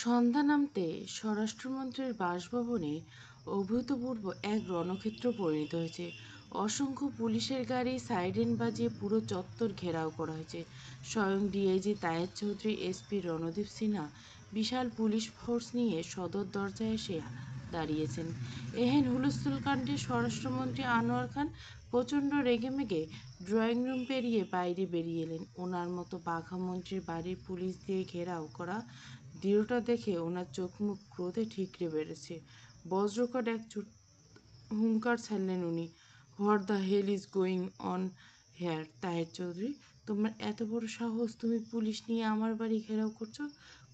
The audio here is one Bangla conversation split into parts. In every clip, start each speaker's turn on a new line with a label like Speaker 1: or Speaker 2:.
Speaker 1: সন্ধ্যা নামতে স্বরাষ্ট্রমন্ত্রীর বাসভবনে অভূতপূর্ব এক রণক্ষেত্র পরিণত হয়েছে। অসংখ্য পুলিশের গাড়ি সাইরেন বাজিয়ে পুরো চত্বর ঘেরাও করা হয়েছে। স্বয়ং ডিআইজি তায়ের চৌধুরী, এসপি রণদীপ সিনহা বিশাল পুলিশ ফোর্স নিয়ে সদর দরজায় এসে দাঁড়িয়েছেন। এহেন হুলস্থুল কাণ্ডে স্বরাষ্ট্রমন্ত্রী আনোয়ার খান প্রচণ্ড রেগেমেগে ড্রয়িং রুম পেরিয়ে বাইরে বেরিয়ে এলেন। ওনার মতো বাঘা মন্ত্রীর বাড়ির পুলিশ দিয়ে ঘেরাও করা দৃঢ়তা দেখে ওনার চোখ মুখ ক্রোধে ঠিকরে বেড়েছে। বজ্রকট এক হুঙ্কার ছাড়লেন উনি। What the hell is going on here Taher Chowdhury? তোমার এত বড় সাহস, তুমি পুলিশ নিয়ে আমার বাড়ি ঘেরাও করছো?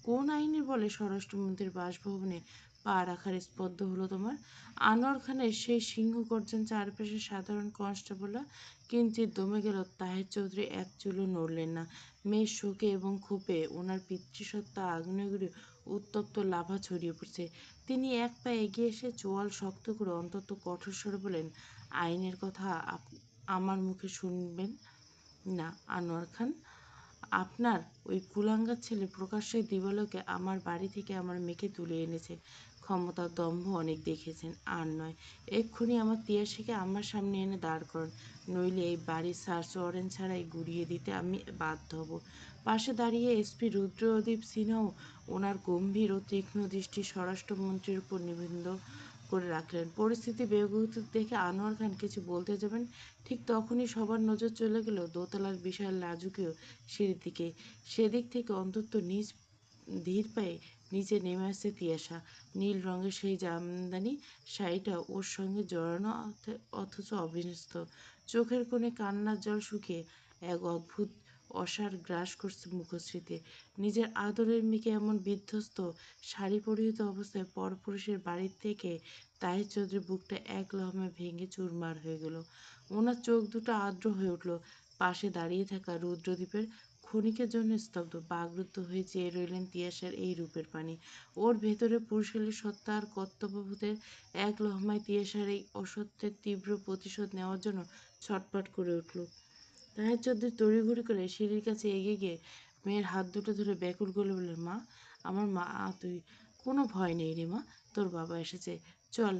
Speaker 1: কোন আইনের বলে স্বরাষ্ট্রমন্ত্রীর বাসভবনে পা রাখার স্পর্ধ হলো তোমার? আনোয়ার খানের সেই সিংহ গর্জন চারপাশে সাধারণ কনস্টেবলরা কিঞ্চিত দমে গেল। তাহের চৌধুরী এক চুলও নড়লেন না। মেয়ের শোকে এবং ক্ষোভে ওনার পিতৃসত্তা আগ্নেয়গিরি উত্তপ্ত লাভা ছড়িয়ে পড়ছে। তিনি এক পা এগিয়ে এসে চোয়াল শক্ত করে অত্যন্ত কঠোর স্বরে বলেন, আইনের কথা আমার মুখে শুনবেন না আনোয়ার খান। আপনার ওই কুলাঙ্গার ছেলে প্রকাশ্যে দিবালোকে আমার বাড়ি থেকে আমার মেয়েকে তুলে এনেছে। ক্ষমতার দম্ভ অনেক দেখেছেন, আর নয়। এক্ষুনি আমার তিয়াসীকে আমার সামনে এনে দাঁড় করান, নইলে এই বাড়ির সার্চ ওয়ারেন্ট ছাড়াই গুড়িয়ে দিতে আমি বাধ্য হব। পাশে দাঁড়িয়ে এসপি রুদ্রদীপ সিনহাও ওনার গম্ভীর ও তীক্ষ্ণ দৃষ্টি স্বরাষ্ট্রমন্ত্রীর উপর নিবদ্ধ করে রাখলেন। পরিস্থিতি বেগতিক দেখে আনোয়ার খান কিছু বলতে যাবেন, ঠিক তখনই সবার নজর চলে গেল দোতলার বিশাল রাজকীয় সিঁড়ির দিকে। সেদিক থেকে অন্তত নিজ ধীর পায়ে নিচে নেমে আসছে তিয়াসা। নীল রঙের সেই জামদানি শাড়িটা ওর সঙ্গে জড়ানো, অথচ অবিন্যস্ত। চোখের কোণে কান্নার জল শুকিয়ে এক অদ্ভুত অসার গ্রাস করছে মুখশ্রীতে। নিজের আদরের মেয়েকে এমন বিধ্বস্ত শাড়ি পরিহিত অবস্থায় পরপুরুষের বাড়ির থেকে তাহের চৌধুরীর বুকটা এক লহমায় ভেঙে চুরমার হয়ে গেল। ওনার চোখ দুটো আর্দ্র হয়ে উঠল। পাশে দাঁড়িয়ে থাকা রুদ্রদ্বীপের ক্ষণিকের জন্য স্তব্ধ, বাকরুদ্ধ হয়ে চেয়ে রইলেন তিয়াসার এই রূপের পানে। ওর ভেতরে পুরুষালী সত্তা আর কর্তব্যবোধের এক লহমায় তিয়াসার এই অসত্যের তীব্র প্রতিশোধ নেওয়ার জন্য ছটফট করে উঠল। তাহের চৌধুরী তড়িঘড়ি করে সিঁড়ির কাছে এগিয়ে গিয়ে মেয়ের হাত দুটো ধরে ব্যাকুল গলে বললেন, মা, আমার মা তুই। কোনো ভয় নেই রে মা, তোর বাবা এসেছে। চল,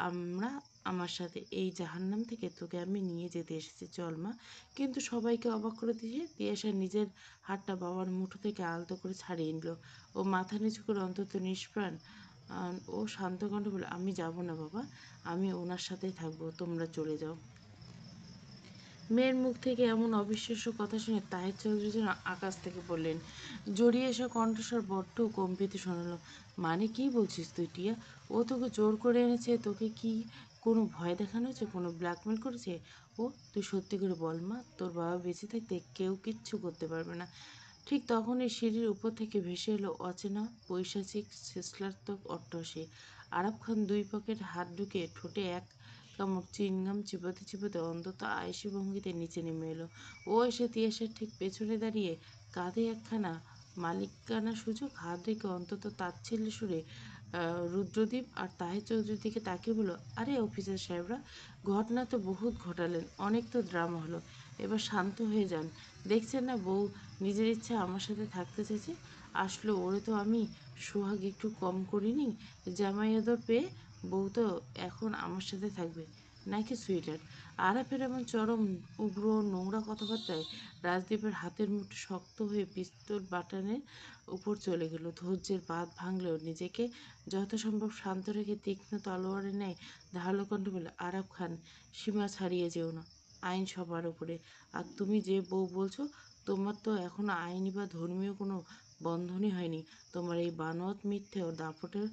Speaker 1: আমরা আমার সাথে এই জাহান্নাম থেকে তোকে আমি নিয়ে যেতে এসেছি, চল মা। কিন্তু সবাইকে অবাক করে দিয়ে তিয়াসা নিজের হাতটা বাবার মুঠো থেকে আলতো করে ছাড়িয়ে নিল। ও মাথা নিচু করে অন্তত নিষ্প্রাণ ও শান্ত কণ্ঠে বলে, আমি যাব না বাবা, আমি ওনার সাথেই থাকবো, তোমরা চলে যাও। মেয়ের মুখ থেকে এমন অবিশ্বাস্য কথা শুনে তাহের চৌধুরী যেন আকাশ থেকে পড়লেন। জড়িয়ে এসে কণ্ঠস্বর বড্ড কম্পিত শোনালো। মানে কি বলছিস তুই টিয়া? ও তোকে জোর করে এনেছে? তোকে কি কোনো ভয় দেখানো হয়েছে? কোনো ব্ল্যাকমেল করেছে ও? তুই সত্যি করে বল মা, তোর বাবা বেঁচে থাকতে কেউ কিচ্ছু করতে পারবে না। ঠিক তখনই সিঁড়ির উপর থেকে ভেসে এলো অচেনা পৈশাচিক শ্লেষাত্মক অট্টহাসি। আরাফ খান দুই পকেটে হাত ঢুকিয়ে ঠোঁটে এক কামড় চিনগাম চিবোতে চিবোতে অন্তত আয়েসি ভঙ্গিতে নিচে নেমে এলো। ও এসে তিয়াসের ঠিক পেছনে দাঁড়িয়ে কাঁধে একখানা মালিকানা সুযোগ হাত রেখে অন্তত তাচ্ছিল্য সুরে রুদ্রদ্বীপ আর তাহের চৌধুরীর দিকে তাকিয়ে বলল, আরে অফিসার সাহেবরা, ঘটনা তো বহুত ঘটালেন, অনেক তো ড্রামা হলো, এবার শান্ত হয়ে যান। দেখছেন না বউ নিজের ইচ্ছা আমার সাথে থাকতে চেয়েছে। আসলে ওরে তো আমি সোহাগ একটু কম করিনি। জামাই আদর পেয়ে বউ তো এখন আমার সাথে থাকবে নাকি সুইটার? আরাফের এমন চরম উগ্র নোংরা কথাবার্তায় রাজদীপের হাতের মুঠো শক্ত হয়ে পিস্তল বাটনের উপর চলে গেল। ধৈর্যের বাঁধ ভাঙলেও নিজেকে যথাসম্ভব শান্ত রেখে তীক্ষ্ণ তলোয়ারের ন্যায় ধারালো কণ্ঠে বলে, আরাফ খান, সীমা ছাড়িয়ে যেও না। আইন সবার উপরে। আর তুমি যে বউ বলছো, তোমার তো এখনো আইনি বা ধর্মীয় কোনো বন্ধনই হয়নি। তোমার এই বানোয়াট মিথ্যে ও দাপটের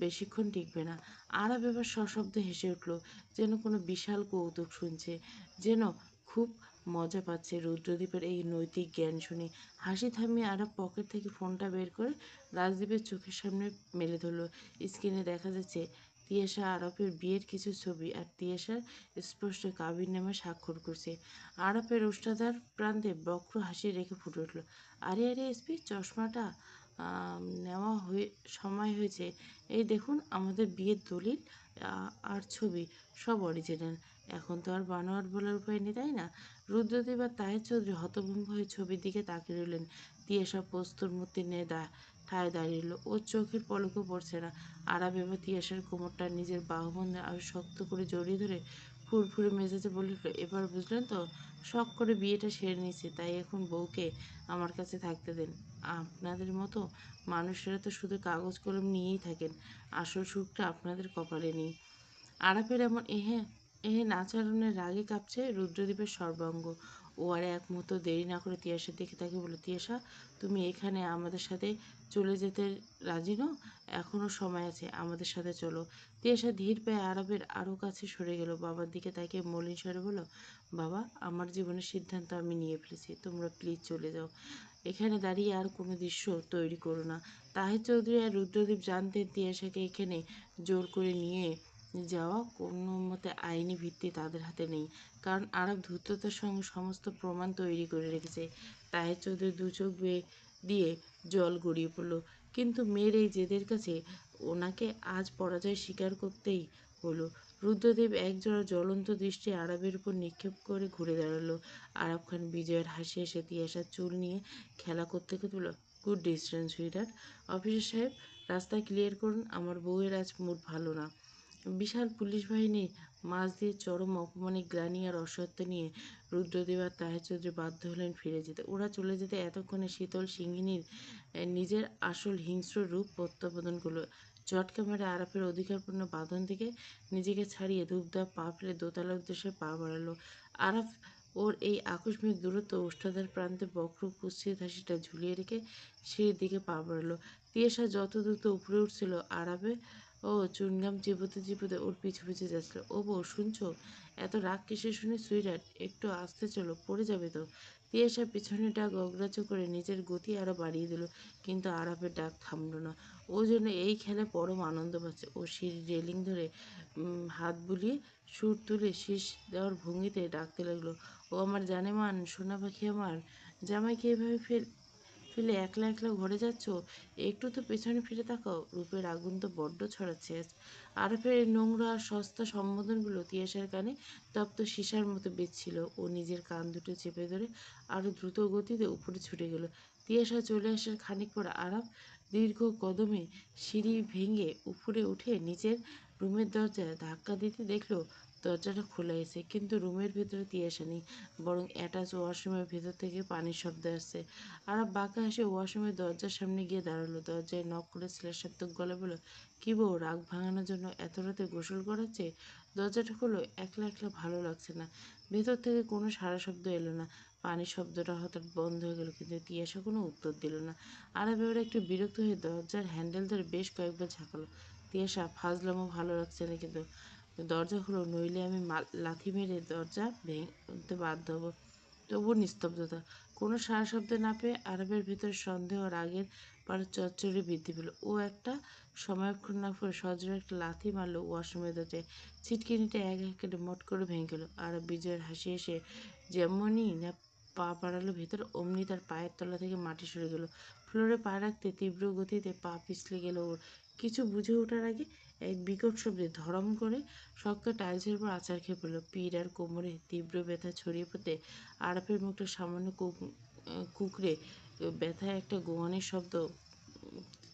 Speaker 1: বেশিক্ষণ টিকবে না। আরব এবার সশব্দে হেসে উঠল, যেন কোনো বিশাল কৌতুক শুনছে, যেন খুব মজা পাচ্ছে রুদ্রদ্বীপের এই নৈতিক জ্ঞান শুনে। হাসি থামিয়ে আরব পকেট থেকে ফোনটা বের করে রাজদীপের চোখের সামনে মেলে ধরল। স্ক্রিনে দেখা যাচ্ছে তিয়াসা আরবের বিয়ের কিছু ছবি, আর তিয়াসার স্পষ্ট কাবির নামে স্বাক্ষর করছে। আরবের ওষ্ঠাধার প্রান্তে বক্র হাসি রেখে ফুটে উঠল, আরে আরে এসপি, চশমাটা নেওয়া সময় হয়েছে। এই দেখুন আমাদের বিয়ের দলিল আর ছবি, সব অরিজিনাল। এখন তো আর বানোয়াট বলার উপায় নেই, তাই না? রুদ্রদেব আর তাহের চৌধুরী হতভম্ব হয়ে ছবির দিকে তাকিয়ে রইলেন। তিয়াসা প্রস্তর মূর্তির ন্যায় ঠায় দাঁড়িয়ে এলো। ওর চোখের পলকও পড়ছে না। আরাব এবার তিয়াসার কোমরটা নিজের বাহুবন্ধে আরো শক্ত করে জড়িয়ে ধরে ফুরফুরে মেজাজে বলে উঠল, এবার বুঝলেন তো? শখ করে বিয়েটা সেরে নিয়েছি, তাই এখন বউকে আমার কাছে থাকতে দেন। আপনাদের মতো মানুষেরা তো শুধু কাগজ কলম নিয়েই থাকেন, আসল সুখটা আপনাদের কপালে নেই। আরাফের এমন এহেন আচরণের রাগে কাঁপছে রুদ্রদ্বীপের সর্বাঙ্গ। ও আর এক মুহূর্ত দেরি না করে তিয়াসার দিকে তাকে বলল, তিয়াসা, তুমি এখানে আমাদের সাথে চলে যেতে রাজি নও? এখনো সময় আছে, আমাদের সাথে চলো। তিয়াসা ধীর পায়ে আরবের আরও কাছে সরে গেল। বাবার দিকে তাকে মলিন স্বরে বলল, বাবা, আমার জীবনের সিদ্ধান্ত আমি নিয়ে ফেলেছি, তোমরা প্লিজ চলে যাও। এখানে দাঁড়িয়ে আর কোনো দৃশ্য তৈরি করো না। তাহের চৌধুরী আর রুদ্রদ্বীপ জানতেন তিয়াসাকে এখানে জোর করে নিয়ে যাওয়া কোনো মতে আইনি ভিত্তি তাদের হাতে নেই, কারণ আরব ধূর্ততার সঙ্গে সমস্ত প্রমাণ তৈরি করে রেখেছে। তাহের চৌধুরী দু চোখ বেয়ে দিয়ে জল গড়িয়ে পড়ল। কিন্তু মেয়ের এই জেদের কাছে ওনাকে আজ পরাজয় স্বীকার করতেই হলো। রুদ্রদেব একজোড়া জ্বলন্ত দৃষ্টি আরবের উপর নিক্ষেপ করে ঘুরে দাঁড়ালো। আরব খান বিজয়ের হাসি এসে তিয়াসার চুল নিয়ে খেলা করতে করতে বলল, গুড ডিসিশন সুইটার। অফিসার সাহেব, রাস্তা ক্লিয়ার করুন, আমার বউয়ের আজ মুড ভালো না। বিশাল পুলিশ বাহিনীর মাঝ দিয়ে চরম অপমানিক গ্লানি আর অসহ্য নিয়ে রুদ্রদেব আর তাহের চৌধুরী বাধ্য হলেন ফিরে যেতে। ওরা চলে যেতে এতক্ষণে শীতল সিংহিনীর নিজের আসল হিংস্র রূপ প্রত্যাবর্তন করলো। ঝটকা মেরে আরাফের অধিকারপূর্ণ বাঁধন থেকে নিজেকে ছাড়িয়ে ধূপধাপ পা ফেলে দোতলার উদ্দেশ্যে পা বাড়ালো। আরাফ ওর এই আকস্মিক দূরত্ব ওষ্ঠাধর প্রান্তে বক্র কুৎসিত হাসিটা ঝুলিয়ে রেখে সিঁড়ির দিকে পা বাড়ালো। তিয়াসা যত দ্রুত উপরে উঠছিল, আরাফে ও চুনগাম চিবোতে চিবোতে ওর পিছু পিছু যাচ্ছিল। ও বউ, শুনছো? এত রাগ কিসে শুনে সুইটার? একটু আস্তে চলো, পড়ে যাবে তো। তিয়াসা পিছনে ডাক অগ্রাহ্য করে নিজের গতি আরো বাড়িয়ে দিল, কিন্তু আরাফের ডাক থামল না। ও যেন এই খেলায় পরম আনন্দ পাচ্ছে। ও সিঁড়ির রেলিং ধরে হাত বুলিয়ে সুর তুলে শীষ দেওয়ার ভঙ্গিতে ডাকতে লাগলো, ও আমার জানেমান, সোনা পাখি আমার, জামাইকে এভাবে ফেলে একলা একলা ঘরে যাচ্ছ? একটু তো পেছনে ফিরে তাকাও। রূপের আগুন তো বড্ড ছড়াচ্ছে আজ। আরফের এই নোংরা আর সস্তা সম্বোধনগুলো তিয়াসার কানে তপ্ত সীসার মতো বিঁধছিল। ও নিজের কান দুটো চেপে ধরে আরো দ্রুত গতিতে উপরে ছুটে গেল। তিয়াসা চলে আসার খানিক পর আরাফ দীর্ঘ কদমে সিঁড়ি ভেঙে উপরে উঠে নিজের রুমের দরজায় ধাক্কা দিতে দেখলো দরজাটা খোলা আছে, কিন্তু রুমের ভেতরে তিয়াসা নেই, বরং অ্যাটাচ ওয়াশরুমের ভেতর থেকে পানির শব্দ আসছে। আরাফ বাঁকা হেসে ওয়াশরুমের দরজার সামনে গিয়ে দাঁড়ালো। দরজায় নক করে শ্লেষাত্মক গলায় বলল, কি বউ, রাগ ভাঙানোর জন্য এত রাতে গোসল করাচ্ছে? দরজাটা হলো, একলা একলা ভালো লাগছে না। ভেতর থেকে কোনো সাড়া শব্দ এলো না। পানির শব্দটা হঠাৎ বন্ধ হয়ে গেল, কিন্তু তিয়াসা কোনো উত্তর দিল না। আরাফ এবার একটু বিরক্ত হয়ে দরজার হ্যান্ডেল ধরে বেশ কয়েকবার ঝাঁকালো। তিয়াসা, ফাজলামো ভালো লাগছে না কিন্তু। দরজা খুলো, নইলে আমি লাথি মেরে দরজা ভেঙতে বাধ্য হব। তবুও নিস্তব্ধতা। কোনো সাড়া শব্দ না পেয়ে আরবের ভেতর সন্দেহ রাগের পারে চচ্চড়ি বৃদ্ধি পেল। ও একটা সময়ক্ষণ না করে সজোরে একটা লাথি মারলো ওয়াশরুমের দরজায়। ছিটকিনিটা এক একেবারে মট করে ভেঙে গেল। আর বিজয়ের হাসি এসে যেমনই না পা বাড়ালো ভেতর, অমনি তার পায়ের তলা থেকে মাটি সরে গেল। ফ্লোরে পা রাখতে তীব্র গতিতে পা পিছলে গেল ওর। কিছু বুঝে ওঠার আগে এক বিকট শব্দে ধরম করে শক্ত টাইলসের উপর আছাড় খেয়ে পড়ল। পিঠ আর কোমরে তীব্র ব্যথা ছড়িয়ে পড়তে আরাফের মুখটা সামান্য কুঁকড়ে ব্যথায় একটা গোয়ানের শব্দ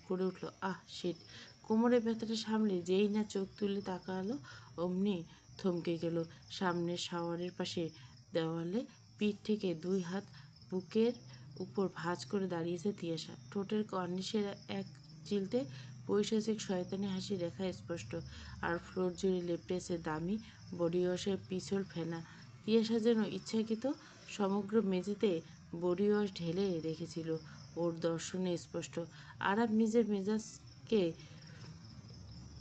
Speaker 1: করে উঠল, আহ শিট। কোমরের ব্যথাটা সামলে যেই না চোখ তুলে তাকালো, অমনি থমকে গেল। সামনের শাওয়ারের পাশে দেওয়ালে পিঠ থেকে দুই হাত বুকের উপর ভাঁজ করে দাঁড়িয়েছে তিয়াসা। ঠোঁটের কর্নিশের এক চিলতে পৈশাচিক শয়তানি হাসি রেখা স্পষ্ট, আর ফ্লোর জুড়ে লেপটে আছে দামি বডি ওয়াশের পিছল ফেনা। তিয়াসা যেন ইচ্ছাকৃত সমগ্র মেঝেতে বডি ওয়াশ ঢেলে রেখেছিল, ওর দর্শনে স্পষ্ট। আরাব নিজের মেজাজকে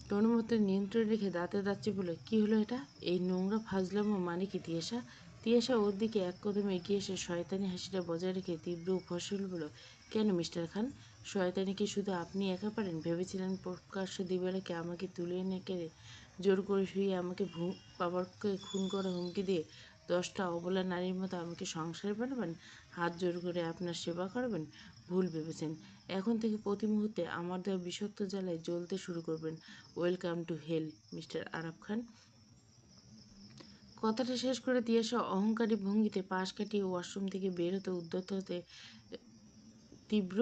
Speaker 1: কোনোমতে নিয়ন্ত্রণে রেখে দাঁতে দাঁত চেপে বলল, কি হলো এটা? এই নোংরা ফাজলামো মানে কি তিয়াসা? তিয়াসা ওর দিকে এক কদম এগিয়ে এসে শয়তানি হাসিটা বজায় রেখে তীব্র উপহাসল বলল, কেন মিস্টার খান, শয়তানি কি শুধু আপনি একা পারেন? ভেবেছিলেন প্রকাশ্য দিবালোকে আমাকে তুলে এনে কেড়ে জোর করে শুয়ে আমাকে বাবাকে খুন করার হুমকি দিয়ে 10টা অবলা নারীর মতো আমাকে সংসারে বানাবেন, হাত জোর করে আপনার সেবা করবেন? ভুল ভেবেছেন। এখন থেকে প্রতি মুহূর্তে আমার দেওয়া বিষাক্ত জ্বালায় জ্বলতে শুরু করবেন। Welcome to hell, mister Araf Khan. কথাটা শেষ করে তিয়াসা অহংকারী ভঙ্গিতে পাশ কাটিয়ে ওয়াশরুম থেকে বের হতে উদ্যত হতে তীব্র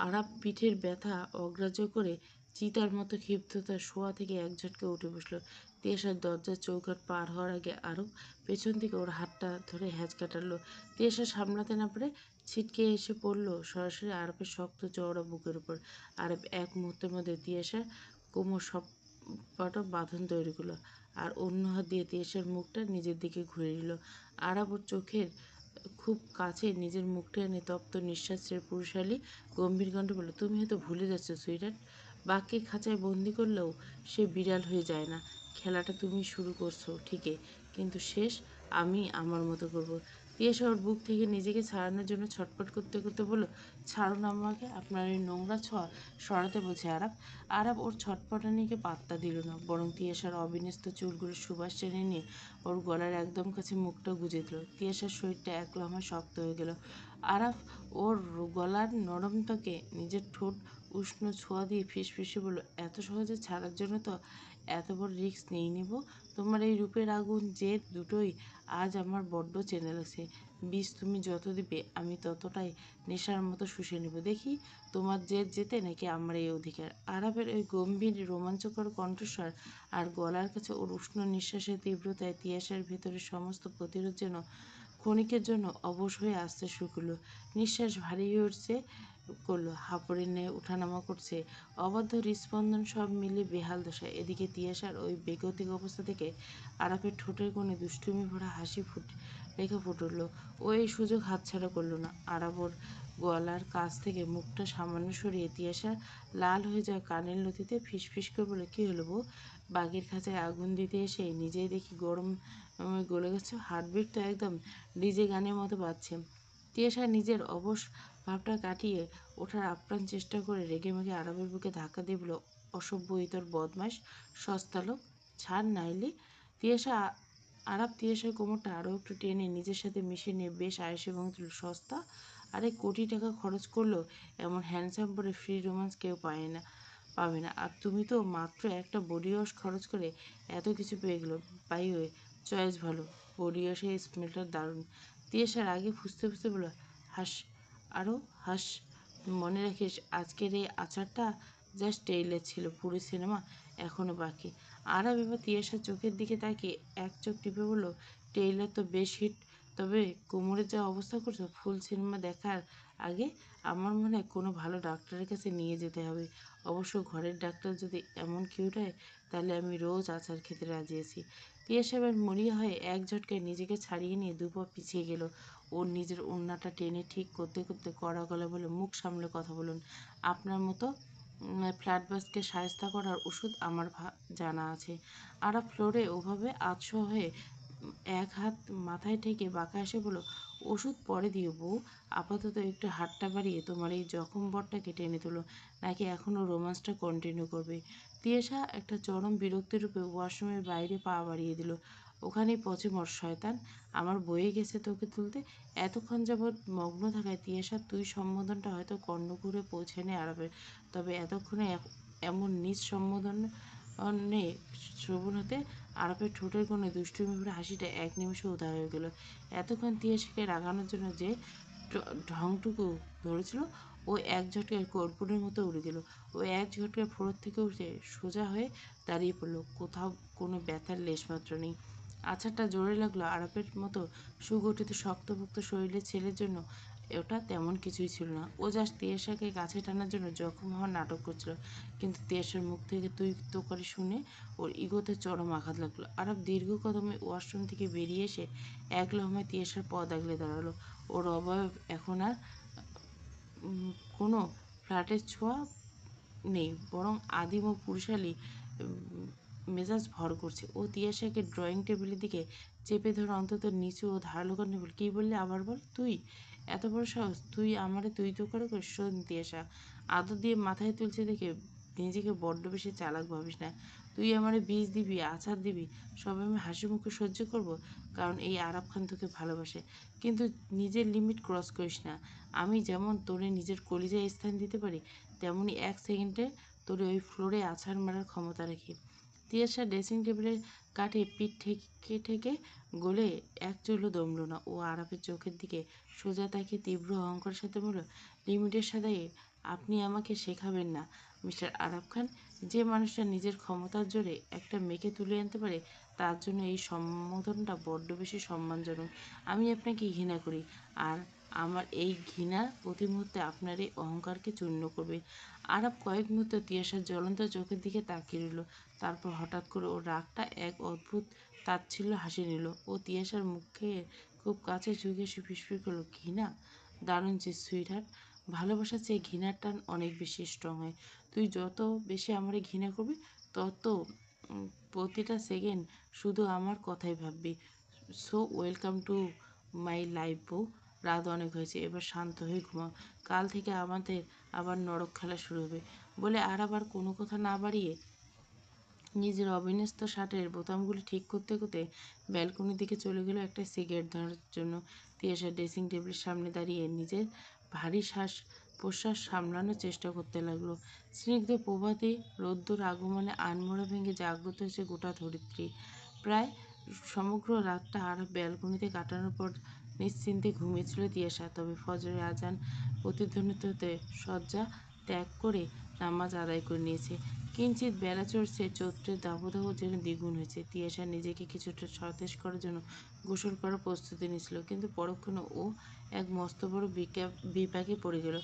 Speaker 1: আরাপ পিঠের ব্যথা অগ্রাহ্য করে চিতার মতো ক্ষিপ্ততার শোয়া থেকে এক ঝটকে উঠে বসল। তিয়াসার দরজার চৌকাঠ পার হওয়ার আগে আরব পেছন থেকে ওর হাতটা ধরে হ্যাঁচ কাটালো। তিয়াসা সামলাতে না পারে ছিটকে এসে পড়ল সরাসরি আরবের শক্ত চওড়া বুকের উপর। আরব এক মুহূর্তের মধ্যে তিয়াসার কোমর সবকটা বাঁধন তৈরি করলো আর অন্য হাত দিয়ে তিয়াসার মুখটা নিজের দিকে ঘুরে নিল। আরব ওর চোখের খুব কাছে নিজের মুখটা এনে তপ্ত নিঃশ্বাস ছেড়ে পুরুষালী গম্ভীর কণ্ঠে বলল, তুমি হয়তো ভুলে যাচ্ছ সুইটার, বাঘকে খাঁচায় বন্দি করলেও সে বিড়াল হয়ে যায় না। খেলাটা তুমি শুরু করছো ঠিকই, কিন্তু শেষ আমি আমার মতো করব। তিয়াসা ওর বুক থেকে নিজেকে ছাড়ানোর জন্য ছটফট করতে করতে বলল, ছাড়ুন আমাকে, আপনার এই নোংরা ছোঁয়া সরাতে বলছে আরাব। আরাব ওর ছটফটানিকে পাত্তা দিল না, বরং তিয়াসার অবিন্যস্ত চুলগুলো সুবাস টেনে নিয়ে ওর গলার একদম কাছে মুখটা গুজে দিল। তিয়াসার শরীরটা এক লহমায় শক্ত হয়ে গেল। আরাফ ওর গলার নরম ত্বকে নিজের ঠোঁট উষ্ণ ছোঁয়া দিয়ে ফিসফিসে বলল, এত সহজে ছাড়ার জন্য তো এত বড় রিস্ক নেই নিব। তোমার এই রূপের আগুন জেদ দুটোই আজ আমার বড্ড চেনা লাগছে। বিষ তুমি যত দিবে আমি ততটাই নেশার মতো শুষে নেব। দেখি তোমার জেদ যেতে নাকি আমার এই অধিকার। আরাফের ওই গম্ভীর রোমাঞ্চকর কণ্ঠস্বর আর গলার কাছে ওর উষ্ণ নিঃশ্বাসের তীব্রতায় তিয়াসের ভেতরে সমস্ত প্রতিরোধ যেন ক্ষণিকের জন্য অবশ হয়ে আসতে শুরু করলো। নিঃশ্বাস ভারী হয়ে উঠছে করলো, হাঁপানির ন্যায় ওঠানামা করছে, অবাধ্য হৃৎস্পন্দন সব মিলিয়ে বেহাল দশা। এদিকে তিয়াসার ওই বেগতিক অবস্থা থেকে আরাফের ঠোঁটের কোণে দুষ্টুমি ভরা হাসি রেখা ফুটল। ও এই সুযোগ হাতছাড়া করলো না। আরাব ওর গলার কাছ থেকে মুখটা সামান্য সরিয়ে তিয়াসার লাল হয়ে যাওয়া কানের লতিতে ফিসফিস করে বলে, কি হলো বউ, বাঘের খাঁচায় আগুন দিতে এসে নিজেই দেখি গরম গলে গেছে। হার্টবিট তো একদম ডিজে গানের মতো বাজছে। তিয়াসা নিজের অবশ ভাবটা কাটিয়ে ওঠার আপ্রাণ চেষ্টা করে রেগেমেগে আরবের বুকে ধাক্কা দিয়ে বলল, অসভ্য ইতর বদমাস সস্তা লোক, ছাড় নাইলে। তিয়াসা আরাব তিয়াসার কোমরটা আরও একটু টেনে নিজের সাথে মিশিয়ে নিয়ে বেশ আয়েসে ভঙ্গি সস্তা, আরে কোটি টাকা খরচ করলো এমন হ্যান্ডসাম পরে ফ্রি রোমান্স কেউ পাবে না। আর তুমি তো মাত্র একটা বডি ওয়াশ খরচ করে এত কিছু পেয়ে গেলো। বাই ওয়ে, চয়েস ভালো, বডি ওয়াশের স্মেলটা দারুণ। তিয়াসার আগে ফুসতে ফুসতে বলল, হাস, আরও হাস, মনে রাখিস আজকের এই আচারটা জাস্ট টেইলার ছিল, পুরো সিনেমা এখনো বাকি। আরব এবার তিয়াসার চোখের দিকে তাকিয়ে এক চোখ টিপে বলল, টেইলার তো বেশ হিট, তবে কোমরের যা অবস্থা করছো, ফুল সিনেমা দেখার আগে আমার মনে হয় কোনো ভালো ডাক্তারের কাছে নিয়ে যেতে হবে। অবশ্য ঘরের ডাক্তার যদি এমন কিউট হয় তাহলে আমি রোজ আচার খেতে রাজি আছি। তিয়াসা এবার মরিয়া হয়ে এক ঝটকায় নিজেকে ছাড়িয়ে নিয়ে দুপা পিছিয়ে গেল। ওর নিজের ওড়নাটা টেনে ঠিক করতে করতে কড়া গলায় বলে, মুখ সামলে কথা বলুন, আপনার মতো ফ্ল্যাটবাসকে শায়েস্তা করার ওষুধ আমার জানা আছে। আরা ফ্লোরে ওভাবে আতশোয়া হয়ে এক হাত মাথায় ঠেকে বাঁকা এসে বলল, ওষুধ পরে দিও বউ, আপাতত একটু হাতটা বাড়িয়ে তোমার এই জখম বটটাকে টেনে তোলো, নাকি এখনও রোমান্সটা কন্টিনিউ করবে। তিয়াসা একটা চরম বিরক্তির রূপে ওয়াশরুমের বাইরে পা বাড়িয়ে দিল। ওখানেই পচে মর শয়তান, আমার বয়ে গেছে তোকে তুলতে। এতক্ষণ যাবৎ মগ্ন থাকায় তিয়াসার তুই সম্বোধনটা হয়তো কর্ণকুহরে পৌঁছায়নি আরবের, তবে এতক্ষণে এমন নিজ সম্বোধনে শ্রবণ হতে আরবের ঠোঁটের কোণে দুষ্টুমি ভরে হাসিটা এক নিমিষে উধাও হয়ে গেল। এতক্ষণ তিয়াসাকে রাগানোর জন্য যে ঢংটুকু ধরেছিল, ও এক ঝটকায় কর্পূরের মতো উড়ে গেল। ও এক ঝটকায় ফ্লোর থেকে উঠে সোজা হয়ে দাঁড়িয়ে পড়ল, কোথাও কোনো ব্যথার লেশমাত্র নেই। আছাড়টা জোরে লাগলো আরাপের মতো সুগঠিত শক্তপোক্ত শরীরের ছেলের জন্য ওটা তেমন কিছুই ছিল না। ও জাস্ট তিয়াসাকে কাছে টানার জন্য জখম হওয়ার নাটক করছিল। কিন্তু তিয়াসার মুখ থেকে তুই তো করে শুনে ওর ইগোতে চরম আঘাত লাগলো। আরাপ দীর্ঘ কদমে ওয়াশরুম থেকে বেরিয়ে এসে এক লহমায় তিয়াসার পদ আগলে দাঁড়ালো। ওর অবয়ব এখন আর কোনো ফ্ল্যাটের ছোঁয়া নেই, বরং আদিম ও পুরুষালী মেজাজ ভর করছে। ও তিয়াসাকে ড্রয়িং টেবিলের দিকে চেপে ধরে অন্তত নিচু ও ধারালো কণ্ঠে বলল, কী বললি আবার বল, তুই এত বড় সাহস, তুই আমারে তুই তো করে করিস। শোন তিয়াসা, আদর দিয়ে মাথায় তুলছে দেখে নিজেকে বড্ড বেশি চালাক ভাবিস না। তুই আমারে বীজ দিবি, আছাড় দিবি, সবে আমি হাসি মুখে সহ্য করব, কারণ এই আরাব খান তোকে ভালোবাসে। কিন্তু নিজের লিমিট ক্রস করিস না। আমি যেমন তোরে নিজের কলিজায় স্থান দিতে পারি, তেমনি এক সেকেন্ডে তোরে ওই ফ্লোরে আছাড় মারার ক্ষমতা রাখি। তিয়াসা ড্রেসিং টেবিলের কাঠে পিঠ ঠেকে ঠেকে গলে এক চুলও দমল না। ও আরাফের চোখের দিকে সোজা তাকিয়ে তীব্র অহংকারের সাথে বলল, লিমিটের সাথে আপনি আমাকে শেখাবেন না মিস্টার আরাফ খান। যে মানুষটা নিজের ক্ষমতার জোরে একটা মেয়েকে তুলে আনতে পারে, তার জন্য এই সম্বোধনটা বড্ড বেশি সম্মানজনক। আমি আপনাকে ঘৃণা করি, আর আমার এই ঘৃণা প্রতি মুহূর্তে আপনার এই অহংকারকে চূর্ণ করবে। আরাফ কয়েক মুহূর্ত তিয়াসার জ্বলন্ত চোখের দিকে তাকিয়ে রইল। তারপর হঠাৎ করে ওর রাগটা এক অদ্ভুত তাচ্ছিল্য হাসি নিল। ও তিয়াসার মুখে খুব কাছে ঝুঁকে সে ফিসফিস করল, ঘৃণা? দারুণ যে সুইটহার্ট। ভালোবাসার চেয়ে ঘৃণার টান অনেক বেশি স্ট্রং হয়। তুই যত বেশি আমারে ঘৃণা করবি, তত প্রতিটা সেকেন্ড শুধু আমার কথাই ভাববি। So welcome to my life বউ। রাত অনেক হয়েছে, এবার শান্ত হয়ে ঘুমাও। কাল থেকে আমাদের আবার নরক খেলা শুরু হবে। বলে আর আবার কোনো কথা না বাড়িয়ে নিজের অবিন্যস্ত শার্টের বোতামগুলি ঠিক করতে করতে ব্যালকনির দিকে চলে গেল একটা সিগারেট ধরার জন্য। তিয়াসা ড্রেসিং টেবিলের সামনে দাঁড়িয়ে নিজের ভারী শ্বাস প্রশ্বাস সামলানোর চেষ্টা করতে লাগলো। স্নিগ্ধ প্রভাতে রোদ্দুর আগমনে আনমোড়া ভেঙে জাগ্রত হয়েছে গোটা ধরিত্রী। প্রায় সমগ্র রাতটা আর ব্যালকনিতে কাটানোর পর নিশ্চিন্তে ঘুমিয়েছিল তিয়াসা। তবে ফজরের আজান প্রতিধ্বনিত হতে শয্যা ত্যাগ করে নামাজ আদায় করে নিয়েছে। কিঞ্চিত বেলা চড়ছে, চৈত্রের দাবদাহ যেন দ্বিগুণ হয়েছে। তিয়াসা নিজেকে কিছুটা সতেজ করার জন্য গোসল করার প্রস্তুতি নিয়েছিল, কিন্তু পরক্ষণে ও এক মস্ত বড় বিপাকে পড়ে গেল।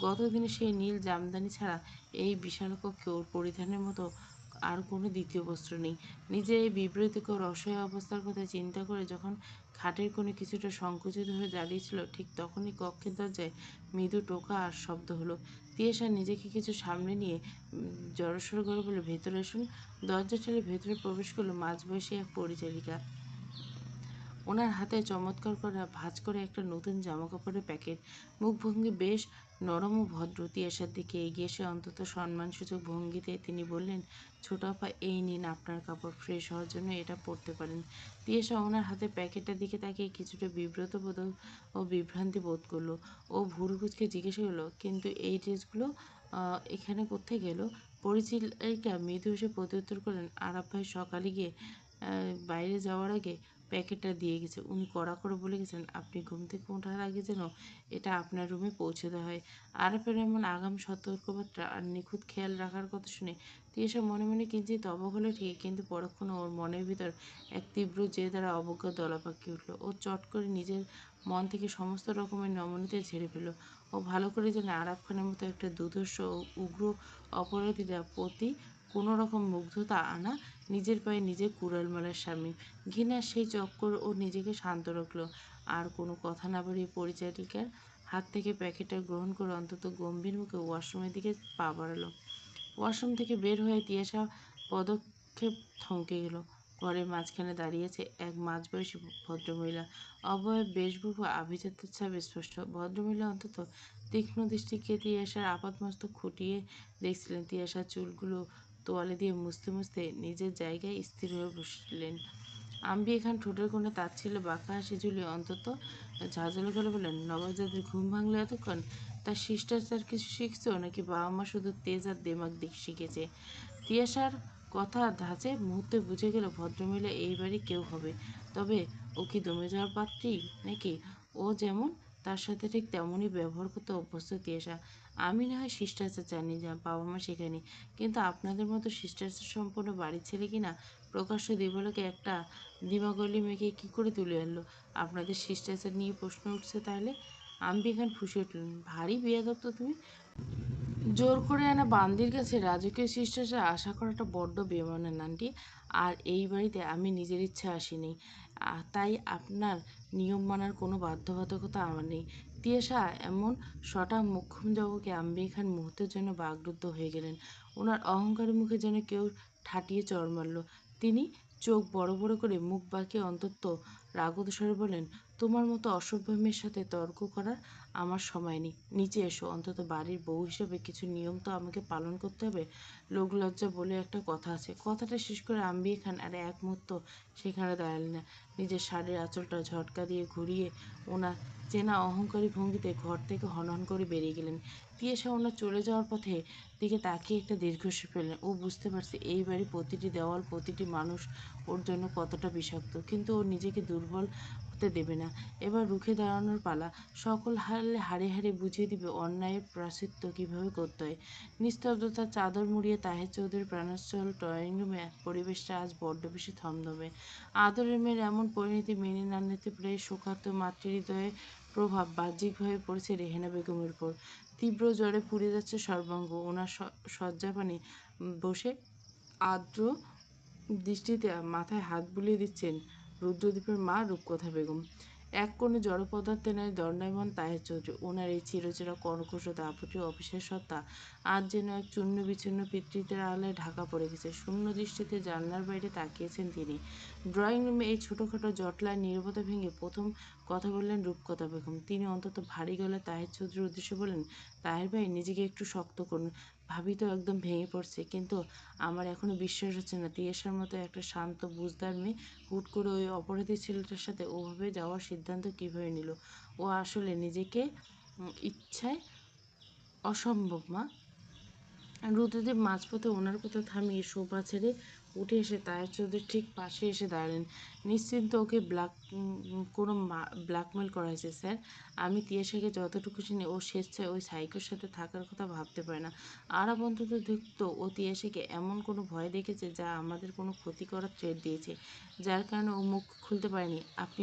Speaker 1: গতদিনে সেই নীল জামদানি ছাড়া এই বিশাল কক্ষে ওর পরিধানের মতো আর কোনো দ্বিতীয় বস্ত্র নেই। নিজের এই বিব্রতকর অসহায় অবস্থার কথা চিন্তা করে যখন খাটের কোণে কিছুটা সংকুচিত হয়ে দাঁড়িয়েছিল, ঠিক তখনই কক্ষের দরজায় মৃদু টোকা আর শব্দ হলো। তিয়াসা নিজেকে কিছু সামনে নিয়ে জড়সড় করে বলে, ভেতরে আসুন। দরজা ঠেলে ভেতরে প্রবেশ করলো মাঝবয়সী এক পরিচারিকা। ওনার হাতে চমৎকার করা ভাঁজ করে একটা নতুন জামাকাপড়ের প্যাকেট। মুখভঙ্গি বেশ নরম ও ভদ্র। তিয়াসার দিকে এগিয়ে এসে অন্তত সম্মানসূচক ভঙ্গিতে তিনি বললেন, ছোট আপা, এই নিন আপনার কাপড়। ফ্রেশ হওয়ার জন্য এটা পরতে পারেন। তিয়াসা ওনার হাতে প্যাকেটটার দিকে তাকিয়ে কিছুটা বিব্রত বোধ ও বিভ্রান্তি বোধ করলো। ও ভুরু কুঁচকে জিজ্ঞেস করলো, কিন্তু এই ড্রেসগুলো এখানে কোত্থেকে গেল? পরিচারিকা মৃদু হেসে প্রত্যুত্তর করলেন, আরাফ ভাই সকালে গিয়ে বাইরে যাওয়ার আগে প্যাকেটটা দিয়ে গেছে। উনি কড়া করে বলে গেছেন, আপনি ঘুম থেকে ওঠার আগে যেন এটা আপনার রুমে পৌঁছে দেওয়া হয়। আরাফের এমন আগাম সতর্কবার্তা আর নিখুঁত খেয়াল রাখার কথা শুনে তিয়াসা মনে মনে কিঞ্চিত অবাক হলো ঠিকই, কিন্তু পরক্ষণে ওর মনের ভিতর এক তীব্র জেদ আর অবজ্ঞার দলা পাকিয়ে উঠল। ও চট করে নিজের মন থেকে সমস্ত রকমের নমনীয়তা ঝেড়ে ফেলল। ও ভালো করে জানে আরাফ খানের মতো একটা দুর্ধর্ষ ও উগ্র অপরাধীরা প্রতি কোনো রকম মুগ্ধতা আনা নিজের পায়ে নিজের কুড়াল মারার স্বামী। ঘৃণার সেই চক্কর ও নিজেকে শান্ত রাখল। আর কোনো কথা না বাড়িয়ে পরিচারিকার হাত থেকে প্যাকেটটা গ্রহণ করে অন্তত গম্ভীর মুখে ওয়াশরুমের দিকে পা বাড়ালো। ওয়াশরুম থেকে বের হয়ে তিয়াসা পদক্ষেপ থমকে গেল। ঘরের মাঝখানে দাঁড়িয়েছে এক মাঝবয়সী ভদ্রমহিলা। অবয়ব, বেশভূষা, আভিজাত্যের ছাপ স্পষ্ট। ভদ্রমহিলা অন্তত তীক্ষ্ণ দৃষ্টিকে তিয়াসার আপাতমস্তক খুঁটিয়ে দেখছিলেন। তিয়াসার চুলগুলো তোয়ালে দিয়ে মুছতে মুছতে নিজের জায়গায় স্থির হয়ে বসলেন। আম্বিয়া খান ঠোঁটের কোণে তাচ্ছিল্যে বাঁকা হাসি ঝুলিয়ে অন্তত ঝাঁঝালো করে বললেন, নবাবজাদের ঘুম ভাঙলো এতক্ষণ? তার শিষ্টাচার কিছু শিখছো, নাকি বাবা মা শুধু তেজ আর দেমাক দিক শিখেছে? তিয়াসার কথা ধাঁচে মুহূর্তে বুঝে গেল ভদ্রমহিলা এই বাড়ি কেউ হবে। তবে ও কি দমে যাওয়ার পাত্রী নাকি? ও যেমন, তার সাথে ঠিক তেমনই ব্যবহার করতে অভ্যস্ত তিয়াসা। আমি না হয় শিষ্টাচার জানি, যা বাবা মা শেখায়নি, কিন্তু আপনাদের মতো শিষ্টাচার সম্পন্ন বাড়ির ছেলে কিনা প্রকাশ্য দিবালোকে একটা দিমাগলি মেয়েকে কী করে তুলে আনলো? আপনাদের শিষ্টাচার নিয়ে প্রশ্ন উঠছে তাহলে? আম্বিয়া খান ফুঁসে উঠলেন, ভারী বেয়াদব তো তুমি। জোর করে আনা বান্দির কাছে রাজকীয় শিষ্টাচার আশা করাটা বড্ড বেমানান আন্টি। আর এই বাড়িতে আমি নিজের ইচ্ছে আসিনি, তাই আপনার নিয়ম মানার কোনো বাধ্যবাধকতা আমার নেই। তিয়াসা এমন সটা মোক্ষম জবাবে আম্বিয়া খান মুহূর্তের জন্য বাগরুদ্ধ হয়ে গেলেন। ওনার অহংকারী মুখে যেন কেউ ঠাটিয়ে চড় মারল। তিনি চোখ বড় বড় করে মুখ বাঁকিয়ে অন্তত রাগত স্বরে বললেন, তোমার মতো অসভ্য মেয়ের সাথে তর্ক করার আমার সময় নেই। নিচে এসো। অন্তত বাড়ির বউ হিসেবে কিছু নিয়ম তো আমাকে পালন করতে হবে। লোকলজ্জা বলে একটা কথা আছে। কথাটা শেষ করে আম্বিয়া খান আর এক মুহূর্ত সেখানে দাঁড়ালেন না। নিজের শাড়ির আঁচলটা ঝটকা দিয়ে ঘুরিয়ে ওনার চেনা অহংকারী ভঙ্গিতে ঘর থেকে হনহন করে বেরিয়ে গেলেন। তিয়াসা ওনার চলে যাওয়ার পথে দিকে তাকিয়ে একটা দীর্ঘশ্বাস ফেললেন। ও বুঝতে পারছে এই বাড়ির প্রতিটি দেওয়াল, প্রতিটি মানুষ ওর জন্য কতটা বিষাক্ত, কিন্তু ও নিজেকে দুর্বল হতে দেবে না। এবার রুখে দাঁড়ানোর পালা। সকল হারে হাড়ে হাড়ে বুঝিয়ে দিবে অন্যায়ের প্রায়শ্চিত্ত কীভাবে করতে হয়। নিস্তব্ধতার চাদর মুড়িয়ে তাহের চৌধুরীর প্রাণোচ্ছল ড্রয়িং রুমে পরিবেশটা আজ বড্ড বেশি থমথমে। আদরের মেয়ের এমন পরিণতি মেনে না নিতে পেরে শোকার্ত মাতৃহৃদয়ে প্রভাব বাহ্যিকভাবে পড়েছে রেহেনা বেগমের উপর। তীব্র জ্বরে পুড়ে যাচ্ছে সর্বাঙ্গ। ওনার শয্যাপানে বসে আর্দ্র দৃষ্টিতে মাথায় হাত বুলিয়ে দিচ্ছেন রুদ্রদ্বীপের মা রূপকথা বেগম। এক কোণে জড়পদার্থে ন্যায় দণ্ডায়মান তাহের চৌধুরী। ওনার এই চিরচেরা কর্কশ দাপটীয় অফিসের সত্তা আজ যেন এক চূর্ণ বিচ্ছিন্ন পিতৃত্বের আলায় ঢাকা পড়ে গেছে। শূন্য দৃষ্টিতে জানলার বাইরে তাকিয়েছেন তিনি। ড্রয়িং রুমে এই ছোটোখাটো জটলায় নীরবতা ভেঙে প্রথম কথা বললেন রূপকথা বেগম। তিনি অন্তত ভারী গলায় তাহের চৌধুরীর উদ্দেশ্যে বললেন, তাহের ভাই, নিজেকে একটু শক্ত করুন। ভাবি তো একদম ভেঙে পড়ছে, কিন্তু আমার এখনো বিশ্বাস হচ্ছে না তিয়াসার মতো একটা শান্ত বুঝদার মেয়ে হুট করে ওই অপরাধী ছেলেটার সাথে ওভাবে যাওয়ার সিদ্ধান্ত কীভাবে নিল। ও আসলে নিজেকে ইচ্ছায় অসম্ভব মা। রুদ্রদেব মাঝপথে ওনার কথা থামিয়ে সোফা ছেড়ে উঠে এসে তাহের চৌধুরীর ঠিক পাশে এসে দাঁড়ালেন। নিশ্চিন্ত, ওকে কোনো ব্ল্যাকমেল করা হয়েছে স্যার। আমি তিয়াসাকে যতটুকু চিনি ও স্বেচ্ছায় ওই সাইকোর সাথে থাকার কথা ভাবতে পারে না। আরাপ অন্তত দেখতো ও তিয়াসাকে এমন কোনো ভয় দেখেছে যা আমাদের কোনো ক্ষতি করার থ্রেট দিয়েছে, যার কারণে ও মুখ খুলতে পারেনি। আপনি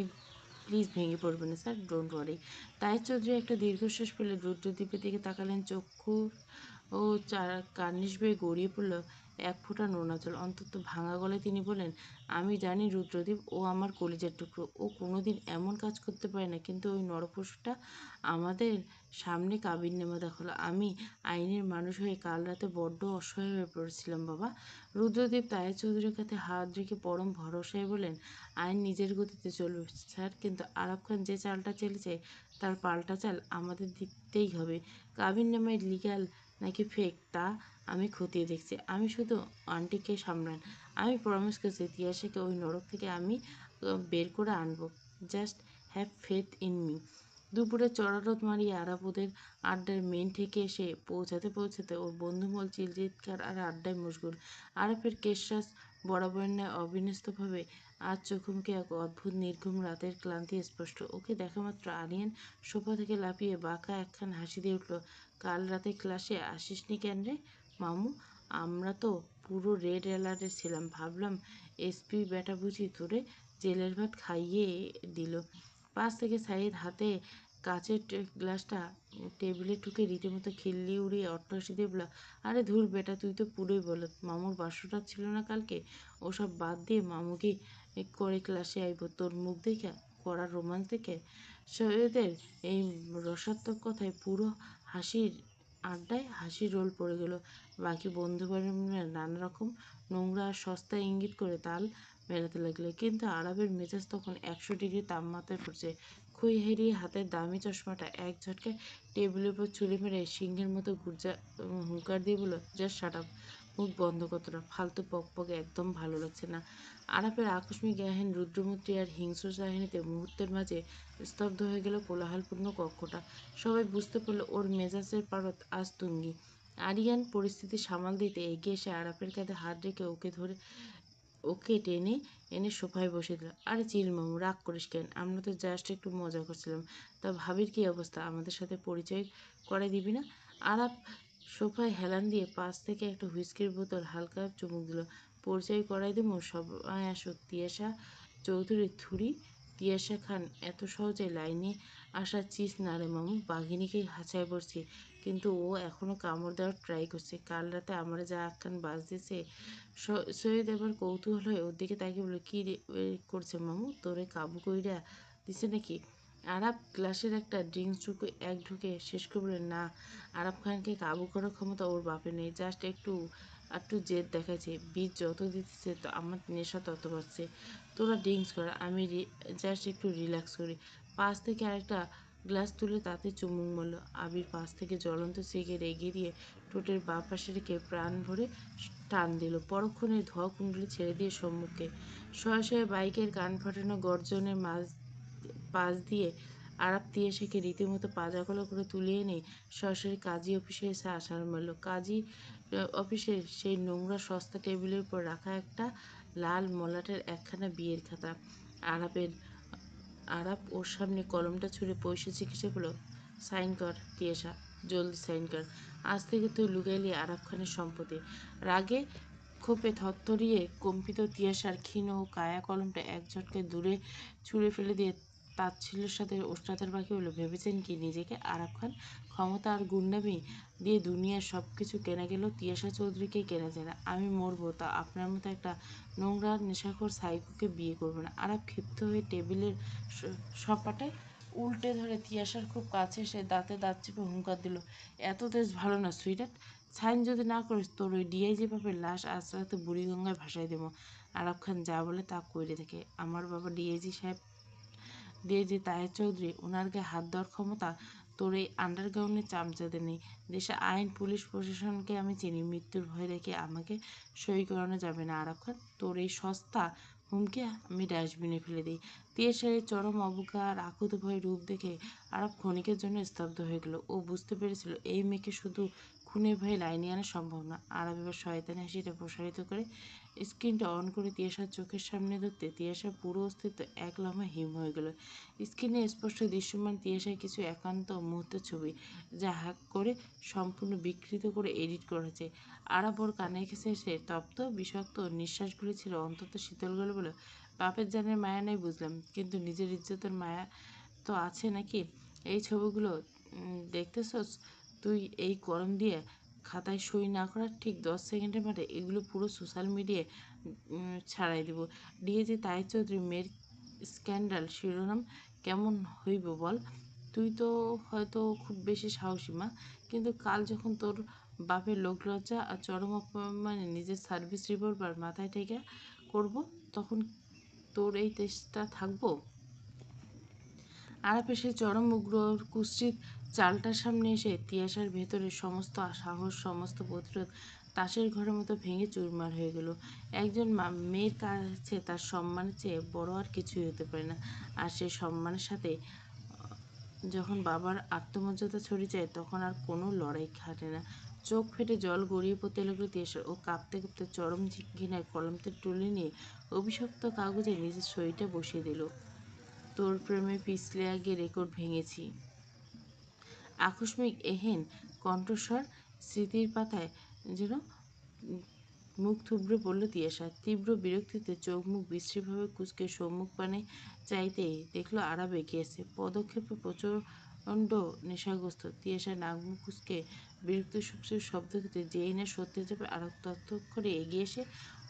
Speaker 1: প্লিজ ভেঙে পড়বেন না sir, don't worry. Taher Chowdhury একটা দীর্ঘশ্বাস ফেলে রুদ্রদ্বীপের দিকে তাকালেন। চক্ষু ও কার্নিশ বেয়ে গড়িয়ে পড়ল এক ফোঁটা নোনা জল। অন্তত ভাঙা গলায় তিনি বললেন, আমি জানি রুদ্রদ্বীপ, ও আমার কলিজার টুকরো। ও কোনোদিন এমন কাজ করতে পারে না, কিন্তু ওই নরপশুটা আমাদের সামনে কাবিননামা দেখালো। আমি আইনের মানুষ হয়ে কাল রাতে বড্ড অসহায় হয়ে পড়েছিলাম বাবা। রুদ্রদ্বীপ তাহের চৌধুরীর কাছে হাত রেখে পরম ভরসায় বললেন, আইন নিজের গতিতে চলবে স্যার, কিন্তু আরাপ খান যে চালটা চেলেছে তার পাল্টা চাল আমাদের দিতেই হবে। কাবিননামায় লিগ্যাল নাকি ফেক তা আমি খতিয়ে দেখছি। আমি শুধু আন্টিকে সামলান। আমি প্রমিস করছি তিয়াসাকে ওই নরক থেকে আমি বের করে আনবো। Just have faith in me. দুপুরে চড়া রোদ মারিয়ে আরাপ ওদের আড্ডার মেন থেকে এসে পৌঁছাতে ওর বন্ধুমহল চিৎকার আর আড্ডায় মশগুল। আরাপের কেশরাজ বরাবরের ন্যায় অবিন্যস্তভাবে আজ চোখমুখে এক অদ্ভুত নির্ঘুম রাতের ক্লান্তি স্পষ্ট। ওকে দেখামাত্র আরিয়ান সোফা থেকে লাফিয়ে বাঁকা একখান হাসি দিয়ে উঠল। কাল রাতে ক্লাসে আসিসনি কেন রে মামু? আমরা তো পুরো রেড অ্যালার্টে ছিলাম। ভাবলাম এসপি ব্যাটা বুঝি তোরে জেলের ভাত খাইয়ে দিল। পাশ থেকে সাইদ হাতে কাচের গ্লাসটা টেবিলে ঠুকে রীতিমতো খিল্লি উড়িয়ে অট্টহাসি দিয়ে বলল, আরে ধুর বেটা, তুই তো পুরোই বলত। মামুর বাসরটা ছিল না কালকে? ওসব বাদ দিয়ে মামু কি করে ক্লাসে আইব তোর মুখ দেখে, কড়া রোমান্স দেখে? সৈয়দের এই রসাত্মক কথায় পুরো হাসির আড্ডায় হাসির রোল পড়ে গেল। বাকি বন্ধুবান্ধবরা নানা রকম নোংরা আর সস্তা ইঙ্গিত করে তাল মেলাতে লাগলো, কিন্তু আরবের মেজাজ তখন 100 ডিগ্রি তাপমাত্রায় পড়ছে। খুই হেরিয়ে হাতের দামি চশমাটা এক ঝটকায় টেবিলের উপর ছুঁড়ে মেরে সিংহের মতো হুঙ্কার দিয়ে বলল, জাস্ট শাট আপ। মুখ বন্ধ কত না, ফালতু পকপকে একদম ভালো লাগছে না। আরাপের আকস্মিক জ্ঞানহীন রুদ্রমূর্তি আর হিংস্র চাহিনীতে মুহূর্তের মাঝে স্তব্ধ হয়ে গেল কোলাহলপূর্ণ কক্ষটা। সবাই বুঝতে পারল ওর মেজাজের পারদ আজ তুঙ্গি। আরিয়ান পরিস্থিতি সামাল দিতে এগিয়ে এসে আরাপের কাঁধে হাত রেখে ওকে টেনে এনে সোফায় বসে দিল। আরে চিল মামু, রাগ করিস কেন? আমরা তো জাস্ট একটু মজা করছিলাম। তা ভাবির কী অবস্থা? আমাদের সাথে পরিচয় করাই দিবি না? আরাপ সোফায় হেলান দিয়ে পাশ থেকে একটা হুইস্কির বোতল হালকা চুমুক দিল। পরিচয় করাই দেবো, সবাই আসুক। তিয়াসা চৌধুরী থুড়ি। তিয়াসা খান এত সহজে লাইনে আসা চিজ না রে মামু। বাঘিনীকে হাঁচায় পড়ছি, কিন্তু ও এখনো কামড় দেওয়ার ট্রাই করছে। কাল রাতে আমরা যা একখান বাজ দিয়েছে। সৈয়দ এবার কৌতূহল হয়ে ওর দিকে তাকিয়ে বলল, কী করছে মামু? তোরে কাবু কইরা দিছে নাকি? আরাপ গ্লাসের একটা ড্রিঙ্কস ঢুকে শেষ করে বললেন, না, আরাপ খানকে কাবু করার ক্ষমতা ওর বাপের নেই। জাস্ট একটু জেদ দেখাচ্ছে। বীজ যত দিতেছে তো আমার নেশা তত বাড়ছে। তোরা ড্রিঙ্কস কর, আমি জাস্ট একটু রিল্যাক্স করি। পাশ থেকে আরেকটা গ্লাস তুলে তাতে চুমুক মারল। আবির পাশ থেকে জ্বলন্ত সিগারেট এগিয়ে দিয়ে ঠোঁটের বাঁ পাশে রেখে প্রাণ ভরে টান দিল। পরক্ষণে ধোঁয়া কুণ্ডলি ছেড়ে দিয়ে সম্মুখে শয়ে শয়ে বাইকের কান ফাটানো গর্জনের পাশ দিয়ে আরাপ তিয়াসাকে রীতিমতো পাজাগলা করে তুলে এনে সরাসরি কাজী অফিসে এসে আছাড় মারল। কাজী অফিসের সেই নোংরা সস্তা টেবিলের উপর রাখা একটা লাল মলাটের একখানা বিয়ের খাতা। আরাপের আরাপ ওর সামনে কলমটা ছুঁড়ে পয়সা জিজ্ঞেসে বলল, সাইন কর তিয়াসা, জলদি সাইন কর। আজ থেকে তুই লুকাইলি আরাপ খানের সম্পত্তি। রাগে ক্ষোভে থরথরিয়ে কম্পিত তিয়াসার ক্ষীণ ও কায়া কলমটা এক ঝটকায় দূরে ছুঁড়ে ফেলে দিয়ে তাচ্ছিল্যের সাথে ওষ্ঠাধর বাকি বলল, ভেবেছেন কি নিজেকে আরাপ খান? ক্ষমতা আর গুন্ডামি দিয়ে দুনিয়ার সব কিছু কেনা গেল, তিয়াসা চৌধুরীকে কেনা যায় না। আমি মরবো, তা আপনার মতো একটা নোংরা নেশাখোর সাইকোকে বিয়ে করবো না। আরাপ ক্ষিপ্ত হয়ে টেবিলের সপাটে উল্টে ধরে তিয়াসার খুব কাছে এসে দাঁতে দাঁত চেপে হুঙ্কার দিল, এত তেজ ভালো না সুইটার। সাইন যদি না করিস তোর ওই ডিআইজি বাপের লাশ আজ রাতে বুড়িগঙ্গায় ভাসাই দেবো। আরাপ খান যা বলে তা কইরে থাকে। আমার বাবা ডিআইজি সাহেব, ডিআইজি তাহের চৌধুরী, ওনার গায়ে হাত দেওয়ার ক্ষমতা তোর এই আন্ডারগ্রাউন্ডের চামচাদের নেই। দেশে আইন পুলিশ প্রশাসনকে আমি চিনি, মৃত্যুর ভয় রেখে আমাকে সই করানো যাবে না আরাপ খান। তোর এই সস্তা হুমকি আমি ডাস্টবিনে ফেলে দিই। তিয়াসের চরম অবজ্ঞা আর আকুত ভয় রূপ দেখে আরাপ ক্ষণিকের জন্য স্তব্ধ হয়ে গেল। ও বুঝতে পেরেছিল এই মেয়েকে শুধু খুনের ভয়ে লাইনে আনা সম্ভব না। আরাপ এবার শয়তানি হাসিটা প্রসারিত করে স্ক্রিনটা অন করে তিয়াসার চোখের সামনে ধরতে তিয়াসার পুরো অস্তিত্ব এক লম্বা হিম হয়ে গেল। স্ক্রিনে স্পষ্ট দৃশ্যমান তিয়াসার কিছু একান্ত মুহূর্তের ছবি, যা হ্যাক করে সম্পূর্ণ বিকৃত করে এডিট করা হয়েছে। আরাপ ওর কানে ঘেঁষে এসে তপ্ত বিষাক্ত নিঃশ্বাসগুলি ছিল অন্তত শীতল গেল বলে, বাপের জানের মায়া নাই বুঝলাম, কিন্তু নিজের ইজ্জতের মায়া তো আছে নাকি? এই ছবিগুলো দেখতেছস তুই? এই কলম দিয়ে খাতায় সই না করার ঠিক 10 সেকেন্ডের মাথায় এগুলো পুরো সোশ্যাল মিডিয়ায় ছাড়াই দিব। ডিএজি তাই চৌধুরী মেয়ের স্ক্যান্ডাল শিরোনাম কেমন হইব বল? তুই তো হয়তো খুব বেশি সাহসী মা, কিন্তু কাল যখন তোর বাপের লোকলজ্জা আর চরম অপমানে নিজের সার্ভিস রিভলভার মাথায় ঠেকে করব, তখন তোর এই তেজটা থাকবো? আরাপের সেই চরম উগ্র কুৎসিত চালটার সামনে এসে তিয়াসার ভেতরে সমস্ত সাহস, সমস্ত প্রতিরোধ তাসের ঘরের মতো ভেঙে চুরমার হয়ে গেল। একজন মেয়ের কাছে তার সম্মানের চেয়ে বড় আর কিছুই হতে পারে না। আর সেই সম্মানের সাথে যখন বাবার আত্মমর্যাদা ছড়িয়ে যায়, তখন আর কোনো লড়াই খাটে না। চোখ ফেটে জল গড়িয়ে পড়তে লাগলো তিয়াসার। ও কাঁপতে কাঁপতে চরম ঘৃণায় কলমতে তুলে নিয়ে অভিশপ্ত কাগজে নিজের সইটা বসিয়ে দিল। তোর প্রেমে পিছলে আগে রেকর্ড ভেঙেছি। আকস্মিক এহেন কণ্ঠস্বর স্মৃতির পাতায় যেন মুখ থুবড়ে পড়ল তিয়াসা। তীব্র বিরক্তিতে চোখ মুখ বিশ্রীভাবে কুঁচকে সম্মুখ পানে চাইতেই দেখলো আরাপ এগিয়ে এসে পদক্ষেপে প্রচণ্ড নেশাগ্রস্ত। তিয়াসা নাক মুখ কুঁচকে বিরক্ত শব্দ খেতে যেই না সত্যি যাবে, আরাপ তত্ত্ব করে এগিয়ে এসে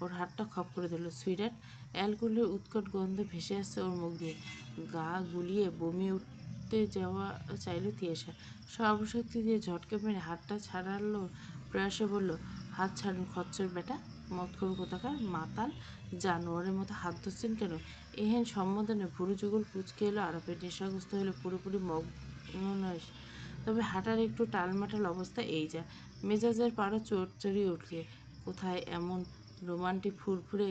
Speaker 1: ওর হাতটা খপ করে দিল। সুইডার, অ্যালকোহলের উৎকট গন্ধ ভেসে আসছে ওর মুখ দিয়ে। গা গুলিয়ে বমি উঠতে যাওয়া চাইল তিয়াসা। সর্বশক্তি দিয়ে ঝটকা মেরে হাতটা ছাড়ালো প্রয়াসে বলল, হাত ছাড়ুন খচ্চর বেটা, মদখোর কোথাকার, মাতাল জানোয়ারের মতো হাত ধরছেন কেন? এহেন সম্বোধনে ভুরু যুগল কুঁচকে এলো আরাপের। নেশাগ্রস্ত হলে পুরোপুরি মগ্ন নয়, তবে হাঁটার একটু টালমাটাল অবস্থা এই যা। মেজাজের পাড়া চড়চড়িয়ে উঠলে কোথায় এমন রোমান্টিক ফুরফুরে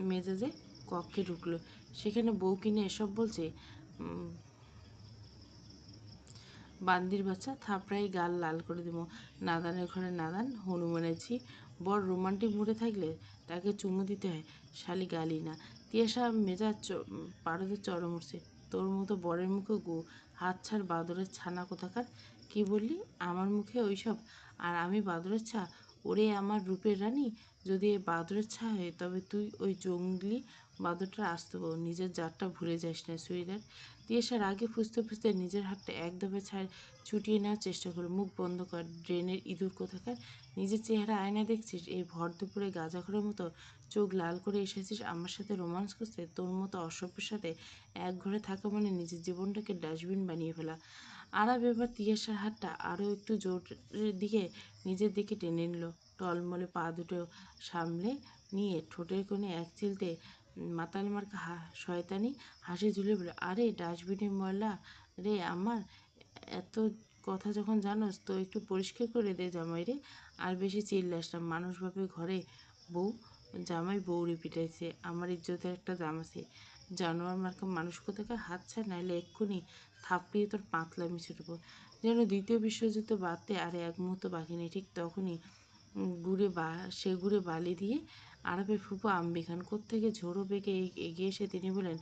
Speaker 1: মেজাজে কক্ষে ঢুকলো, সেখানে বউ কিনে এসব বলছে। বান্দির বাচ্চা, থাপড়াই গাল লাল করে দেবো। নাদানের ঘরে নাদান, হনুমানের ঝি। বড় রোমান্টিক মুডে থাকলে তাকে চুমু দিতে হয়, শালি গালি না। তিয়াসা মেজাজ পারদের চরম উঠছে। তোর মতো বরের মুখে গু, হাত ছাড় বাদরের ছানা কোথাকার। কি বললি? আমার মুখে ওইসব? আর আমি বাদরের ছা? ওরে আমার রূপের রানী, যদি এই বাদরের ছা হয় তবে তুই ওই জঙ্গলি বাদরটা আসতে পারো। নিজের জাতটা ভুলে যাস না সুইদার। তিয়াসার আগে ফুসতে ফুসতে নিজের হাতটা এক দফে ছুটিয়ে নেওয়ার চেষ্টা করে। মুখ বন্ধ কর ড্রেনের ইঁদুর কোথাকার। নিজের চেহারা আয়নায় দেখছিস? এই ভর দুপুরে গাঁজাখোরের মতো চোখ লাল করে এসেছিস আমার সাথে রোমান্স করতে? তোর মতো অসভ্যের সাথে এক ঘরে থাকা মানে নিজের জীবনটাকে ডাস্টবিন বানিয়ে ফেলা। আরাপ এবার তিয়াসার হাতটা আরও একটু জোরের দিকে নিজের দিকে টেনে নিল। টলমলে পা দুটো সামলে নিয়ে ঠোঁটের কোণে এক চিলতে মাতাল মার্কা শয়তানি হাসি ঝুলে বলে, আরে ডাস্টবিনের ময়লা রে আমার, এত কথা যখন জানোস তো একটু পরিষ্কার করে দে জামাই রে। আর বেশি চিল্লাস না, মানুষ ভাবে ঘরে বউ, জামাই বউরে পিটাইছে। আমার ইজ্জতের একটা দাম আছে। জানোয়ার মার্কা মানুষ কোথাকার, হাত ছাড়, নাইলে এক্ষুনি থাপড়িয়ে তোর পাতলা মিশে দেবো। যেন দ্বিতীয় বিশ্বযুদ্ধ বাদতে আর এক মুহূর্ত বাকি নেই। ঠিক তখনই গুড়ে বালি দিয়ে আরাফের ফুপু আম্মি খান কোত্থেকে ঝোড়ো বেগে এগিয়ে এসে তিনি বলেন,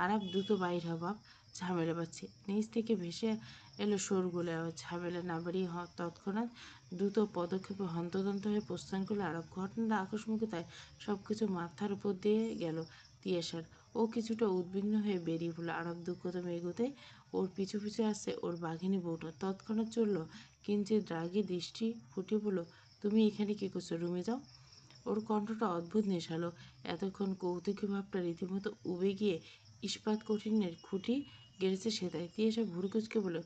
Speaker 1: আরাফ দ্রুত বাইর হ বাপ, ঝামেলা পাচ্ছে। নিচ থেকে ভেসে এলো শোরগোলে আওয়াজ। ঝামেলা না বাড়িয়ে তৎক্ষণাৎ দ্রুত পদক্ষেপে হন্তদন্ত হয়ে প্রস্থান করলো আরাফ। ঘটনাটা আকস্মিকতায় সবকিছু মাথার উপর দিয়ে গেল তিয়াসার। ও কিছুটা উদ্বিগ্ন হয়ে বেরিয়ে পড়লো। আরাফ দুঃখতম এগোতে ওর পিছু পিছু আসছে ওর বাঘিনী বউটা। তৎক্ষণাৎ চলল কিঞ্চিত রাগী দৃষ্টি ফুটিয়ে বলল, তুমি এখানে কি করছো? রুমে যাও। ওর কণ্ঠটা অদ্ভুত নেশালো। এতক্ষণ কৌতুকী ভাবটা রীতিমতো উবে গিয়ে ইস্পাত কঠিনের খুঁটি গেড়েছে সেটাই। তিয়াসা ভুরু কুচকে বলল,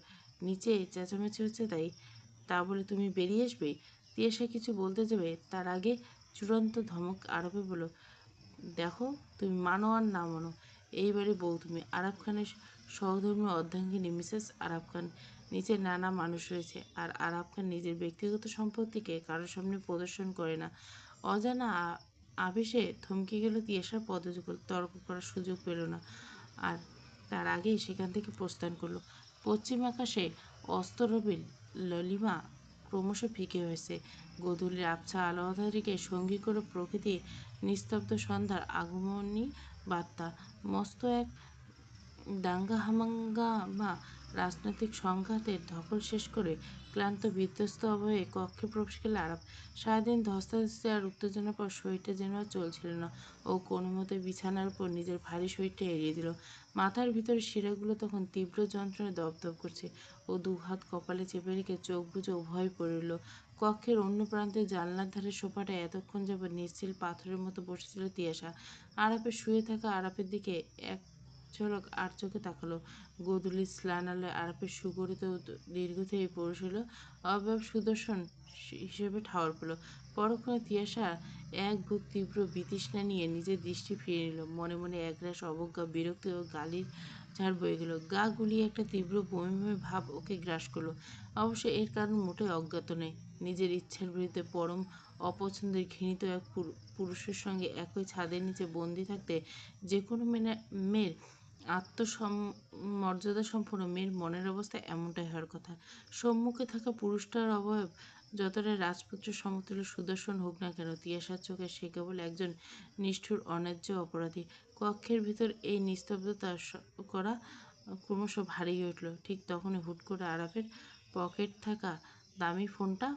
Speaker 1: নিচে চেঁচামেচি হচ্ছে তাই, তা বলে তুমি বেরিয়ে আসবে? তিয়াসা কিছু বলতে যাবে তার আগে চূড়ান্ত ধমক আরবে বলল, দেখো তুমি মানো আর না মানো, এইবারে বউ তুমি। আরাফ খানের সহধর্মী অর্ধাঙ্গিনী মিসেস আরাফ খান। নিচে নানা মানুষ রয়েছে, আর আরাফ খান নিজের ব্যক্তিগত সম্পত্তিকে কারোর সামনে প্রদর্শন করে না। অজানা আবেশে থমকে গেল তিয়াসার। পদযুগল তর্ক করার সুযোগ পেল না, আর তার আগেই সেখান থেকে প্রস্থান করলো। পশ্চিম আকাশে অস্তরবিল ললিমা ক্রমশ ফিকে হয়েছে। গোধূলির আবছা আলো আঁধারিকে সঙ্গী করে প্রকৃতি নিস্তব্ধ সন্ধ্যার আগমনী বার্তা। মস্ত এক দাঙ্গা হাঙ্গামা রাজনৈতিক সংঘাতের ধকল শেষ করে ক্লান্ত বিধ্বস্ত অবয়ে কক্ষে প্রবেশ করল আরাফ। সারাদিন ধস্তাধস্তি আর উত্তেজনার পর শরীরটা যেন আর চলছিল না। ও কোনো মতে বিছানার উপর নিজের ভারী শরীরটা এড়িয়ে দিল। মাথার ভিতরে শিরাগুলো তখন তীব্র যন্ত্রণায় দপদপ করছে। ও দুহাত কপালে চেপে রেখে চোখ বুজে উভয় পড়ল। কক্ষের অন্য প্রান্তে জানলার ধারে সোফাটায় এতক্ষণ যাবৎ নিশ্চিল পাথরের মতো বসেছিল তিয়াসা। আরাফের শুয়ে থাকা আরাফের দিকে এক ঝলক আর চোখে তাকালো। গোধূলির স্নান আলোয় আরাফের সুগঠিত দীর্ঘদেহী পুরুষ হলো অব্যব সুদর্শন হিসেবে ঠাওর পেল। পরক্ষণে তিয়াসা এক বুক তীব্র বিতৃষ্ণা নিয়ে নিজের দৃষ্টি ফিরিয়ে নিল। মনে মনে একরাশ অবজ্ঞা, বিরক্তি ও গালির ঝাড় বয়ে গেল। গা গুলিয়ে একটা তীব্র বমি বমি ভাব ওকে গ্রাস করলো। অবশ্য এর কারণ মোটেই অজ্ঞাত নেই। নিজের ইচ্ছার বিরুদ্ধে পরম অপছন্দের ঘৃণিত এক পুরুষের সঙ্গে একই ছাদের নিচে বন্দি থাকতে যে কোনো মেয়ের আত্মমর্যাদাসম্পন্ন মেয়ের মনের অবস্থা এমনটাই হওয়ার কথা। সম্মুখে থাকা পুরুষটার অবয়ব যতটা রাজপুত্রের সমতুল্য সুদর্শন হোক না কেন, তিয়াসার চোখে সে কেবল একজন নিষ্ঠুর অন্যায্য অপরাধী। কক্ষের ভিতর এই নিস্তব্ধতা করা ক্রমশ ভারী হয়ে উঠল। ঠিক তখনই হুট করে আরাফের পকেট থাকা দামি ফোনটা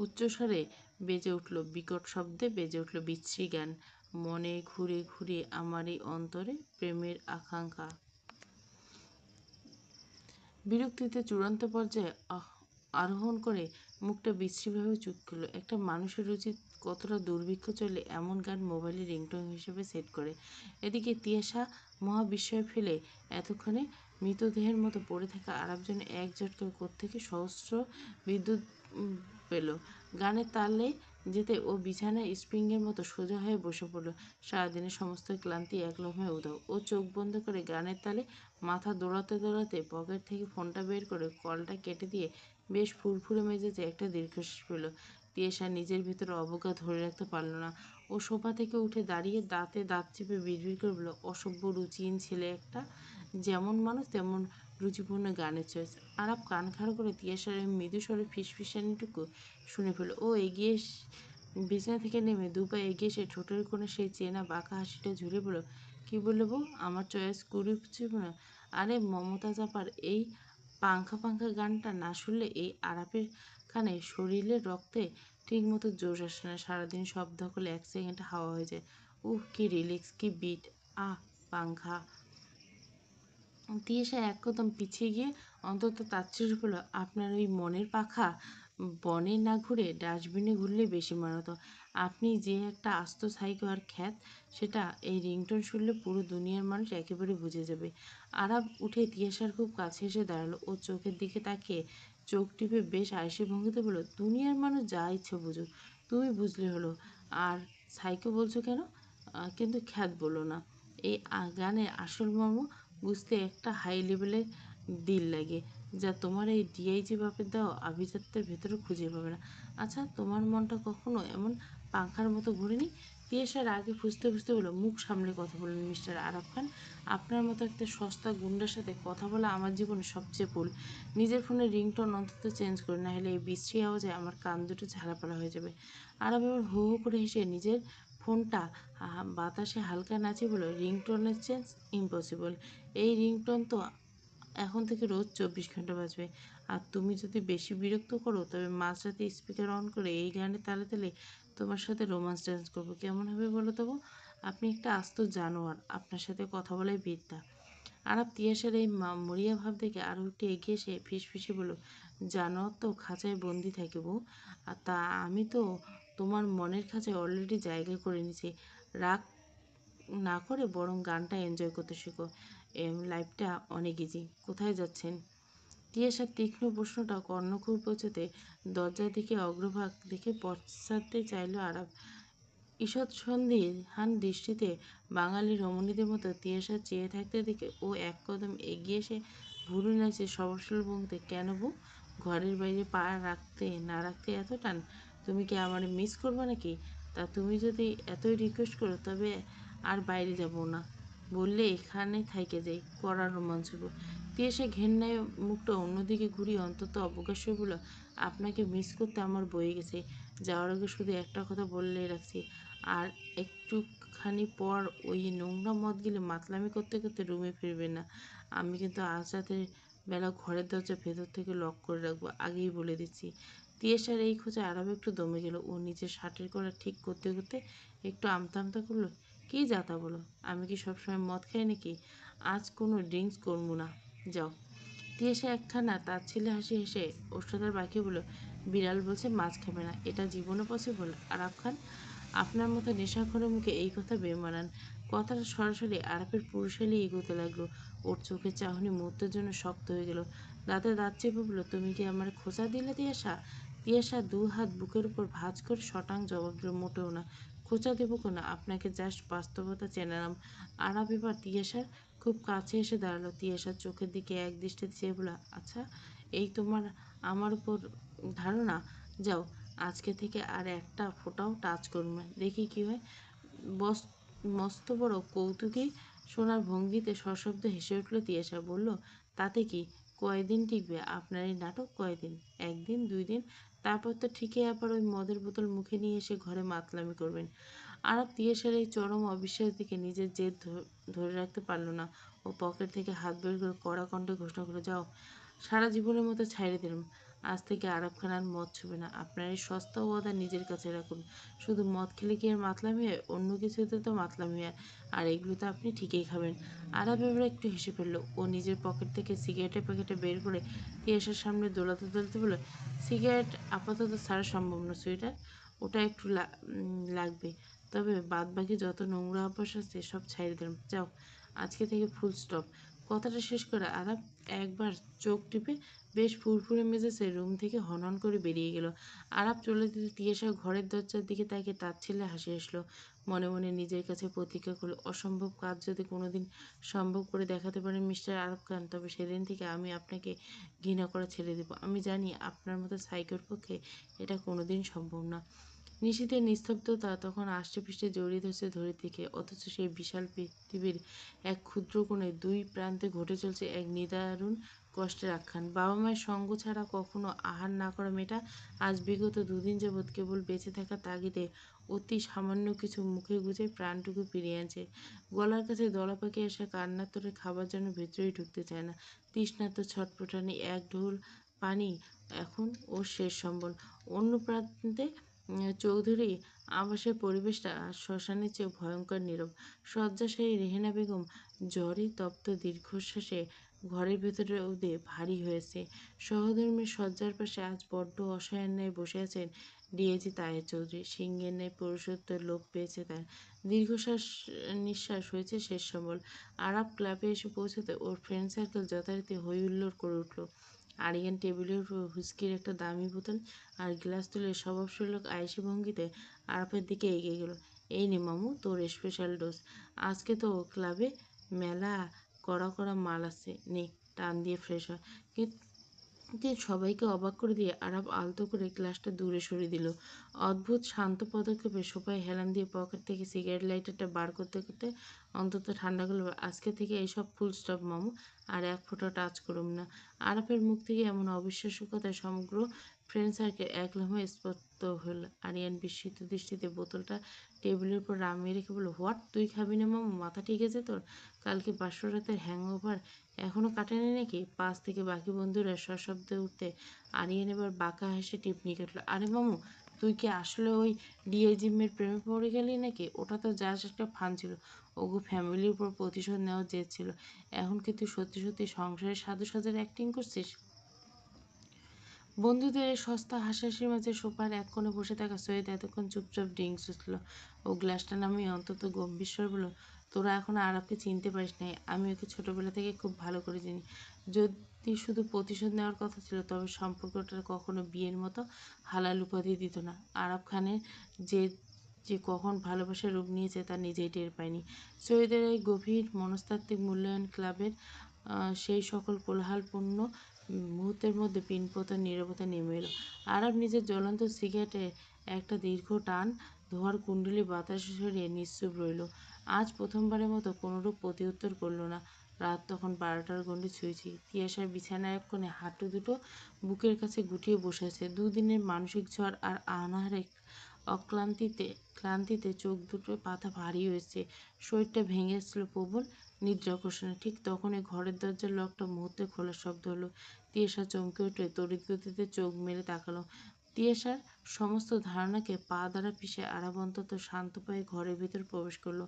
Speaker 1: উচ্চস্বরে বেজে উঠল। বিকট শব্দে বেজে উঠল বিশ্রী গান, মনে ঘুরে ঘুরে আমার এই অন্তরে প্রেমের আকাঙ্ক্ষা। বিরক্তিতে চূড়ান্ত পর্যায়ে আরোহণ করে মুখটা বিশ্রীভাবে চুপ করল। একটা মানুষের রুচি কতটা দুর্ভিক্ষ চলে এমন গান মোবাইলে রিংটোন হিসেবে সেট করে। এদিকে তিয়াসা মহা বিস্ময়ে ফেলে এতক্ষণে মৃতদেহের মতো পড়ে থাকা আরাফ যেন এক ঝটকায় কোত্থেকে সহস্র বিদ্যুৎ পেল। গানের তালে যেতে ও বিছানায় স্প্রিংয়ের মতো সোজা হয়ে বসে পড়ল। সারাদিনের সমস্ত ক্লান্তি এক লম্হায় উধাও। ও চোখ বন্ধ করে গানের তালে মাথা দোলাতে দোলাতে পকেট থেকে ফোনটা বের করে কলটা কেটে দিয়ে বেশ ফুরফুরে মেজাজে একটা দীর্ঘশ্বাস ফেলল। তিয়াসা নিজের ভিতরে অবজ্ঞা ধরে রাখতে পারল না। ও সোফা থেকে উঠে দাঁড়িয়ে দাঁতে দাঁত চেপে বিড়বিড় করে বলল, অসভ্য রুচিহীন ছেলে একটা, যেমন মানুষ তেমন রুচিপূর্ণ গানের চয়েস। আরাফ কান খাড়া করে তিয়াসার মৃদু স্বরে ফিসফিসানিটুকু শুনে ফেলল। ও এগিয়ে বিছানা থেকে নেমে দুপা এগিয়ে এসে ঠোঁটের কোণে সেই চেনা বাঁকা হাসিটা ঝুলিয়ে বলল, কি বললে বউ? আমার চয়েস কুরুচিপূর্ণ? আরে মমতাজ আপার এই পাংখা পাংখা গানটা না শুনলে এই আরাফের খানে শরীরের রক্তে ঠিকমতো জোশ আসে না। সারাদিন সব দখলে এক সেকেন্ডে হাওয়া হয়ে যায়। উহ, কি রিলিক্স, কি বিট! আহ, পাংখা! তিয়াসা এক কদম পিছিয়ে গিয়ে অন্তত তাচ্ছিল্য করল, আপনার ওই মনের পাখা বনে না ঘুরে ডাস্টবিনে ঘুরলেই বেশি মানাতো। আপনি যে একটা আস্ত সাইকো আর খ্যাত, সেটা এই রিংটোন শুনলে পুরো দুনিয়ার মানুষ একেবারে বুঝে যাবে। আরাফ উঠে তিয়াসার খুব কাছে এসে দাঁড়ালো। ও চোখের দিকে তাকিয়ে চোখ টিপে বেশ আয়েসি ভঙ্গিতে বলল, দুনিয়ার মানুষ যা ইচ্ছে বুঝুক, তুমি বুঝলে হলো। আর সাইকো বলছো কেন? কিন্তু খ্যাত বলো না। এই গানের আসল মর্ম বুঝতে একটা হাই লেভেলের দিল লাগে, যা তোমার এই ডিআইজি বাপের দেওয়া আভিজাত্যের ভেতরে খুঁজে পাবে না। আচ্ছা, তোমার মনটা কখনো এমন পাংখার মতো ঘোরেনি? তিয়াশার আগে ফুসতে ফুসতে বলল, মুখ সামলে কথা বলুন মিস্টার আরাফ খান। আপনার মতো একটা সস্তা গুন্ডার সাথে কথা বলা আমার জীবনে সবচেয়ে ভুল। নিজের ফোনের রিংটোন অন্তত চেঞ্জ করুন, না হলে এই বিশ্রী আওয়াজে আমার কান দুটো ঝালাপালা হয়ে যাবে। আরাফ এবার হো হো করে হেসে নিজের ফোনটা বাতাসে হালকা নাচিয়ে বলল, রিংটোনের চেঞ্জ ইম্পসিবল। এই রিংটোন তো এখন থেকে রোজ 24 ঘন্টা বাজবে। আর তুমি যদি বেশি বিরক্ত করো তবে মাঝরাতে স্পিকার অন করে এই গানে তালে তালে তোমার সাথে রোমান্স ডান্স করবো। কেমন হবে বলো তবু? আপনি একটা আস্ত জানোয়ার, আপনার সাথে কথা বলাই বিদ্যা। আরাপ তিয়াসের এই মরিয়া ভাব দেখে আরও একটু এগিয়ে এসে ফিসফিসে বলল, জানোয়ার তো খাঁচায় বন্দি থাকে বউ, আর তা আমি তো তোমার মনের খাঁচায় অলরেডি জায়গা করে নিছি। রাগ না করে বরং গানটা এনজয় করতে শেখো। লাইফটা অনেক ইজি। কোথায় যাচ্ছেন? তিয়াসার তীক্ষ্ণ প্রশ্নটা কর্ণকুর পৌঁছতে দরজার দিকে অগ্রভাগ দেখে পশ্চাতে চাইল আরাব। ঈষৎ সন্দিহান দৃষ্টিতে বাঙালি রমণীদের মতো তিয়াসা চেয়ে থাকতে দেখে ও এক কদম এগিয়ে এসে ভুরু নাচে স্বভাবসরল ভঙ্গিতে, কেন বউ, ঘরের বাইরে পা রাখতে না রাখতে এত টান? তুমি কি আমার মিস করবে নাকি? তা তুমি যদি এতই রিকোয়েস্ট করো তবে আর বাইরে যাব না, বললে এখানে থাইকে যাই, কড়া রোমাঞ্চ হইব। তিয়াসা ঘেন্নায় মুখটা অন্যদিকে ঘুরিয়ে অন্তত অবকাশ বলল, আপনাকে মিস করতে আমার বয়ে গেছে। যাওয়ার আগে শুধু একটা কথা বললে রাখছি, আর একটুখানি পর ওই নোংরা মদ গিলে মাতলামি করতে করতে রুমে ফিরবে না। আমি কিন্তু আজ রাতের বেলা ঘরের দরজা ভেতর থেকে লক করে রাখবো, আগেই বলে দিচ্ছি। তিয়াসার এই খোঁজে আরও একটু দমে গেল। ও নিজের শার্টের করা ঠিক করতে করতে একটু আমতা আমতা করলো, কি যাতা বলো, আমি কি সবসময় মদ খাই নাকি? আজ কোনো ড্রিঙ্কস করবো না, যাও। তিয়াসা একখানা তার ছেলে হাসি হেসে ওষ্ঠাধর বাঁকিয়ে বলল, বিড়াল বলছে মাছ খাবে না, এটা জীবনে পসিবল? আরাফ খান, আপনার মতো নেশাখোরের মুখে এই কথা বেমানান। কথাটা সরাসরি আরাফের পুরুষালি এগোতে লাগলো। ওর চোখের চাহনি মুহূর্তের জন্য শক্ত হয়ে গেল। দাঁতে দাঁত চেপে বলল, তুমি কি আমার খোঁচা দিলে তিয়াসা? তিয়াসা দু হাত বুকের উপর ভাঁজ করে শটাং জবাব দিল, মোটেও না। খোঁচা দেবো কেন? আপনাকে জাস্ট বাস্তবতা চেনালাম। আরাফ এবার তিয়াসার খুব কাছে এসে দাঁড়ালো। তিয়াসার চোখের দিকে এক দৃষ্টিতে চেয়ে বলল, আচ্ছা, এই তোমার আমার উপর ধারণা? যাও, আজকে থেকে আর একটা ফোঁটাও টাচ করবে না, দেখি কি হয়। বস মস্ত বড় কৌতুকী সোনার ভঙ্গিতে সশব্দে হেসে উঠল তিয়াসা। বলল, তাতে কি, কয়দিন টিকবে আপনার এই নাটক? কয়দিন? একদিন, 2 দিন, তারপর তো ঠিকই আবার ওই মদের বোতল মুখে নিয়ে এসে ঘরে মাতলামি করবেন। আরব তিয়াসার এই চরম অবিশ্বাস দেখে নিজের জেদ ধরে রাখতে পারল না। ও পকেট থেকে হাত বের করে কড়া কণ্ঠে ঘোষণা করে, যাও, সারা জীবনের মতো ছাইড়ে দিলাম। আজ থেকে আরব খান আর মদ ছুবে না। আপনার এই সস্তা ওয়াদা নিজের কাছে রাখুন। শুধু মদ খেলে কি আর মাতলামি হয়? অন্য কিছুতে তো মাতলামি হয়, আর এগুলো তো আপনি ঠিকই খাবেন। আরব এবার একটু হেসে ফেললো। ও নিজের পকেট থেকে সিগারেটের প্যাকেটে বের করে তিয়াসার সামনে দোলাতে দোলাতে বলল, সিগারেট আপাতত ছাড়া সম্ভব না সুইটার, ওটা একটু লাগবে, তবে বাদ বাকি যত নোংরা অভ্যাস আছে সব ছাইড়ে দিলাম, যাও, আজকে থেকে ফুল স্টপ। কথাটা শেষ করে আরাপ একবার চোখ টিপে বেশ ফুরফুরে মেজাজে রুম থেকে হনহন করে বেরিয়ে গেল। আরাপ চলে যেতে তিয়াসা ঘরের দরজার দিকে তাকে তার ছেলে হাসি আসলো। মনে মনে নিজের কাছে প্রতিজ্ঞা করলো, অসম্ভব কাজ যদি কোনোদিন সম্ভব করে দেখাতে পারেন মিস্টার আরব খান, তবে সেদিন থেকে আমি আপনাকে ঘৃণা করা ছেড়ে দেব। আমি জানি আপনার মতো সাইকোর পক্ষে এটা কোনোদিন সম্ভব না। নিশীথের নিস্তব্ধতা তখন আষ্টেপৃষ্টে জড়িয়ে ধরছে ধরিত্রীকে, অথচ সেই বিশাল পৃথিবীর এক ক্ষুদ্র কোণে দুই প্রান্তে ঘটে চলছে এক নিদারুণ কষ্টের আখ্যান। বাবা মায়ের সঙ্গ ছাড়া কখনো আহার না করা মেয়েটা আজ বিগত 2 দিন যাবৎ কেবল বেঁচে থাকার তাগিদে অতি সামান্য কিছু মুখে গুজে প্রাণটুকু ফিরিয়ে আনছে। গলার কাছে দলা পাকিয়ে আসা কান্নার তোরে খাবার জন্য ভেতরেই ঢুকতে চায় না। তৃষ্ণার্ত ছটফটানি এক ঢোল পানি এখন ওর শেষ সম্বল। অন্য প্রান্তে চৌধুরী আবাসের পরিবেশটা শ্মশানের চেয়ে ভয়ঙ্কর নীরব। শয্যাশায়ী রেহেনা বেগম জ্বরে তপ্ত দীর্ঘশ্বাসে ঘরের ভেতরে ওদের ভারী হয়েছে। সহধর্মের শয্যার পাশে আজ বড্ড অসহায়ের ন্যায় বসে আছেন ডিএজি তাহের চৌধুরী। সিংহের ন্যায় পুরুষত্বের লোভ পেয়েছে তার। দীর্ঘশ্বাস নিঃশ্বাস হয়েছে শেষ সম্বল। আরাব ক্লাবে এসে পৌঁছাতে ওর ফ্রেন্ড সার্কেল যথারীতি হই হুল্লোড় করে উঠল। আরিয়ান টেবিলের উপর হুইস্কির একটা দামি বোতল আর গ্লাস তুলে স্বভাবসুলভ আয়েসি ভঙ্গিতে আরাফের দিকে এগিয়ে গেল। এই নে মামু, তোর স্পেশাল ডোজ। আজকে তো ক্লাবে মেলা কড়া কড়া মাল আছে, নে টান দিয়ে ফ্রেশ হয়। তিনি সবাইকে অবাক করে দিয়ে আরাব আলতো করে গ্লাসটা দূরে সরিয়ে দিল। অদ্ভুত শান্ত পদক্ষেপে সোফায় হেলান দিয়ে পকেট থেকে সিগারেট লাইটারটা বার করতে করতে অন্তত ঠান্ডা করল, আজকে থেকে এইসব ফুল স্টপ মামু, আর এক ফোঁটা টাচ করুম না। আরাফের মুখ থেকে এমন অবিশ্বাস্য কথায় সমগ্র ফ্রেন্ড সার্কেল এক লম্হায় স্পষ্ট হল। আরিয়ান বিস্মিত দৃষ্টিতে বোতলটা টেবিলের উপর নামিয়ে রেখে বলল, হোয়াট, তুই খাবি না মামু? মাথা ঠিক আছে তোর? কালকে 500 রাতের হ্যাংওভার এখনো কাটেনি নাকি? পাশ থেকে বাকি বন্ধুরা সশব্দে উঠতে আরিয়ান এবার বাঁকা হেসে টিপ্নি কাটল। আরে মামু, তুই কি আসলে ওই ডিএ জিম্মের প্রেমে পড়ে গেলি নাকি? ওটা তো জাস্ট একটা ফান ছিল। ওগো ফ্যামিলির উপর প্রতিশোধ নেওয়ার জেদ ছিল। এখন কি তুই সত্যি সত্যি সংসারের সাধু সাজের অ্যাক্টিং করছিস? বন্ধুদের এই সস্তা হাসাহাসির মাঝে সোফার এক কোণে বসে থাকা সৈয়দ এতক্ষণ চুপচাপ ড্রিঙ্কস উঠল। ও গ্লাসটা নামিয়ে অন্তত গম্ভীর স্বরে বলল, তোরা এখনো আরবকে চিনতে পারিস নাই। আমি ওকে ছোটবেলা থেকে খুব ভালো করে চিনি। যদি শুধু প্রতিশোধ নেওয়ার কথা ছিল, তবে সম্পর্কটা কখনো বিয়ের মতো হালাল উপাধি দিত না। আরব খানের যে যে কখন ভালোবাসার রূপ নিয়েছে তা নিজেই টের পায়নি। সৈয়দের এই গভীর মনস্তাত্ত্বিক মূল্যায়ন ক্লাবের সেই সকল কোলাহলপূর্ণ মুহূর্তের মধ্যে পিনপতার নীরবতা নেমে এলো। আরব নিজের জ্বলন্ত সিগারেটে একটা দীর্ঘ টান ধোঁয়ার কুণ্ডলী বাতাসে সরিয়ে নিশ্চুপ রইল। আজ প্রথমবারের মতো কোনোরূপ প্রতিউত্তর করল না। রাত তখন 12টার গণ্ডি ছুঁয়েছি। তিয়াসার বিছানার এক কোণে হাঁটু দুটো বুকের কাছে গুটিয়ে বসে আছে। দুদিনের মানসিক ঝড় আর অনাহারে ক্লান্তিতে চোখ দুটো পাতা ভারী হয়েছে। শরীরটা ভেঙে এসেছিল প্রবল নিদ্রাকর্ষণে। ঠিক তখনই ঘরের দরজার লকটা মুহূর্তে খোলার শব্দ হলো। তিয়াসা চমকে উঠে তড়িৎ গতিতে চোখ মেলে তাকালো। তিয়াসার সমস্ত ধারণাকে পা দ্বারা পিষে আরাব অন্তত শান্ত পায়ে ঘরের ভিতর প্রবেশ করলো।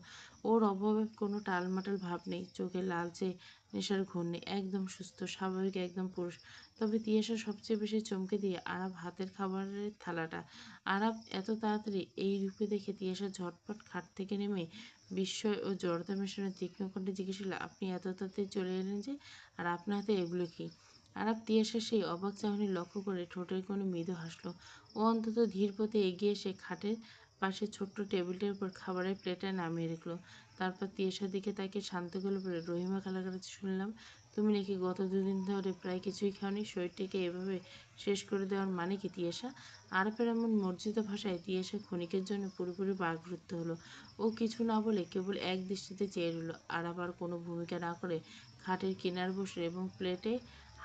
Speaker 1: ওর অভাবে কোনো টালমাটাল ভাব নেই, চোখে লালচে নেশার ঘোর নেই, একদম সুস্থ, স্বাভাবিক, একদম পুরুষ। তবে তিয়াসা সবচেয়ে বেশি চমকে দিয়ে আরাব হাতের খাবারের থালাটা। আরাব এত তাড়াতাড়ি এই রূপে দেখে তিয়াসা ঝটপট খাট থেকে নেমে বিস্ময় ও জড়তা মেশানো তীক্ষ্ণ কণ্ঠে জিজ্ঞেস করল, আপনি এত তাড়াতাড়ি চলে এলেন যে? আর আপনার হাতে এগুলো কি? আরাব তিয়াসার সেই অবাক চাহনি লক্ষ্য করে ঠোঁটের কোণে মৃদু হাসল। ও অন্তত ধীর পথে এগিয়ে এসে খাটের পাশে ছোট্ট টেবিলটার উপর খাবারের প্লেটটা নামিয়ে রাখল। তারপর তিয়াসার দিকে তাকিয়ে শান্ত গলায় বলল, রহিমা খালার কাছে শুনলাম তুমি নাকি গত 2 দিন ধরে প্রায় কিছুই খাওনি। শরীরটাকে এভাবে শেষ করে দেওয়ার মানে কি তিয়াসা? আরাফের এমন মর্জিত ভাষায় তিয়াসা ক্ষণিকের জন্য পুরোপুরি বাকরুদ্ধ হলো। ও কিছু না বলে কেবল এক দৃষ্টিতে চেয়ে রইল। আরাফ আর কোনো ভূমিকা না করে খাটের কিনার বসে এবং প্লেটে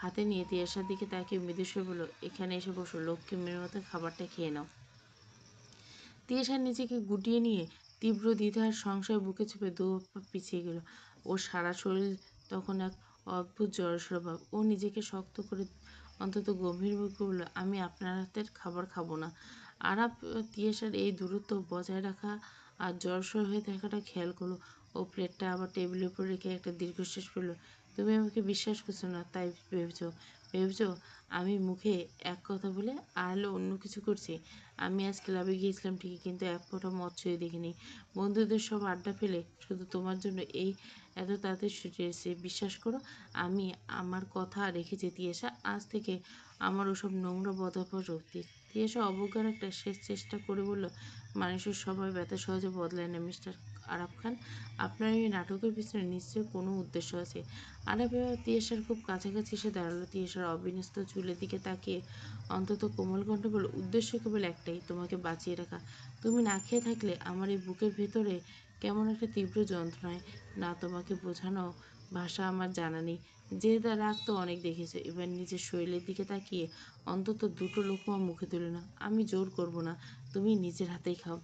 Speaker 1: হাতে নিয়ে তিয়াসার দিকে তাকিয়ে মৃদুস্বরে বলল, এখানে এসে বসো, লক্ষ্মী মেয়ের মতো খাবারটা খেয়ে নাও। তিয়াসা নিজেকে গুটিয়ে নিয়ে তীব্র দ্বিধার সংশয় বুকে চেপে দু পা পিছিয়ে গেল। ওর সারা শরীর তখন এক অদ্ভুত জড়সড় ভাব। ও নিজেকে শক্ত করে অন্তত গম্ভীর মুখে বলল, আমি আপনার হাতের খাবার খাবো না। আরাব তিয়াসার এই দূরত্ব বজায় রাখা আর জড়সড় হয়ে থাকাটা খেয়াল করলো। ও প্লেটটা আবার টেবিলের উপর রেখে একটা দীর্ঘশ্বাস ফেলল। তুমি আমাকে বিশ্বাস করছো না, তাই ভেবেছো আমি মুখে এক কথা বলে আড়ালে অন্য কিছু করছি? আমি আজ ক্লাবে গিয়েছিলাম ঠিকই, কিন্তু এক ফোঁটা মদ ছুঁয়ে দেখিনি। বন্ধুদের সব আড্ডা ফেলে শুধু তোমার জন্য এই এত তাড়াতাড়ি ছুটে এসেছি। বিশ্বাস করো, আমি আমার কথা রেখেছি তিয়াসা। আজ থেকে আমার ওসব নোংরা বদঅভ্যাস অব্দি। তিয়াসা অবজ্ঞার একটা শেষ চেষ্টা করে বলল, মানুষের স্বভাব এত সহজে বদলায় না মিস্টার আরাব খান। আপনার এই নাটকের পিছনে নিশ্চয়ই কোনো উদ্দেশ্য আছে। আরাব এবার তিয়াসার খুব কাছাকাছি এসে দাঁড়ালো। তিয়াসার অবিন্যস্ত চুলের দিকে তাকিয়ে অন্তত কোমল কণ্ঠে বলল, উদ্দেশ্য কেবল একটাই, তোমাকে বাঁচিয়ে রাখা। তুমি না খেয়ে থাকলে আমার এই বুকের ভেতরে কেমন একটা তীব্র যন্ত্রণায়। না তোমাকে বোঝানো ভাষা আমার জানা নেই। যে রাগ তো অনেক দেখেছো। এবার নিজের শরীরের দিকে তাকিয়ে অন্তত দুটো লোকমা মুখে তুলে না। আমি জোর করব না, তুমি নিজের হাতেই খাও।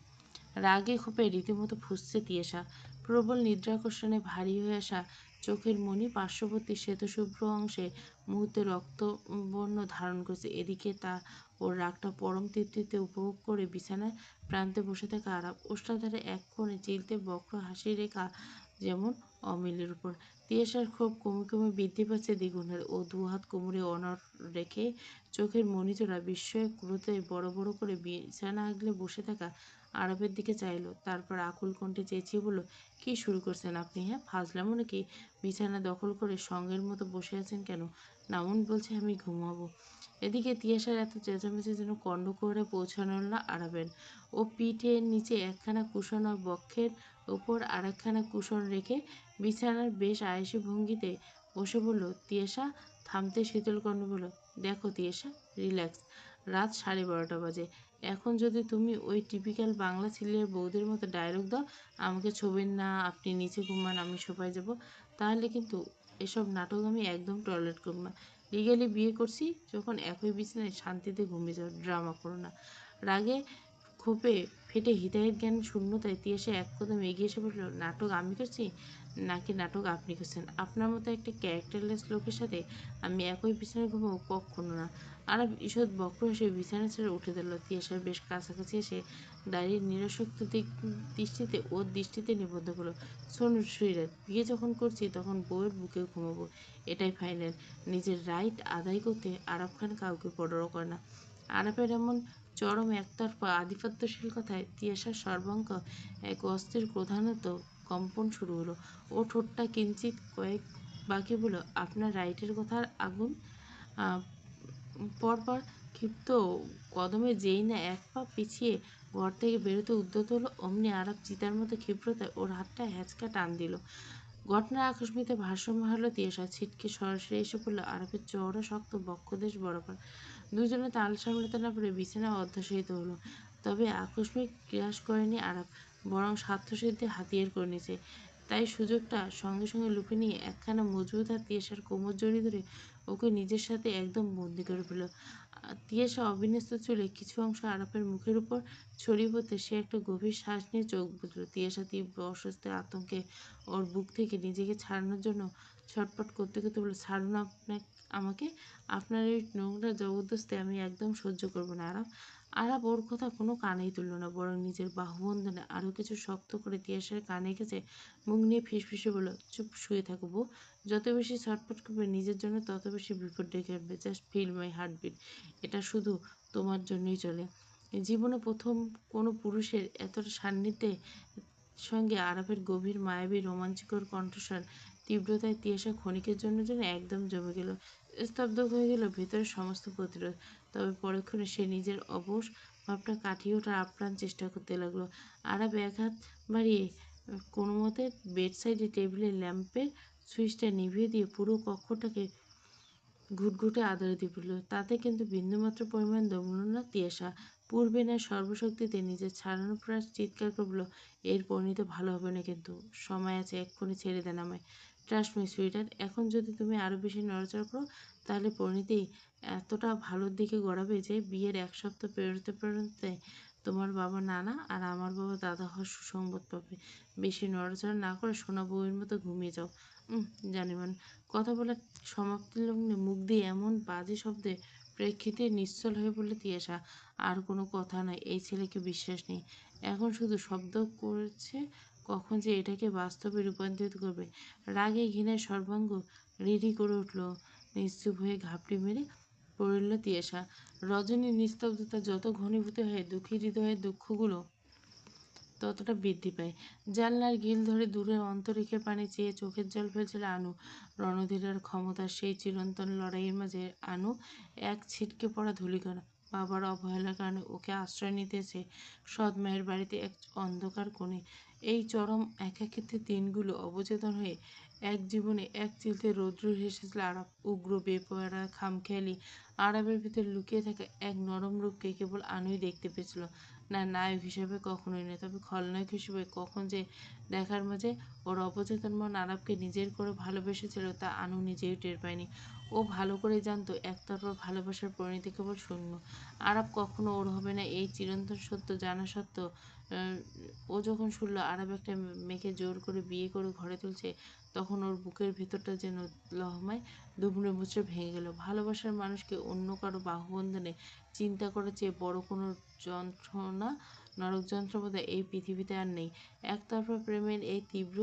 Speaker 1: রাগে ক্ষোভে রীতিমতো ফুঁসছে তিয়াসা। প্রবল নিদ্রাকর্ষণে ভারী হয়ে আসা চোখের মণি পার্শ্ববর্তী শ্বেতশুভ্র অংশে মুহূর্তে রক্তবর্ণ ধারণ করেছে। এদিকে তা ওর রাগটা পরম তৃপ্তিতে উপভোগ করে বিছানায় প্রান্তে বসে থাকা আরাব। ওষ্ঠাধরে এক কোণে চিলতে বক্র হাসি রেখা যেমন অমিলের উপর। তিয়াসার ক্ষোভ কমে কমে বৃদ্ধি পাচ্ছে দ্বিগুণ হারে। ও দুহাত কোমরে অনড় রেখে চোখের মণিজোড়া বিস্ময়ে ক্রোধে বড় বড় করে বিছানা আগলে বসে থাকা আরবের দিকে চাইল। তারপর আকুল কণ্ঠে চেঁচিয়ে বলল, কি শুরু করছেন আপনি? হ্যাঁ, ফাজলামো নাকি? বিছানা দখল করে সঙ্গের মতো বসে আছেন কেন? নামুন বলছে, আমি ঘুমাবো। এদিকে তিয়াসার এত চেঁচামেচি যেন কর্ণকুহরে পৌঁছানো না আরাবের। ও পিঠের নিচে একখানা কুশন আর বক্ষের ওপর আরেকখানা কুশন রেখে বিছানার বেশ আয়েসি ভঙ্গিতে বসে বলল, তিয়াসা থামতে শীতল কণ্ঠে বলল, দেখো তিয়াশা, রিল্যাক্স। রাত 12:30 বাজে। এখন যদি তুমি ওই টিপিক্যাল বাংলা সিরিয়ালের বউদের মতো ডায়লগ দাও, আমাকে ছোবেন না, আপনি নিচে ঘুমান, আমি সোফায় যাব, তাহলে কিন্তু এসব নাটক আমি একদম টলারেট করব না। লিগালি বিয়ে করছি যখন একই বিছানায় শান্তিতে ঘুমিয়ে যাও, ড্রামা করো না। রাগে ক্ষোভে ফেটে হিতাহিত জ্ঞান শূন্যতায় তিয়াসে এক কদম এগিয়ে এসে বলল, নাটক আমি করছি নাকি নাটক আপনি করছেন? আপনার মতো একটা ক্যারেক্টারলেস লোকের সাথে আমি একই বিছানায় ঘুমাবো? কখনো না। আরব ঈষৎ বক্র হেসে বিছানা ছেড়ে উঠে দিল। তিয়াসার বেশ কাছাকাছি এসে দাঁড়িয়ে নিরসক্ত দৃষ্টিতে ওর দৃষ্টিতে নিবদ্ধ করলো। শোনুন সুইরাট, বিয়ে যখন করছি তখন বউয়ের বুকে ঘুমাবো, এটাই ফাইনাল। নিজের রাইট আদায় করতে আরব খান কাউকে পরোয়া করে না। আরবের এমন চরম একতরফা আধিপত্যশীল কথায় তিয়াসার সর্বাঙ্গ এক অস্থির প্রধানত কম্পন শুরু হলো। ও ঠোঁটটা কিঞ্চিত কয়েক বাকি বলল, আপনার রাইটের কথার আগুন। আহ, পরপর ক্ষিপ্ত কদমে যেই না এক পা পিছিয়ে ঘর থেকে বেরোতে উদ্যত হলো, অমনি আরব চিতার মতো ক্ষিপ্রতায় ওর হাতটা হ্যাঁচকা টান দিল। ঘটনার আকস্মিকতে ভারসাম্য হারালো তিয়াসা। ছিটকে সরাসরি এসে পড়ল আরবের চওড়া শক্ত বক্ষদেশ বরাবর। দুজনে তাল সামলাতে না পেরে বিছানায় অধ্যাসিত হলো। তবে আকস্মিক গ্রাস করেনি আরব, বরং স্বার্থসিদ্ধি হাতিয়ার করে নিয়েছে। তাই সুযোগটা সঙ্গে সঙ্গে লুফে নিয়ে একখানা মজবুত হাত তিয়াসার কোমর জড়িয়ে ধরে ওকে নিজের সাথে একদম বন্দি করে ফেলল। তিয়াসা অবিন্যস্ত চুলে কিছু অংশ আরবের মুখের উপর ছড়িয়ে পড়তে সে একটা গভীর শ্বাস নিয়ে চোখ বুঝল। তিয়াসা তীব্র অস্বস্তি আতঙ্কে ওর বুক থেকে নিজেকে ছাড়ানোর জন্য ছটপট করতে করতে বলল, ছাড়ুন আমাকে। আপনার এই নোংরা জবরদস্তি আমি একদম সহ্য করবো না আরাম। আরাব ওর কথা কোনো কানেই তুলল না, বরং নিজের বাহুবন্ধনে আরও কিছু শক্ত করে তিয়াসের কানে গেছে মুখ নিয়ে ফিসফিসে বলল, চুপ, শুয়ে থাকো বউ। যত বেশি ছটপট করবে নিজের জন্য তত বেশি বিপদ ডেকে আনবে। Just feel my heartbeat. এটা শুধু তোমার জন্যই চলে। জীবনে প্রথম কোনো পুরুষের এতটা সান্নিধ্যে সঙ্গে আরবের গভীর মায়াবী রোমাঞ্চকর কণ্ঠস্বর তীব্রতায় তিয়াসা ক্ষণিকের জন্য যেন একদম জমে গেল। স্তব্ধ হয়ে গেল ভেতরের সমস্ত প্রতিরোধ। তবে পরক্ষণে সে নিজের অবশ ভাবটা কাটিয়ে ওঠার আপ্রাণ চেষ্টা করতে লাগলো। আরব এক হাত বাড়িয়ে কোনো মতে বেড সাইডে টেবিলের ল্যাম্পের সুইচটা নিভিয়ে দিয়ে পুরো কক্ষটাকে ঘুটঘুটে আদরে দিয়ে পড়ল। তাতে কিন্তু বিন্দুমাত্র পরিমাণ দমল না তিয়াসা। পূর্বে না সর্বশক্তিতে নিজের ছাড়ানো প্রাণ চিৎকার করল, এর পরিণতি ভালো হবে না কিন্তু। সময় আছে, এক্ষুনি ছেড়ে দেন আমায়। ট্রাস্ট মি সুইটার, এখন যদি তুমি আরও বেশি নড়াচড়া করো তাহলে পরিণতি এতটা ভালোর দিকে গড়াবে যে বিয়ের 1 সপ্তাহ পেরোতে পেরোতে তোমার বাবা নানা আর আমার বাবা দাদা হওয়ার সুসংবাদ পাবে। বেশি নড়াচড়া না করে সোনা বউয়ের মতো ঘুমিয়ে যাও। জানিমান। কথা বলার সমাপ্তি লগ্নে মুখ দিয়ে এমন বাজে শব্দে প্রেক্ষিতে নিশ্চল হয়ে পড়ল তিয়াসা। আর কোনো কথা নয়, এই ছেলেকে বিশ্বাস নেই। এখন শুধু শব্দ করছে, কখন যে এটাকে বাস্তবে রূপান্তরিত করবে। রাগে ঘৃণায় সর্বাঙ্গ রিরি করে উঠল। নিশ্চুপ হয়ে ঘাপটি মেরে পড়ল তিয়াসা। রজনীর নিস্তব্ধতা যত ঘনীভূত হয় দুঃখী হৃদয়ের দুঃখগুলো ততটা বৃদ্ধি পায়। জানলার গিল ধরে দূরের অন্তরিক্ষের পানে চেয়ে চোখের জল ফেলছিল আনু। রণধীরের ক্ষমতার সেই চিরন্তন লড়াইয়ের মাঝে আনু এক ছিটকে পড়া ধূলিকণা। বাবার অবহেলার কারণে ওকে আশ্রয় নিতেছে সৎ মায়ের বাড়িতে এক অন্ধকার কোণে। এই চরম একাকিত্বের দিনগুলো অবচেতন হয়ে এক জীবনে এক চিলতে রৌদ্র হেসেছিল আরব। উগ্র, বেপরোয়া, খামখেয়ালি আরবের ভিতর লুকিয়ে থাকা এক নরম রূপকে কেবল আনুই দেখতে পেয়েছিল। না, নায়ক হিসেবে কখনোই নয়, তবে খলনায়ক হিসেবে কখন যে দেখার মাঝে ওর অবচেতন মন আরবকে নিজের করে ভালোবেসেছিল তা আনু নিজেই টের পায়নি। ও ভালো করে জানতো একতরফা ভালোবাসার পরিণতি কেবল শূন্য। আরব কখনো ওর হবে না এই চিরন্তন সত্য জানা সত্ত্বেও ও যখন শুনল আরব একটা মেয়েকে জোর করে বিয়ে করে ঘরে তুলছে, তখন ওর বুকের ভেতরটা যেন লহমায় দুমড়ে মুচড়ে ভেঙে গেল। ভালোবাসার মানুষকে অন্য কারো বাহুবন্ধনে চিন্তা করার চেয়ে বড় কোনো যন্ত্রণা, নরক যন্ত্রণা এই পৃথিবীতে আর নেই। একতরফা প্রেমের এই তীব্র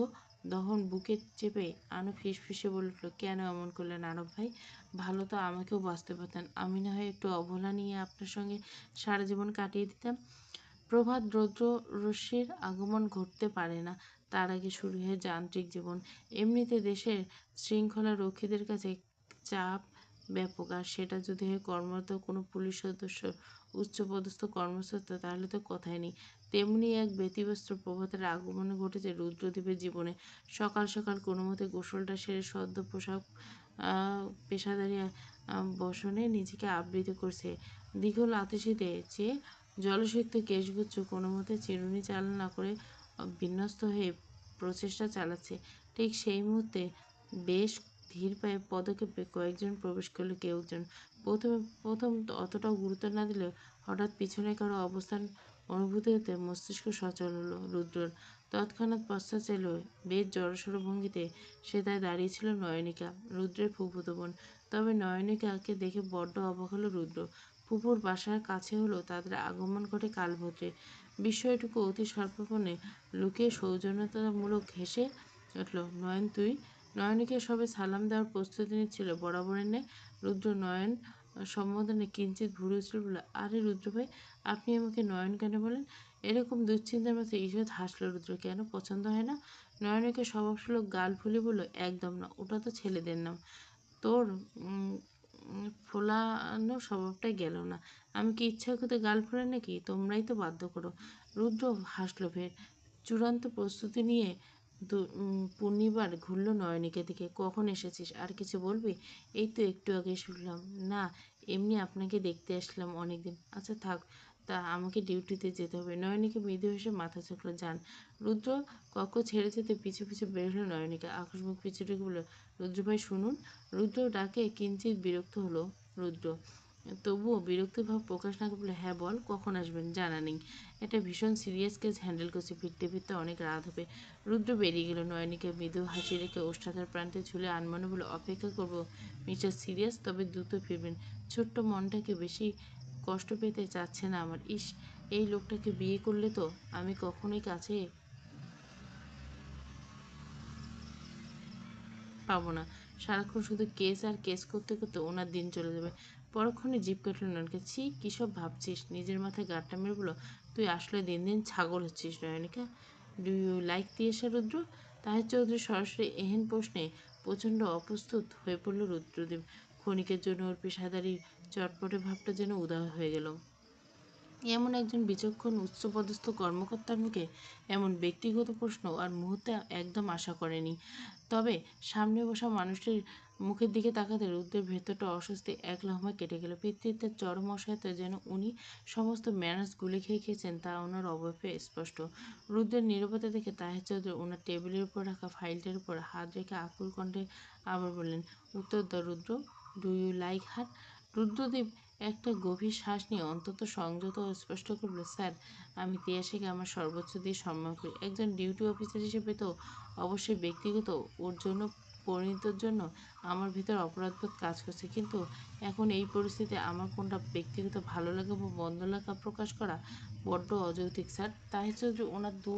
Speaker 1: দহন বুকে চেপে আনু ফিসফিসে বলে উঠল, কেন এমন করলেন আরব ভাই? ভালো তো আমাকেও বাঁচতে পারতেন। আমি না হয় একটু অবহেলা নিয়ে আপনার সঙ্গে সারা জীবন কাটিয়ে দিতাম। প্রভাত রৌদ্র রশ্মির আগমন ঘটতে পারে না, তার আগে শুরু হয় যান্ত্রিক জীবন। এমনিতে দেশের শৃঙ্খলা রক্ষীদের কাছে চাপ ব্যাপক, আর সেটা যদি হয় কর্মরত কোনো পুলিশ সদস্য, উচ্চপদস্থ কর্মকর্তা, তাহলে তো কথাই নেই। তেমনি এক ব্যতিব্যস্ত প্রভাতের আগমন ঘটেছে রুদ্রদ্বীপের জীবনে। সকাল সকাল কোনো মতে গোসলটা সেরে সদ্য পোশাক পেশাদারি বসনে নিজেকে আবৃত করছে। দীঘল আতশীতে চেয়ে জলসিক্ত কেশগুচ্ছ কোনো মতে চিরুনি চাল না করে বিন্যস্ত হয়ে প্রচেষ্টা চালাচ্ছে। ঠিক সেই মুহূর্তে বেশ ধীর পায়ে পদক্ষেপে কয়েকজন প্রবেশ করলো। কেউ একজন প্রথম অতটাও গুরুত্ব না দিলেও হঠাৎ পিছনে কারো অবস্থান অনুভূতি হতে মস্তিষ্ক সচল হলো রুদ্রর। তৎক্ষণাৎ পশ্চাৎ চাইল। বেশ জড়সড় ভঙ্গিতে সেথায় দাঁড়িয়েছিল নয়নিকা, রুদ্রের ফুফুতো বোন। তবে নয়নিকাকে দেখে বড্ড অবাক হলো রুদ্র। ফুপুর বাসার কাছে হলো তাদের আগমন ঘটে কালভদ্রে। বিস্ময়টুকু অতি স্বল্পক্ষণে লুকিয়ে সৌজন্যতামূলক হেসে উঠল। নয়ন তুই? নয়নকে সবে সালাম দেওয়ার প্রস্তুতি নিচ্ছিল বরাবরের ন্যায়। রুদ্র নয়ন সম্বোধনে কিঞ্চিত ভুরু উঁচড়ে বলল, আরে রুদ্র ভাই, আপনি আমাকে নয়ন কেন বলেন? এরকম দুশ্চিন্তার মাঝে ঈষৎ হাসল রুদ্র। কেন, পছন্দ হয় না? নয়নকে স্বভাবসুলভ গাল ফুলে বলল, একদম না, ওটা তো ছেলেদের নাম। তোর ফোলানো স্বভাবটাই গেল না। আমি কি ইচ্ছা করতে গাল ফোলাই নাকি? তোমরাই তো বাধ্য করো। রুদ্র হাসল ফের। চূড়ান্ত প্রস্তুতি নিয়ে পূর্ণিবার ঘুরল নয়নিকে দিকে। কখন এসেছিস? আর কিছু বলবি? এই তো একটু আগে শুনলাম। না, এমনি আপনাকে দেখতে আসলাম অনেকদিন। আচ্ছা থাক, তা আমাকে ডিউটিতে যেতে হবে। নয়নিকা মৃদু হেসে মাথা ঝাঁকল। যান। রুদ্র কক্ষ ছেড়ে যেতে পিছু পিছু বের হলো নয়নিকা। আকাশমুখ পিছু রেখে বলল, রুদ্র ভাই শুনুন। রুদ্র ডাকে কিঞ্চিত বিরক্ত হলো রুদ্র। তবুও বিরক্তিভাব প্রকাশ না করে বলে, হ্যাঁ বল, কখন আসবেন? জানা নেই, একটা ভীষণ সিরিয়াস কেস হ্যান্ডেল করছি, ফিরতে ফিরতে অনেক রাত হবে। রুদ্র বেরিয়ে গেল। নয়নিকে মৃদু হাসি রেখে ওষ্ঠাধর প্রান্তে ঝুলে আনমনে বলে, অপেক্ষা করবো মিস্টার সিরিয়াস, তবে দ্রুত ফিরবেন। ছোট্ট মনটাকে বেশি কষ্ট পেতে চাচ্ছে না আমার। ইস, এই লোকটাকে বিয়ে করলে তো আমি কখনোই কাছে পাবো না। সারাক্ষণ শুধু কেস আর কেস করতে করতে ওনার দিন চলে যাবে। পরক্ষণে জিভ কাটল নয়নকে। ছি, কী সব ভাবছিস? নিজের মাথায় গাঁটটা মেরে বলল, তুই আসলে দিন দিন ছাগল হচ্ছিস Nayanika. Do you like Tiyasha Rudra? Taher Chowdhury সরাসরি এহেন প্রশ্নে প্রচণ্ড অপ্রস্তুত হয়ে পড়ল রুদ্রদেব। ক্ষণিকের জন্য ওর পেশাদারি চটপটে ভাবটা যেন উধাও হয়ে গেল। এমন একজন বিচক্ষণ উচ্চপদস্থ কর্মকর্তার মুখে এমন ব্যক্তিগত প্রশ্ন আর মুহূর্তে একদম আশা করেনি। তবে সামনে বসা মানুষটির মুখের দিকে তাকাতে রুদ্রের ভেতরটা অস্বস্তি এক লহমায় কেটে গেল। পিতৃত্বের চরম অসহায়তায় যেন উনি সমস্ত ম্যানার্স গুলি খেয়ে খেয়েছেন তা ওনার অবয়বে স্পষ্ট। রুদ্রের নীরবতা দেখে তাহের চৌধুরী ওনার টেবিলের উপর রাখা ফাইলটার উপর হাত রেখে আকুল কণ্ঠে আবার বললেন, উত্তর দাও Rudra, do you like her? Rudradev একটা গভীর শ্বাস নিয়ে অত্যন্ত সংযত ও স্পষ্ট করে বলল, স্যার, আমি তিয়াশাকে আমার সর্বোচ্চ দিয়ে সম্মান করি। একজন ডিউটি অফিসার হিসেবে তো অবশ্যই ব্যক্তিগত ওর জন্য পরিণতির জন্য আমার ভিতর অপরাধবোধ কাজ করছে, কিন্তু এখন এই পরিস্থিতিতে আমার কোনটা ব্যক্তিগত ভালো লাগা বা মন্দ লাগা প্রকাশ করা বড্ড অযৌক্তিক স্যার। তাহির চৌধুরী ওনার দু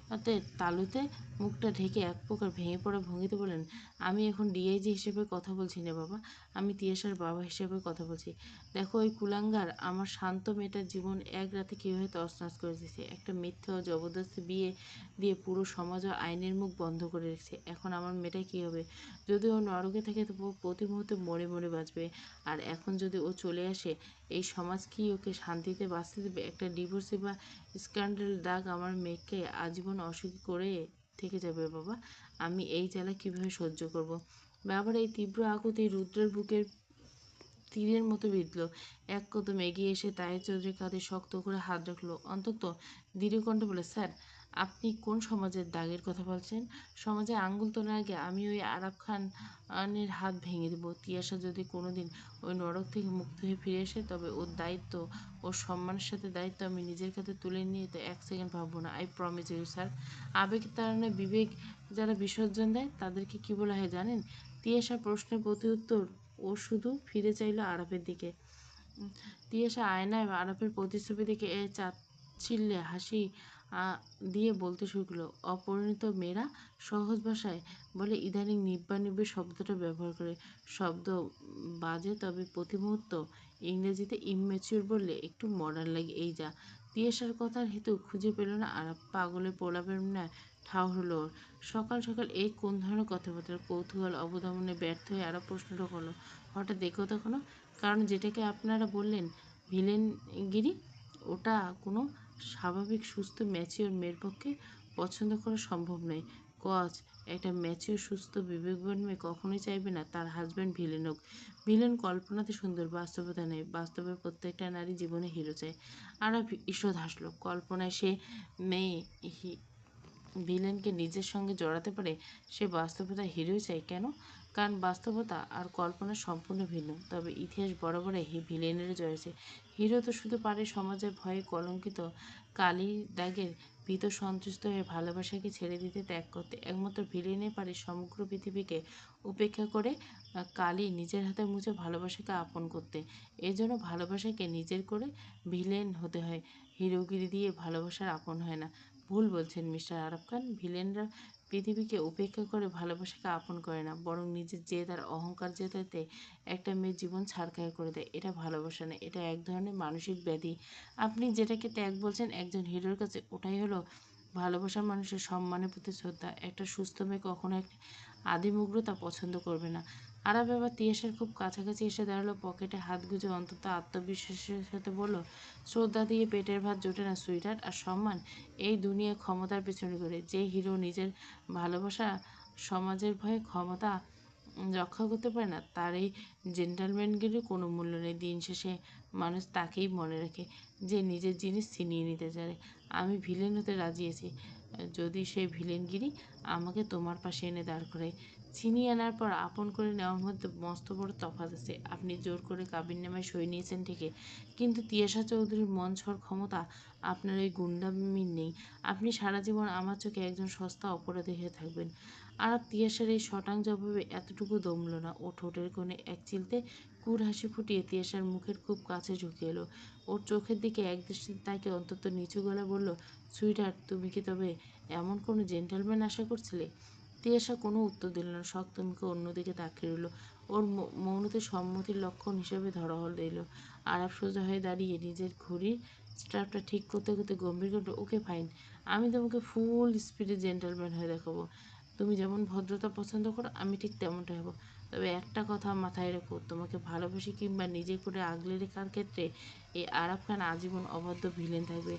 Speaker 1: হাতে তালুতে মুখটা ঢেকে এক প্রকার ভেঙে পড়া ভঙ্গিতে বললেন, আমি এখন ডিআইজি হিসেবে কথা বলছি না বাবা, আমি তিয়াশার বাবা হিসেবে কথা বলছি। দেখো, ওই কুলাঙ্গার আমার শান্ত মেয়েটার জীবন এক রাতে কীভাবে তছনছ করে দিয়েছে। একটা মিথ্যা ও জবরদস্তি বিয়ে দিয়ে পুরো সমাজ ও আইনের মুখ বন্ধ করে রেখেছে। এখন আমার মেয়েটা কী হবে? যদি ও নরকে থাকে তো ও প্রতি মুহূর্তে মরে মরে বাঁচবে। আর এখন যদি ও চলে আসে, এই সমাজ কি ওকে শান্তিতে বাঁচতে দেবে? একটা ডিভোর্সি বা স্ক্যান্ডাল দাগ আমার মেয়েকে আজীবন অসুখী করে থেকে যাবে বাবা। আমি এই জ্বালা কীভাবে সহ্য করব? বাবার এই তীব্র আকুতি রুদ্রের বুকের তীরের মতো বিঁধল। এক কদম এগিয়ে এসে তাহের চৌধুরীর কাঁধে শক্ত করে হাত রাখল। অন্তত দৃঢ় কণ্ঠে বলে, স্যার, আপনি কোন সমাজের দাগের কথা বলছেন? সমাজে আঙ্গুল তোলার আগে আমি ওই আরাব খানের হাত ভেঙে দেবো। তিয়াশা যদি কোনোদিন ওই নরক থেকে মুক্ত হয়ে ফিরে আসে, তবে ওর দায়িত্ব, ওর সম্মানের সাথে দায়িত্ব আমি নিজের কাছে তুলে নিয়ে তো এক সেকেন্ড ভাববো না। I promise you sir. আবেগের তাড়নায় বিবেক যারা বিসর্জন দেয় তাদেরকে কি বলা হয় জানেন? তিয়াশা প্রশ্নের প্রতি উত্তর ও শুধু ফিরে চাইল আরাফের দিকে। তিয়াশা আয়নায় আরাফের প্রতিচ্ছবি দেখে চাচ্ছিল্যে হাসি দিয়ে বলতে শুরু করলো, অপরিণত মেয়েরা সহজ ভাষায় বলে ইদানিং নিব্বা নিব্বে শব্দটা ব্যবহার করে। শব্দ বাজে, তবে প্রতি মুহূর্ত ইংরেজিতে ইমম্যাচিওর বললে একটু মডার্ন লাগে, এই যা। তিয়াশার কথার হেতু খুঁজে পেল না আরাফ। পাগলের প্রলাপের ন্যায় ঠাউর হলো ওর। সকাল সকাল এই কোন ধরনের কথাবার্তা? কৌতূহল অবদমনে ব্যর্থ হয়ে আরও প্রশ্নটা করলো, হঠাৎ দেখো তখনও? কারণ যেটাকে আপনারা বললেন ভিলেনগিরি, ওটা কোনো স্বাভাবিক সুস্থ ম্যাচিওর মেয়ের পক্ষে পছন্দ করা সম্ভব নয়। কজ একটা ম্যাচিওর সুস্থ বিবেকবান মেয়ে কখনোই চাইবে না তার হাজব্যান্ড ভিলেন হোক। ভিলেন কল্পনাতে সুন্দর, বাস্তবতা নেই। বাস্তবে প্রত্যেকটা নারী জীবনে হিরো চায়। আরব ঈষৎ হাসলো। কল্পনায় সে মেয়ে ভিলেনকে নিজের সঙ্গে জড়াতে পারে, সে বাস্তবতা হিরোই চাই কেন? কারণ বাস্তবতা আর কল্পনা সম্পূর্ণ ভিন্ন। তবে ইতিহাস বরাবর ভিলেনের জয়েছে। হিরো তো শুধু পারে সমাজের ভয়ে কলঙ্কিত কালি দাগের ভীত সন্ত্রস্ত হয়ে ভালোবাসাকে ছেড়ে দিতে, ত্যাগ করতে। একমাত্র ভিলেনে পারে সমগ্র পৃথিবীকে উপেক্ষা করে কালি নিজের হাতে মুছে ভালোবাসাকে আপন করতে। এজন্য ভালোবাসাকে নিজের করে ভিলেন হতে হয়। হিরোগিরি দিয়ে ভালোবাসার আপন হয় না। ভুল বলছেন মিস্টার আরব খান। ভিলেনরা পৃথিবীকে উপেক্ষা করে ভালোবাসাকে আপন করে না, বরং নিজের জেদ আর অহংকার জেতাতে একটা মেয়ের জীবন ছারখার করে দেয়। এটা ভালোবাসা না, এটা এক ধরনের মানসিক ব্যাধি। আপনি যেটাকে ত্যাগ বলছেন একজন হিরোর কাছে, ওটাই হলো ভালোবাসা। মানুষের সম্মানের প্রতি শ্রদ্ধা। একটা সুস্থ মেয়ে কখনো একটা আদিম উগ্রতা পছন্দ করবে না। আরব এবার তিয়াসের খুব কাছাকাছি এসে দাঁড়ালো, পকেটে হাত গুজে অন্তত আত্মবিশ্বাসের সাথে বলল, শ্রদ্ধা দিয়ে পেটের ভাত জোটে না সুইটার, আর সম্মান এই দুনিয়ায় ক্ষমতার পেছনে ঘুরে। যে হিরো নিজের ভালোবাসা সমাজের ভয়ে ক্ষমতা রক্ষা করতে পারে না, তার এই জেন্টালম্যানগিরির কোনো মূল্য নেই। দিন শেষে মানুষ তাকেই মনে রাখে যে নিজের জিনিস ছিনিয়ে নিতে চায়। আমি ভিলেন হতে রাজি আছি, যদি সেই ভিলেনগিরি আমাকে তোমার পাশে এনে দাঁড় করায়। ছিনিয়ে আনার পর আপন করে নেওয়ার মধ্যে মস্ত বড় তফাৎ আছে। আপনি জোর করে কাবিননামায় সই নিয়েছেন ঠিকই, কিন্তু তিয়াশা চৌধুরীর মন ছোঁয়ার ক্ষমতা আপনার ওই গুন্ডামির নেই। আপনি সারা জীবন আমার চোখে একজন সস্তা অপরাধী হয়ে থাকবেন। আরব তিয়াশার এই শটাং জবাবে এতটুকু দমল না। ও ঠোঁটের কোণে এক চিলতে কুর হাসি ফুটিয়ে তিয়াশার মুখের খুব কাছে ঝুঁকে এলো। ওর চোখের দিকে একদৃষ্টিতে তাকে অন্তত নিচু গলায় বলল, সুইটহার্ট, তুমি কি তবে এমন কোনো জেন্টলম্যান আশা করছিলে? তিয়াশা কোনো উত্তর দিল না, শক্ত মুখে অন্যদিকে তাকিয়ে রইল। ওর মৌনতে সম্মতির লক্ষণ হিসেবে ধরা দিল। আরব সোজা হয়ে দাঁড়িয়ে নিজের ঘড়ির স্ট্র্যাপটা ঠিক করতে করতে গম্ভীর করল, ওকে ফাইন, আমি তোমাকে ফুল স্পিডে জেন্টলম্যান হয়ে দেখাবো। তুমি যেমন ভদ্রতা পছন্দ করো, আমি ঠিক তেমনটাই হবো। তবে একটা কথা মাথায় রেখো, তোমাকে ভালোবাসি কিংবা নিজে করে আগলে রেখার ক্ষেত্রে এই আরব খান আজীবন অবাধ্য ভিলেন থাকবে,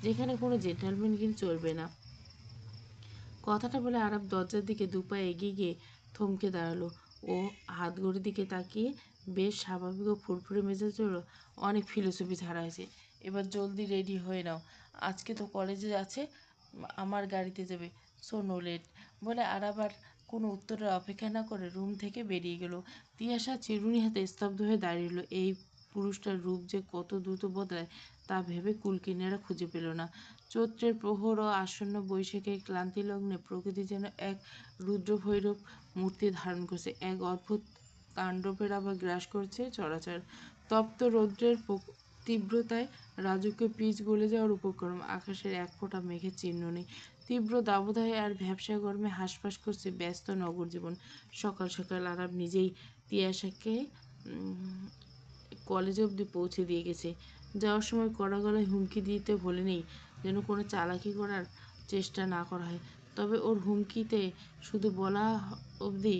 Speaker 1: যেখানে কোনো জেন্টলম্যানগিরি চলবে না। কথাটা বলে আরব দরজার দিকে দুপা এগিয়ে গিয়ে থমকে দাঁড়ালো। ও হাতঘড়ির দিকে তাকিয়ে বেশ স্বাভাবিক ও ফুরফুরে মেজাজ হলো, অনেক ফিলোসফি ছাড়া হয়েছে, এবার জলদি রেডি হয়ে নাও, আজকে তো কলেজে আছে, আমার গাড়িতে যাবে, সো নো লেট। বলে আরব আর কোনো উত্তরের অপেক্ষা না করে রুম থেকে বেরিয়ে গেল। তিয়াশা চিরুনি হাতে স্তব্ধ হয়ে দাঁড়িয়ে রইল। এই পুরুষটার রূপ যে কত দ্রুত বদলায় তা ভেবে কুলকিনারা খুঁজে পেল না। চৈত্রের প্রহর ও আসন্ন বৈশাখের ক্লান্তিলগ্নে প্রকৃতি যেন এক রুদ্রভৈরব মূর্তি ধারণ করছে। এক অদ্ভুত তাণ্ডবের আবার গ্রাস করছে চরাচর। তপ্ত রৌদ্রের তীব্রতায় রাজকীয় পিচ গলে যাওয়ার উপক্রম। আকাশের এক ফোঁটা মেঘের চিহ্ন নেই। তীব্র দাবদাহে আর ভ্যাপসা গরমে হাঁসফাঁস করছে ব্যস্ত নগর জীবন। সকাল সকাল আরব নিজেই তিয়াশাকে কলেজ অবধি পৌঁছে দিয়ে গেছে। যাওয়ার সময় কড়া গলায় হুমকি দিতে ভোলেনি যেন কোনো চালাকি করার চেষ্টা না করা হয়। তবে ওর হুমকিতে শুধু বলা অবধি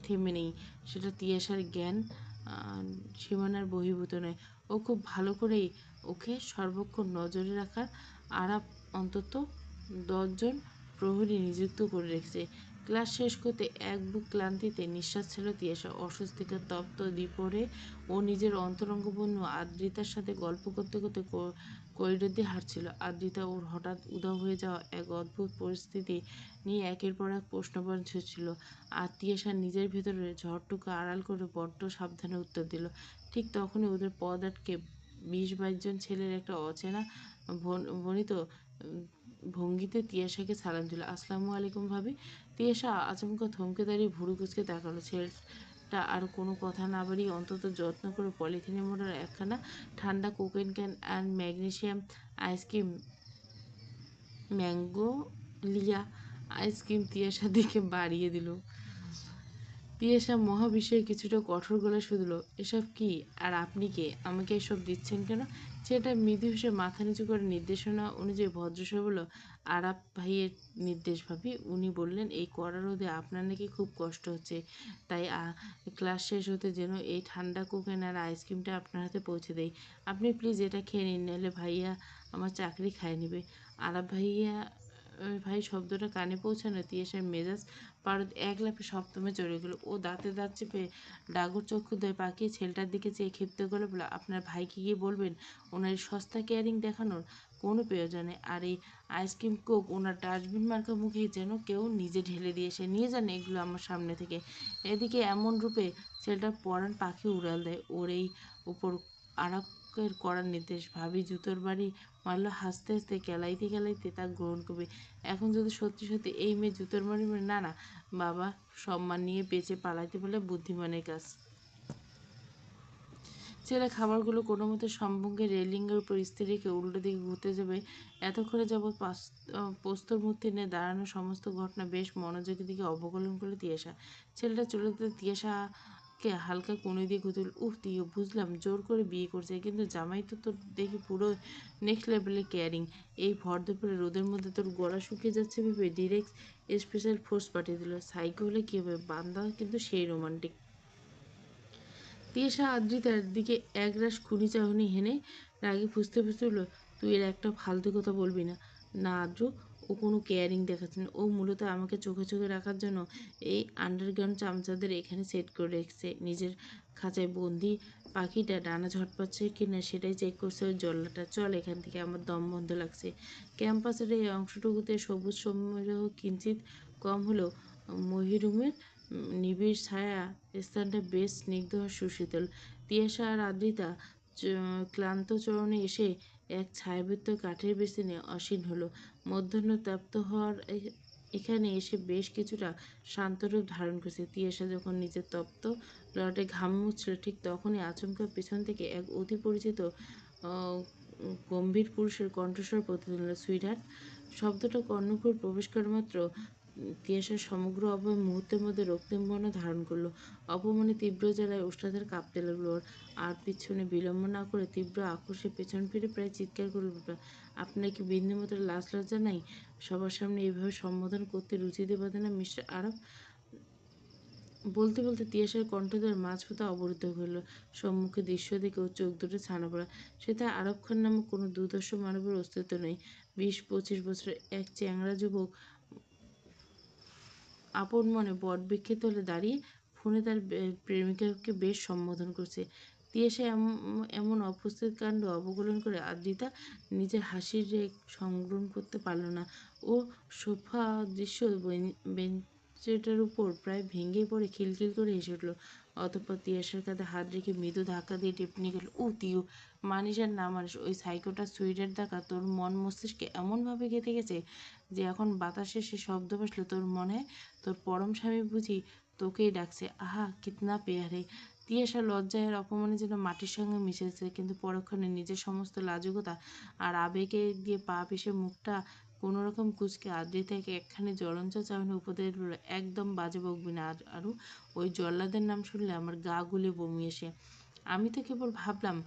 Speaker 1: থেমে নেই, সেটা তিয়াশার জ্ঞান সীমানার বহির্ভূত নয়। ও খুব ভালো করেই ওকে সর্বক্ষণ নজরে রাখার আরাপ অন্তত 10 জন প্রহরী নিযুক্ত করে রেখেছে। ক্লাস শেষ করতে এক বুক ক্লান্তিতে নিঃশ্বাস ছিল তিয়াশা। অস্বস্তিকর তপ্ত দ্বিপ্রহরে ও নিজের অন্তরঙ্গ বন্ধু আদ্রিতার সাথে গল্প করতে করতে করিডোর দিয়ে হাঁটছিল। আদ্রিতা ওর হঠাৎ উধাও হয়ে যাওয়া এক অদ্ভুত পরিস্থিতি নিয়ে একের পর এক প্রশ্নবাণ ছুড়ছিল, আর তিয়াশা নিজের ভেতরে ঝড়টুকু আড়াল করে বড্ড সাবধানে উত্তর দিল। ঠিক তখনই ওদের পথ আটকে 20-22 জন ছেলের একটা অচেনা বনিত ভঙ্গিতে তিয়াশাকে সালাম দিল। আসসালামু আলাইকুম ভাবি। তিয়াশা আচমকা থমকে দাঁড়িয়ে ভুরু কুঁচকে তাকালো। ছেলেটা আর কোনো কথা না বাড়িয়ে অন্তত যত্ন করে পলিথিনে মোড়া একখানা ঠান্ডা কোকেন ক্যান আর ম্যাগনেসিয়াম আইসক্রিম ম্যাঙ্গোলিয়া আইসক্রিম তিয়াশার দিকে বাড়িয়ে দিল। তিয়াশা মহাবিশ্বের কিছুটা কঠোর গলায় শুধল, এসব কি, আর আপনি কে, আমাকে এসব দিচ্ছেন কেন? ছেলেটা মৃদু হেসে মাথা নিচু করে নির্দেশনা অনুযায়ী ভদ্রস্বরে বলল, আরাপ ভাইয়ের নির্দেশ ভাবি, উনি বললেন এই কড়া রোদে আপনার নাকি খুব কষ্ট হচ্ছে, তাই ক্লাস শেষ হতে যেন এই ঠান্ডা কোকেন আর আইসক্রিমটা আপনার হাতে পৌঁছে দেয়। আপনি প্লিজ এটা খেয়ে নিন, নাহলে ভাইয়া আমার চাকরি খায় নেবে। আরাপ ভাইয়া ভাই শব্দটা কানে পৌঁছানো তিয়াসার মেজাজ পারদ এক লাফে সপ্তমে চড়ে গেল। ও দাঁতে দাঁত চেপে ডাগর চক্ষু দিয়ে পাকিয়ে ছেলেটার দিকে চেয়ে ক্ষিপ্ত করে বলল, আপনার ভাইকে গিয়ে বলবেন ওনার এই সস্তা কেয়ারিং দেখানোর কোনো প্রয়োজন নেই। আর এই আইসক্রিম কোক ওনার ডাস্টবিন মার্কা মুখে যেন কেউ নিজে ঢেলে দিয়েছে। নিয়ে যান এগুলো আমার সামনে থেকে। এদিকে এমন রূপে ছেলেটার পরাণ পাখি উড়াল দেয় ওর এই উপর আরাকের করার নির্দেশ। ভাবি জুতোর বাড়ি মারল হাসতে হাসতে, কেলাইতে কেলাইতে তা গ্রহণ করবে। এখন যদি সত্যি সত্যি এই মেয়ে জুতোর বাড়ি মারে, না না বাবা, সম্মান নিয়ে বেঁচে পালাইতে বলে বুদ্ধিমানের কাজ। ছেলে খাবারগুলো কোনো মতে সম্ভঙ্গে রেলিংয়ের উপর স্থির রেখে উল্টো দিকে ঘুরতে যাবে। এতক্ষণে যাবৎ প্রস্তর মূর্তি নিয়ে দাঁড়ানো সমস্ত ঘটনা বেশ মনোযোগের দিকে অবকলন করলে তিয়াসা। ছেলেটা চলে যেতে তিয়াসাকে হালকা কনুই দিয়ে গুঁতল, উহ তিও, বুঝলাম জোর করে বিয়ে করছে, কিন্তু জামাই তো তোর দেখি পুরো নেক্সট লেভেলের কেয়ারিং। এই ভর দুপুরে রোদের মধ্যে তোর গলা শুকিয়ে যাচ্ছে ভেবে ডিরেক্ট স্পেশাল ফোর্স পাঠিয়ে দিল। সাইকো হলে কী হবে, বান্দা কিন্তু সেই রোমান্টিক। তিয়াসা আদ্রিতার দিকে একরাশ খুনি চাহনি হেনে রাগে ফুঁসতে ফুঁসতে বলল, তুই এর একটা ফালতু কথা বলবি না। না আদ্র, ও কোনো কেয়ারিং দেখাচ্ছে না। ও মূলত আমাকে চোখে চোখে রাখার জন্য এই আন্ডারগ্রাউন্ড চামচাদের এখানে সেট করে রেখেছে। নিজের খাঁচায় বন্দি পাখিটা ডানা ঝটপাচ্ছে কিনা সেটাই চেক করছে ওই জল্লাটা। চল এখান থেকে, আমার দম বন্ধ লাগছে। ক্যাম্পাসের এই অংশটুকুতে সবুজ সমারোহ কিঞ্চিত কম হলেও মহিরুমের নিবিড় ছায়া স্থানটা বেশ স্নিগ্ধ আর সুশীতল। তিয়াসা আর আদ্রিতা ক্লান্ত চরণে এসে এক ছায়াবৃত্ত কাঠের বেসিনে আসীন হলো। মধ্যাহ্ন তপ্ত হওয়ার এখানে এসে বেশ কিছুটা শান্তরূপ ধারণ করেছে। তিয়াসা যখন নিজের তপ্ত ললাটে ঘাম মুছল, ঠিক তখনই আচমকা পেছন থেকে এক অতি পরিচিত গম্ভীর পুরুষের কণ্ঠস্বর প্রতিধ্বনিত, সুইটহার্ট। শব্দটা কর্ণপুর প্রবেশ করা মাত্র তিয়াসার সমগ্র অবয়ব মুহূর্তের মধ্যে রক্তিম বর্ণ ধারণ করলো। অপমানে তীব্র জ্বালায় ওষ্ঠাধর কাঁপতে লাগলো ওর। আর পিছনে বিলম্ব না করে তীব্র আক্রোশে পেছন ফিরে প্রায় চিৎকার করে উঠল, আপনার কি বিন্দুমাত্র লাজ লজ্জা নাই? সবার সামনে এভাবে সম্বোধন করতে রুচিতে বাঁধে না মিস্টার আরব? বলতে বলতে তিয়াসার কণ্ঠদ্বার মাঝপথে অবরুদ্ধ হইল। সম্মুখে দৃশ্য দেখে ওর চোখ দুটো ছানা পড়া। সেটা আরব খান নামক কোনো দুর্ধর্ষ মানবের অস্তিত্ব নেই। 20-25 বছরের এক চ্যাংড়া যুবক আপন মনে বটবৃক্ষের তলে দাঁড়িয়ে ফোনে তার প্রেমিকাকে বেশ সম্বোধন করছে। তিয়াসা এমন অপ্রস্তুত কাণ্ড অবলোকন করে আদ্রিতা নিজের হাসির রেখ সংবরণ করতে পারল না। ও সোফা দৃশ্য বেঞ্চটার উপর প্রায় ভেঙে পড়ে খিলখিল করে হেসে উঠল। অতঃপর তিয়াসার কাঁধে হাত রেখে মৃদু ধাক্কা দিয়ে টেনে নিয়ে গেল। ও তিউ, মানিস আর না মানিস, ওই সাইকোটার সুইটের ধাক্কা তোর মন মস্তিষ্কে এমনভাবে গেঁথে গেছে যে এখন বাতাসে সে শব্দ ভাসলে তোর মনে তোর পরম স্বামী বুঝি তোকেই ডাকছে। আহা কিতনা পেয়ারে। তিয়াসা লজ্জায় আর অপমানে যেন মাটির সঙ্গে মিশেছে, কিন্তু পরক্ষণে নিজের সমস্ত লাজুকতা আর আবেগে দিয়ে পা পিষে মুখটা কোনোরকম কুঁচকে আদ্রিতাকে একখানি জ্বলঞ্চ চাহনি উপদেশ বলল, একদম বাজে বকবি না আরু। ওই জল্লাদের নাম শুনলে আমার গা গুলে বমি আসে। আমি তো কেবল ভাবলাম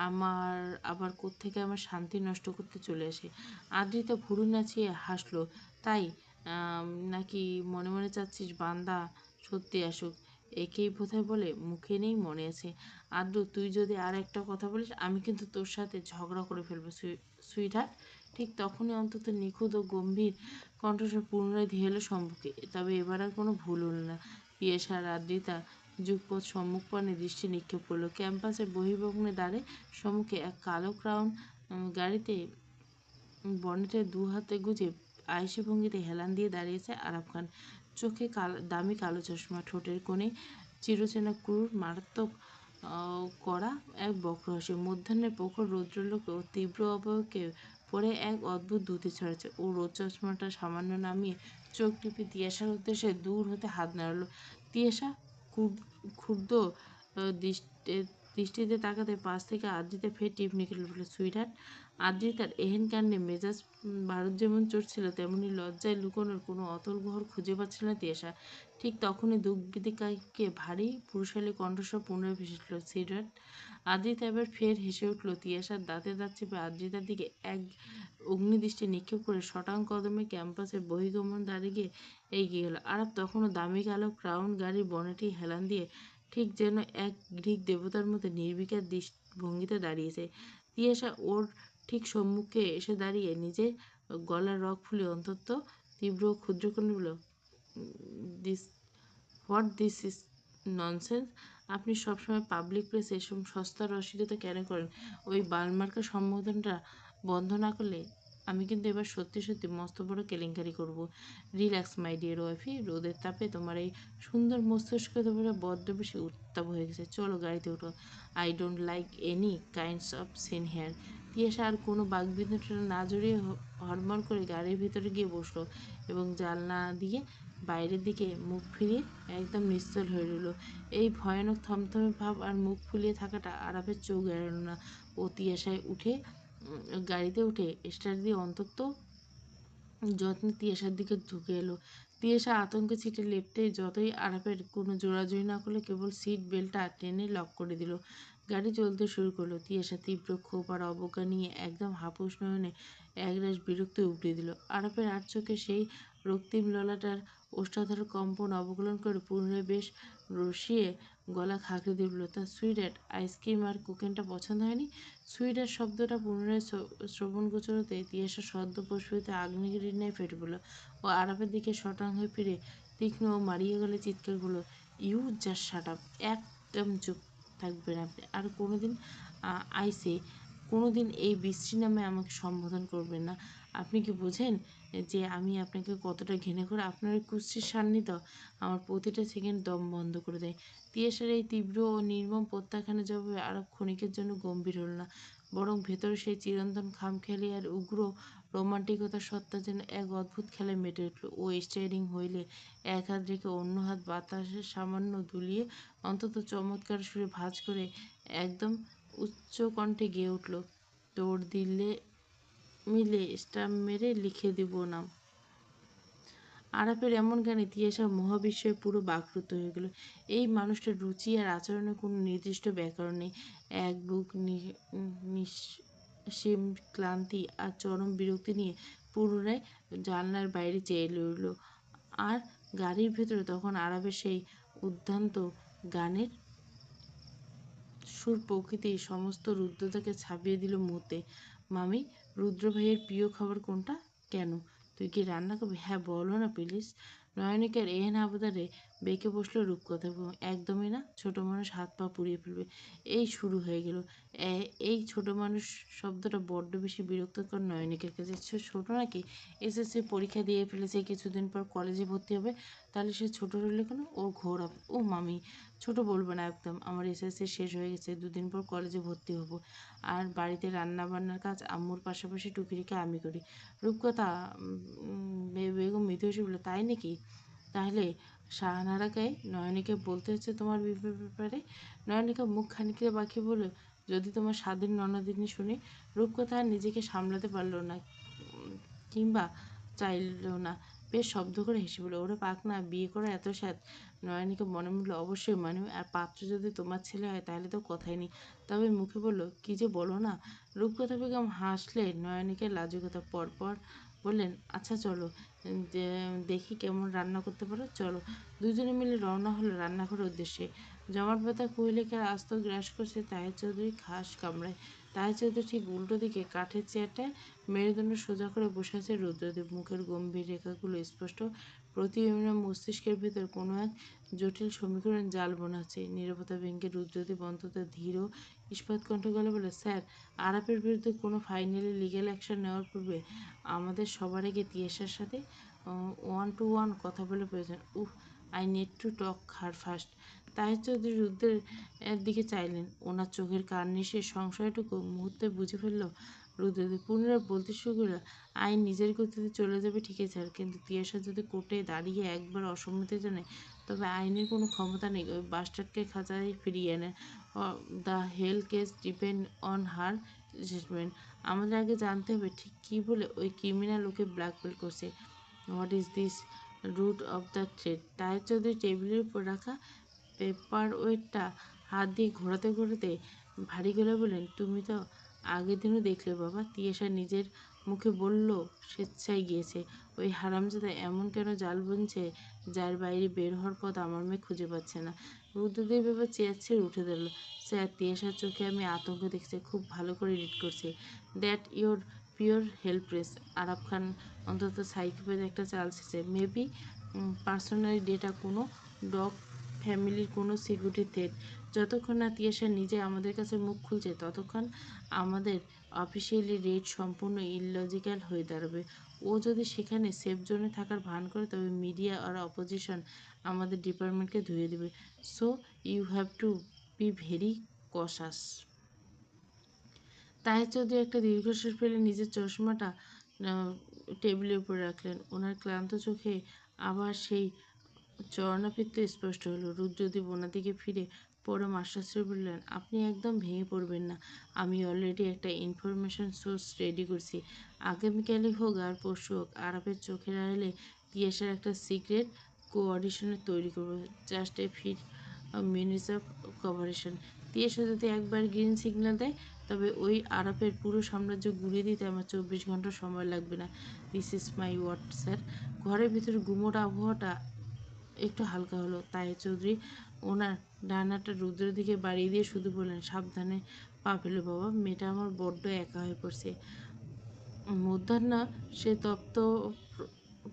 Speaker 1: আমার আবার কোত্থেকে আমার শান্তি নষ্ট করতে চলে আসে। আদ্রিতা ভুরু নাচিয়ে হাসলো। তাই নাকি মনে মনে চাচ্ছিস বান্দা সত্যি আসুক? একেই বোধহয় বলে মুখে নেই মনে আছে। আদ্র, তুই যদি আর একটা কথা বলিস আমি কিন্তু তোর সাথে ঝগড়া করে ফেলবো সুইটহার্ট। ঠিক তখনই অন্তত নিখুঁত ও গম্ভীর কণ্ঠস্বর পুনরায় ধেয়ে এলো সম্মুখে। তবে এবার আর কোনো ভুল হলো না। তিয়াসা আর আদ্রিতা যুগপৎ সম্মুখপানে দৃষ্টি নিক্ষেপ করলো। ক্যাম্পাসের বহির্ভবনে দাঁড়ে সম্মুখে এক কালো ক্রাউন গাড়িতে বনেটের দু হাতে গুজে আয়েশি ভঙ্গিতে হেলান দিয়ে দাঁড়িয়েছে আরব খান। চোখে দামি কালো চশমা, ঠোঁটের কোণে চিরচেনা ক্রুর মারাত্মক করা এক বক্র হাসি। মধ্যাহ্নের প্রখর রৌদ্রলোকে ও তীব্র অবয়বকে পরে এক অদ্ভুত দ্যুতি ছড়াচ্ছে। ও রোদ চশমাটা সামান্য নামিয়ে চোখ টিপে তিয়াসার উদ্দেশ্যে দূর হতে হাত নাড়ালো। তিয়াসা ক্ষুব্ধ দৃষ্টিতে তাকাতে পাশ থেকে আদ্রিতা ফের টিপ নিকেল উঠল। সুইটহার্ট। আদ্রিতার এহেন কাণ্ডে মেজাজ ভারত যেমন চড়ছিল, তেমনি লজ্জায় লুকোনোর কোনো অতল ঘর খুঁজে পাচ্ছিল না তিয়াসা। ঠিক তখনই দুগ্গিদিকাকে ভারী পুরুষালী কণ্ঠস্বর পুনরায় ভেসে উঠল, সুইটহার্ট। আদ্রিতা এবার ফের হেসে উঠল। তিয়াসার দাঁতে দাঁত চেপে আদ্রিতার দিকে এক অগ্নিদৃষ্টি নিক্ষেপ করে শটাং কদমে ক্যাম্পাসের বহির্গমন দ্বারে গিয়ে এগিয়ে গেল। আরব তখনও দামি কালো ক্রাউন গাড়ির বনেটেই হেলান দিয়ে ঠিক যেন এক গ্রিক দেবতার মতো নির্বিকার ভঙ্গিতে দাঁড়িয়েছে। তিয়াসা ওর ঠিক সম্মুখে এসে দাঁড়িয়ে নিজের গলার রগ ফুলে অন্তত তীব্র ও ক্ষুদ্র করে বলল, this what this is nonsense. আপনি সবসময় পাবলিক প্লেসে এসব সস্তা রসিকতা কেন করেন? ওই বালমার্কা সম্বোধনটা বন্ধ না করলে আমি কিন্তু এবার সত্যি সত্যি মস্ত বড় কেলেঙ্কারি করব। রিল্যাক্স মাই ডিয়ার ওয়াইফি, রোদের তাপে তোমার এই সুন্দর মস্তিষ্ক তোমার বড্ড বেশি উত্তাপ হয়ে গেছে। চলো গাড়িতে উঠো। I don't like any kinds of scene here. Tiyasa আর কোনো বাকবিতণ্ডা না জড়িয়ে হড়মড় করে গাড়ির ভিতরে গিয়ে বসলো এবং জানলা দিয়ে বাইরের দিকে মুখ ফিরিয়ে একদম নিশ্চল হয়ে রইল। এই ভয়ানক থমথমে ভাব আর মুখ ফুলিয়ে থাকাটা আরাফের চোখ এড়ালো না। ও তিয়াসায় উঠে গাড়িতে উঠে স্টার্ট দিয়ে অন্তত যত্নে তিয়াসার দিকে ঝুঁকে এলো। তিয়াসা আতঙ্কে ছিটে লেপ্টে যতই আরাফের কোনো জোড়াজুড়ি না করলো, কেবল সিট বেল্টটা টেনে লক করে দিল। গাড়ি চলতে শুরু করলো। তিয়াসা তীব্র ক্ষোভ আর অবজ্ঞা নিয়ে একদম হাপুস নয়নে একরাশ বিরক্তি উপড়ে দিল। আরাফের আর চোখে সেই রক্তিম ললাটার ওষ্ঠাধর কম্পন অবলোকন করে পুনরায় বেশ রসিয়ে গলা খাঁকড়ে দিয়ে বলল, তা সুইডার্ট আইসক্রিম আর কোকেনটা পছন্দ হয়নি? সুইডার শব্দটা পুনরায় শ্রবণগোচর হতে তিয়াসা সদ্য প্রস্ফুটিত আগ্নেয়গিরির ন্যায় ফেটে পড়ল। ও আরাফের দিকে শটান হয়ে ফিরে তীক্ষ্ণ ও মারিয়ে গেলে চিৎকার করল, ইউ জাস্ট শাট আপ! একদম চুপ থাকবেন আপনি। আর কোনোদিন আইসে কোনোদিন এই বিশ্রী নামে আমাকে সম্বোধন করবেন না। আপনি কি বোঝেন যে আমি আপনাকে কতটা ঘৃণা করি? আপনার ওই কুৎসিত সান্নিধ্য আমার প্রতিটা সেকেন্ড দম বন্ধ করে দেয়। তিয়াসের এই তীব্র ও নির্মম প্রত্যাখ্যানের জবাবে আরব ক্ষণিকের জন্য গম্ভীর হল না, বরং ভেতরে সেই চিরন্তন খামখেয়ালি আর উগ্র রোমান্টিকতার সত্তা যেন এক অদ্ভুত খেলায় মেতে উঠল। ও স্টিয়ারিং হুইলে এক হাত রেখে অন্য হাত বাতাসে সামান্য দুলিয়ে অত্যন্ত চমৎকার সুরে ভাঁজ করে একদম উচ্চ কণ্ঠে গেয়ে উঠল, তোর দিলে মিলে স্টাম্প মেরে লিখে দিব নাম। আরাফের এমন গানে তিয়াসা মহাবিস্ময়ে পুরো বাকরুদ্ধ হয়ে গেল। এই মানুষটার রুচি আর আচরণের কোনো নির্দিষ্ট ব্যাকরণ নেই। এক বুক নিঃসীম ক্লান্তি আর চরম বিরক্তি নিয়ে পুনরায় জানলার বাইরে চেয়ে রইল। আর গাড়ির ভেতরে তখন আরাফের সেই উদ্ভ্রান্ত গানের সুর প্রকৃতির সমস্ত রুদ্রতাকে ছাপিয়ে দিল মুহূর্তে। মামি, রুদ্র ভাইয়ের প্রিয় খাবার কোনটা? কেন, তুই কি রান্না করবি? হ্যাঁ বলো না প্লিজ। নয়নিকার এহেন আবদারে বেঁকে বসলো রূপকথা। একদমই না, ছোট মানুষ হাত পা পুড়িয়ে ফেলবে। এই শুরু হয়ে গেল। এই ছোট মানুষ শব্দটা বড্ড বেশি বিরক্তকর নয়নিকার কাছে। ছোট নাকি? এসএসসি পরীক্ষা দিয়ে ফেলেছে, কিছুদিন পর কলেজে ভর্তি হবে। তাহলে সে ছোট রইল কেন? ওর ঘোর। ও মামি, ছোট বলবো না একদম। আমার এসএসসি শেষ হয়ে গেছে, দুদিন পর কলেজে ভর্তি হব। আর বাড়িতে রান্না বান্নার কাজ আম্মুর পাশাপাশি টুকিটাকি আমি করি। রূপকথা বেগম মৃদু হেসে বলল, তাই নাকি? তাহলে শাহানারাকে নয়নিকে বলতে হচ্ছে তোমার ব্যাপারে? নয়নিকা মুখ খানিকটা বাঁকিয়ে বলল, যদি তোমার স্বাধীন ননদিনী শুনে। রূপকথা আর নিজেকে সামলাতে পারল না, কিংবা চাইল না। বেশ শব্দ করে হেসে বলল, ওরে পাক না, বিয়ে করা এত স্বাদ? নয়নিকা মনে বলল, অবশ্যই মানে, আর পাত্র যদি তোমার ছেলে হয় তাহলে তো কথাই নেই। তবে মুখে বলল, কি যে বলো না। রূপকথা বেগম হাসলে নয়নিকার লাজুকতা পরপর বললেন, আচ্ছা চলো, দেখি কেমন রান্না করতে পারো। চলো। দুজনে মিলে রওনা হলো রান্নাঘরের উদ্দেশ্যে। জমাট বাঁধা কোয়েলিকার আস্ত গ্রাস করছে তাহের চৌধুরী খাস কামরায়। তাহের চৌধুরী ঠিক উল্টো দিকে কাঠের চেয়ারটায় মেরুদণ্ড সোজা করে বসে আছে রুদ্রদেব। মুখের গম্ভীর রেখাগুলো স্পষ্ট প্রতিবিম্ব, মস্তিষ্কের ভেতর কোনো এক জটিল সমীকরণ জাল বোনাচ্ছে। নীরবতা ভেঙে রুদ্রদেব অন্তত ধীর ও ইস্পাত কণ্ঠ গলায় বলে, স্যার, আরাপের বিরুদ্ধে কোনো ফাইনালি লিগ্যাল অ্যাকশন নেওয়ার পূর্বে আমাদের সবার আগে তিয়াসার সাথে ওয়ান টু ওয়ান কথা বলে প্রয়োজন। উফ, I need to talk her first. Taher Chowdhury রুদ্রের দিকে চাইলেন। ওনার চোখের কার্নিশের সংশয়টুকু মুহূর্তে বুঝে ফেলল রুদ্রদেব। পুনরায় বলতে শুরু করল, আইন নিজের গতিতে চলে যাবে ঠিকই স্যার, কিন্তু তিয়াসা যদি কোর্টে দাঁড়িয়ে একবার অসম্মতি জানায়, তবে আইনের কোনো ক্ষমতা নেই ওই বাস্টার্ডকে খাঁচায় ফিরিয়ে আনে। The hell case depend on her judgement. আমাদের আগে জানতে হবে ঠিক কী বলে ওই ক্রিমিনাল ওকে ব্ল্যাকমেল করছে। What is this root of the thread? Taher Chowdhury টেবিলের উপর রাখা পেপার ওয়েটটা হাত দিয়ে ঘোরাতে ঘোরাতে ভারী গলায় বললেন, তুমি তো আগের দিনও দেখলে বাবা। তিয়াসা নিজের মুখে বলল, স্বেচ্ছায় গিয়েছে। ওই হারামজাদা এমন কেন জাল বুনছে যার বাইরে বের হওয়ার পথ আমার মেয়ে খুঁজে পাচ্ছে না। রুদ্রদেব এবার চেয়ার ছেড়ে উঠে দাঁড়ালো। স্যার, তিয়াসার চোখে আমি আতঙ্ক দেখছি, খুব ভালো করে রিড করছি। That your pure helpless. Araf Khan অন্তত সাইকোপ্যাথ একটা চাল ছেড়েছে। মেবি পার্সোনালি ডেটা, কোনো ডগ, ফ্যামিলির কোনো সিকিউরিটি থ্রেট। যতক্ষণ না তিয়াশা নিজে আমাদের কাছে মুখ খুলছে ততক্ষণ আমাদের অফিসিয়ালি রেড সম্পূর্ণ ইললজিক্যাল হয়ে দাঁড়াবে। ও যদি সেখানে সেফ জোনে থাকার ভান করে তবে মিডিয়া আর অপোজিশন আমাদের ডিপার্টমেন্টকে ধুয়ে দেবে। So you have to be very cautious. Taher Chowdhury একটা দীর্ঘশ্বাস ফেলে নিজের চশমাটা টেবিলের উপর রাখলেন। ওনার ক্লান্ত চোখে আবার সেই চরণাপিত্ত স্পষ্ট হলো। রুদ্রদীপ ওনার দিকে ফিরে পরম আশ্বাসে বললেন, আপনি একদম ভেঙে পড়বেন না। আমি অলরেডি একটা ইনফরমেশন সোর্স রেডি করছি। আগামীকালই হোক আর পরশু হোক আরাফের চোখের আড়ালে তিয়াসার একটা সিক্রেট কোঅর্ডিনেশন তৈরি করবো। Just a few minutes of conversation. Tiyasa যদি একবার গ্রিন সিগন্যাল দেয় তবে ওই আরাফের পুরো সাম্রাজ্য গুঁড়িয়ে দিতে আমার 24 ঘন্টা সময় লাগবে না। This is my word sir. ঘরের ভিতরে গুমোট আবহাওয়াটা একটু হালকা হলো। তাহের চৌধুরী ওনার ডান হাতটা রুদ্রের দিকে বাড়িয়ে দিয়ে শুধু বললেন, সাবধানে পা ফেলো বাবা, মেয়েটা আমার বড্ড একা হয়ে পড়ছে। মধ্যাহ্ন সে তপ্ত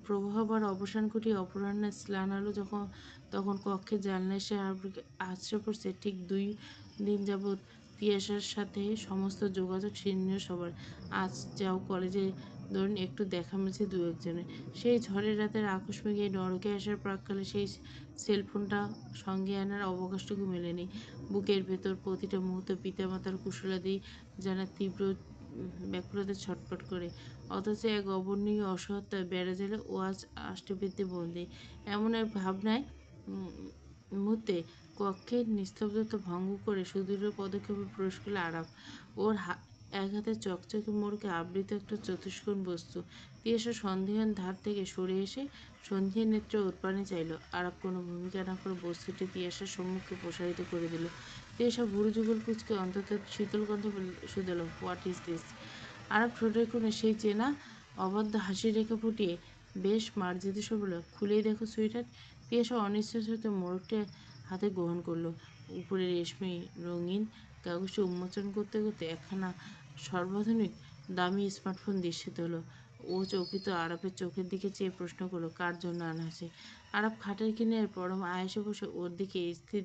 Speaker 1: প্রভাবার অবসান ঘটিয়ে অপরাহ্নের স্নান আলো তখন কক্ষের জানলায় সে আছড়ে পড়ছে। ঠিক 2 দিন যাবৎ তিয়াসার সাথে সমস্ত যোগাযোগ ছিন্ন সবার। আজ যাও কলেজে, ধরুন একটু দেখা মিলছে 2-1 জনের। সেই ঝড়ের রাতের আকস্মিক এই নরকে আসার প্রাক্কালে সেই সেলফোনটা সঙ্গে আনার অবকাশটুকু মেলেনি। বুকের ভেতর প্রতিটা মুহূর্ত পিতামাতার কুশলাদি জানার তীব্র ব্যাকুলতা ছটফট করে। অথচ এক অবর্ণীয় অসহায়তায় বেড়া জালে ও আজ আষ্টেপৃষ্টে বন্দি। এমন এক ভাবনায় মুহূর্তে কক্ষের নিস্তব্ধতা ভঙ্গ করে সুদৃঢ় পদক্ষেপে প্রবেশ করল আরাফ। ওর এক হাতে চকচকে মোড়কে আবৃত একটা চতুষ্কোণ বস্তু। তিয়াসা সন্দেহান ধার থেকে সরে এসে সন্ধির নেত্রে উৎপানে চাইল। আরাফ কোনো ভূমিকা না করে বস্তুটি তিয়াসার সম্মুখে প্রসারিত করে দিল। তিয়াসা ভুরু যুগল কুচকে অন্তত শীতল কণ্ঠে শুধাল, হোয়াট ইজ দিস? আরাফ ঠোঁটের কোণে সেই চেনা অবাধ্য হাসির রেখা ফুটিয়ে বেশ মার্জিত স্বরে বলল, খুলেই দেখো সুইটার। তিয়াসা অনিশ্চিত হতে মোড়কটা হাতে গ্রহণ করলো। উপরে রেশমি রঙিন কাগজটি উন্মোচন করতে করতে একখানা সর্বাধুনিক দামি স্মার্টফোন দৃশ্যিত হলো। ও চকিত আরাফের চোখের দিকে চেয়ে প্রশ্ন করলো, কার জন্য আনা হয়েছে? আরাফ খাটের কিনারে পরম আয়াসে বসে ওর দিকে স্থির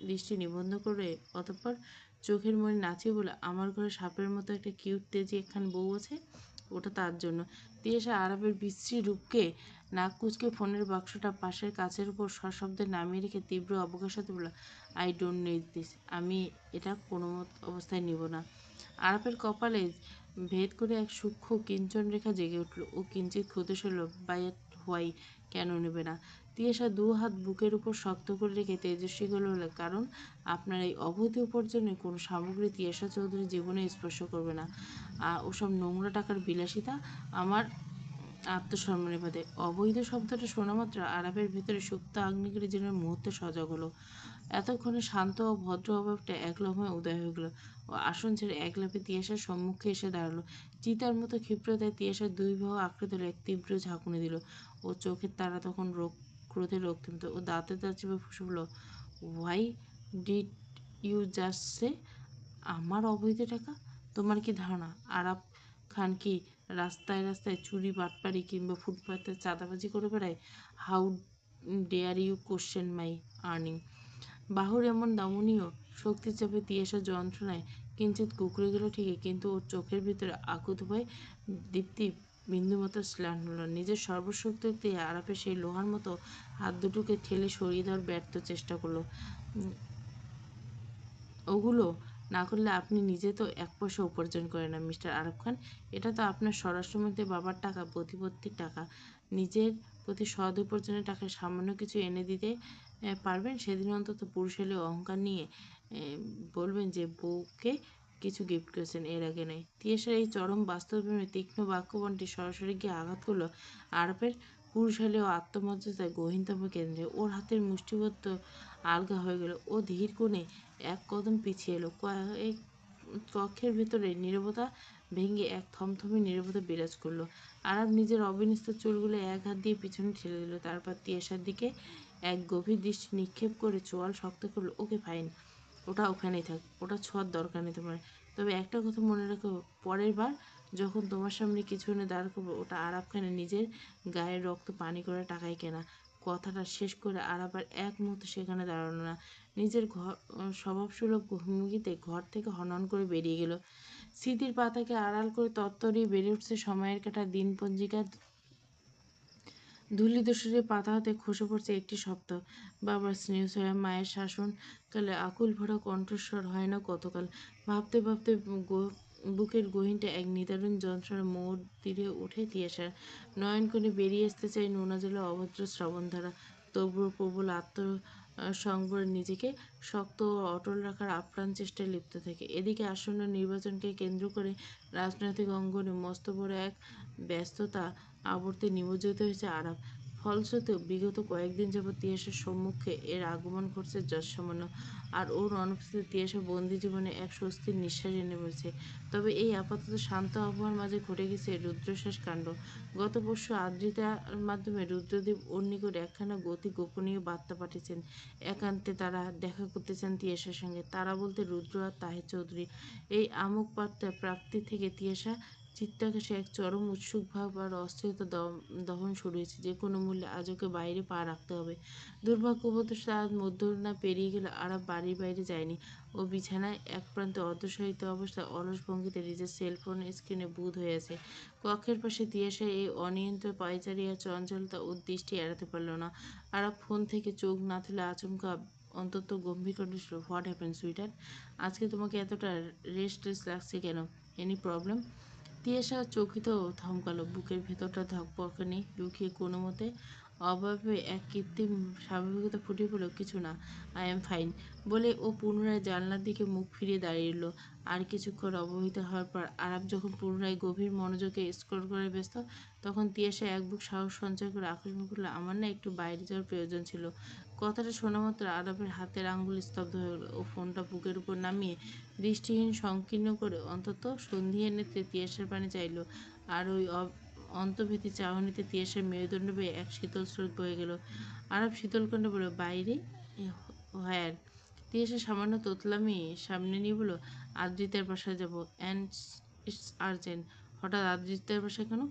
Speaker 1: দৃষ্টি নিবদ্ধ করে অতঃপর চোখের মনে নাচিয়ে বলে, আমার ঘরে সাপের মতো একটা কিউট তেজি একখান বউ আছে, ওটা তার জন্য। তিয়াসা আরাফের বিশ্রী রূপকে নাক কুচকে ফোনের বাক্সটা পাশের কাচের উপর সশব্দে নামিয়ে রেখে তীব্র অবজ্ঞার সাথে বলল, আই ডোন্ট নিড দিস। আমি এটা কোনো অবস্থায় নিব না। আরাফের কপালে ভেদ করে এক সূক্ষ্ম কিঞ্চন রেখা জেগে উঠল। ও কিঞ্চিত ক্ষুদেশ হল, বাই হোয়াই, কেন নেবে না? তিয়াসা 2 হাত বুকের উপর শক্ত করে রেখে তেজস্বী গলে বলল, কারণ আপনার এই অবৈধ উপার্জনের কোনো সামগ্রী তিয়াসা চৌধুরী জীবনে স্পর্শ করবে না। ওসব নোংরা টাকার বিলাসিতা আমার আত্মসম্মানে বাদে। অবৈধ শব্দটা শোনা মাত্র আরাফের ভেতরে সুপ্ত আগ্নেয়গিরি যেন মুহূর্তে সজাগ হলো। এতক্ষণে শান্ত ও ভদ্র অভাবটা এক লম্হায় উদয় হয়ে গেল। ও আসন ছেড়ে এক লাফে তিয়াসার সম্মুখে এসে দাঁড়ালো। চিতার মতো ক্ষিপ্রতায় তিয়াসার 2 বাহু আঁকড়ে ধরে এক তীব্র ঝাঁকুনি দিল। ও চোখের তারা তখন ক্রোধে রক্তিমত। ও দাঁতে দাঁত চেপে ফুঁসে বলল, হোয়াই ডিড ইউ জাস্ট সে? আমার অবৈধ টাকা? তোমার কি ধারণা আরাফ খান কি রাস্তায় রাস্তায় চুরি, বাটপারি কিংবা ফুটপাতে চাঁদাবাজি করে বেড়ায়? How dare you question my earning? বাহুর এমন দমনীয় শক্তির চাপে তিয়াসা যন্ত্রণায় কিঞ্চিত কুঁকড়ে গেল ঠিকই, কিন্তু ওর চোখের ভিতরে আকুত ভয় দীপ্তি বিন্দুমাত্র স্লান হল না। নিজের সর্বশক্তি দিয়ে আরাফের সেই লোহার মতো হাত দুটোকে ঠেলে সরিয়ে দেওয়ার ব্যর্থ চেষ্টা করলো। ওগুলো না করলে আপনি নিজে তো 1 পয়সা উপার্জন করেন না মিস্টার আরাফ খান। এটা তো আপনার স্বরাষ্ট্রমন্ত্রীর বাবার টাকা, প্রতিপত্তির টাকা। নিজের প্রতি সৎ উপার্জনের টাকায় সামান্য কিছু এনে দিতে পারবেন, সেদিন অন্তত পুরুষ হলে অহংকার নিয়ে বলবেন যে বউকে কিছু গিফট করেছেন, এর আগে নয়। তিয়াসার এই চরম বাস্তবপ্রেমে তীক্ষ্ণ বাক্যবনটি সরাসরি গিয়ে আঘাত করলো আরাফের পুরুষ হলেও আত্মমর্যাদায় গহীনতম কেন্দ্রে। ওর হাতের মুষ্টিবদ্ধ আলগা হয়ে গেল। ও ধীর কোণে 1 কদম পিছিয়ে এলো। কক্ষের ভেতরে নীরবতা ভেঙে এক থমথমে নীরবতা বিরাজ করলো। আরাফ নিজের অবিন্যস্ত চুলগুলো এক হাত দিয়ে পিছনে ঠেলে দিল। তারপর তিয়াসার দিকে এক গভীর দৃষ্টি নিক্ষেপ করে চোয়াল শক্ত করলো। ওকে ফাইন, ওটা ওখানেই থাক, ওটা ছোঁয়ার দরকার নেই তোমার। তবে একটা কথা মনে রাখো, পরের বার যখন তোমার সামনে কিছু এনে দাঁড় করবো, ওটা আরাফ খানের নিজের গায়ের রক্ত পানি করে টাকায় কেনা। কথাটা শেষ করে আরাফ আর এক মুহূর্ত সেখানে দাঁড়ালো না। নিজের স্বভাবসুলভ ভঙ্গিতে ঘর থেকে হনহন করে বেরিয়ে গেল। স্মৃতির পাতাকে আড়াল করে তত্ত্বরই বেড়ে উঠছে সময়ের কাটা দিনপঞ্জিকা। ধূলিধূসরে পাতা হতে খসে পড়ছে একটি সপ্তাহ। বাবার স্নেহ ছায়া, মায়ের শাসনকালে আকুল ভরা কণ্ঠস্বর হয় না কতকাল। ভাবতে ভাবতে বুকের গহীনটা এক নিদারুণ যন্ত্রণার মোড় তীরে উঠে তিয়াসার। নয়ন কোণে বেরিয়ে আসতে চাই নোনা জলে অভদ্র শ্রাবণধারা। তবুও প্রবল সংবরে নিজেকে শক্ত ও অটল রাখার আপ্রাণ চেষ্টায় লিপ্ত থাকে। এদিকে আসন্ন নির্বাচনকে কেন্দ্র করে রাজনৈতিক অঙ্গনে মস্ত বড় এক ব্যস্ততা আবর্তে নিমজ্জিত হয়েছে আরাফ। ফলশ্রুতিও বিগত কয়েকদিন যাবৎ তিয়াসের সম্মুখে এর আগমন ঘটছে যৎসামান্য। আর ওর অনুপস্থিতিতে তিয়াসা বন্দি জীবনে এক স্বস্তির নিঃশ্বাস এনে বলছে। তবে এই আপাতত শান্ত আবহাওয়ার মাঝে ঘটে গেছে রুদ্রশ্বাস কাণ্ড। গত পরশু আদ্রিতার মাধ্যমে রুদ্রদীপ ওর নিকট একখানা গোপনীয় বার্তা পাঠিয়েছেন। একান্তে তারা দেখা করতে চান তিয়াসার সঙ্গে। তারা বলতে রুদ্র আর তাহের চৌধুরী। এই আমোদ প্রাপ্তি থেকে তিয়াসা চিত্তাকাশে এক চরম উৎসুক ভাব আর অস্থিরতা দহন শুরু হয়েছে। যে কোনো মূল্যে আজ ওকে বাইরে পা রাখতে হবে। দুর্ভাগ্যবশত আজ মধ্যাহ্ন পেরিয়ে গেল আরাফ বাড়ির বাইরে যায়নি। ও বিছানায় এক প্রান্তে অর্ধশয়িত অবস্থায় অলস ভঙ্গিতে নিজের সেলফোন স্ক্রিনে বুঁদ হয়ে আছে। কক্ষের পাশে তিয়াসা এই অনিয়ন্ত্রিত পায়চারি আর চঞ্চলতা ওর দৃষ্টি এড়াতে পারল না। আরাফ ফোন থেকে চোখ না তুলে আচমকা অন্তত গম্ভীর কণ্ঠে হোয়াট হ্যাপেন সুইটহার্ট? আজকে তোমাকে এতটা রেস্টলেস লাগছে কেন? Any problem? তিয়াসা চকিত থমকালো। বুকের ভেতরটা ধকপকানি লুকিয়ে কোনো মতে অভাবে এক কৃত্রিম স্বাভাবিকতা ফুটে পড়ল। কিছু না, আই এম ফাইন বলে ও পুনরায় জানলার দিকে মুখ ফিরিয়ে দাঁড়িয়ে রইল। আর কিছুক্ষণ অবহিত হওয়ার পর আরাফ যখন পুনরায় গভীর মনোযোগে স্ক্রল করে ব্যস্ত, তখন তিয়াসা এক বুক সাহস সঞ্চয় করে আকস্মিক বলল, আমার না একটু বাইরে যাওয়ার প্রয়োজন ছিল। কথাটা শোনা মাত্র আরাফের হাতের আঙ্গুল স্তব্ধ হয়ে গেল। ও ফোনটা বুকের উপর নামিয়ে দৃষ্টিহীন সংকীর্ণ করে অন্তত সন্ধির নেত্রে তিয়াসের পানে চাইল। আর ওই অন্তর্ভীতি চাহনিতে তিয়াসের মেরুদণ্ড বেয়ে এক শীতল স্রোত বয়ে গেল। আরাফ শীতল কণ্ঠে বলল, বাইরে? হোয়ার? তিয়াসা সামান্য তোতলামি সামনে নিয়ে বলল, আদ্রিতার বাসায় যাব, অ্যান্ড ইটস আর্জেন্ট। হঠাৎ আদ্রিতার বাসায় কেন?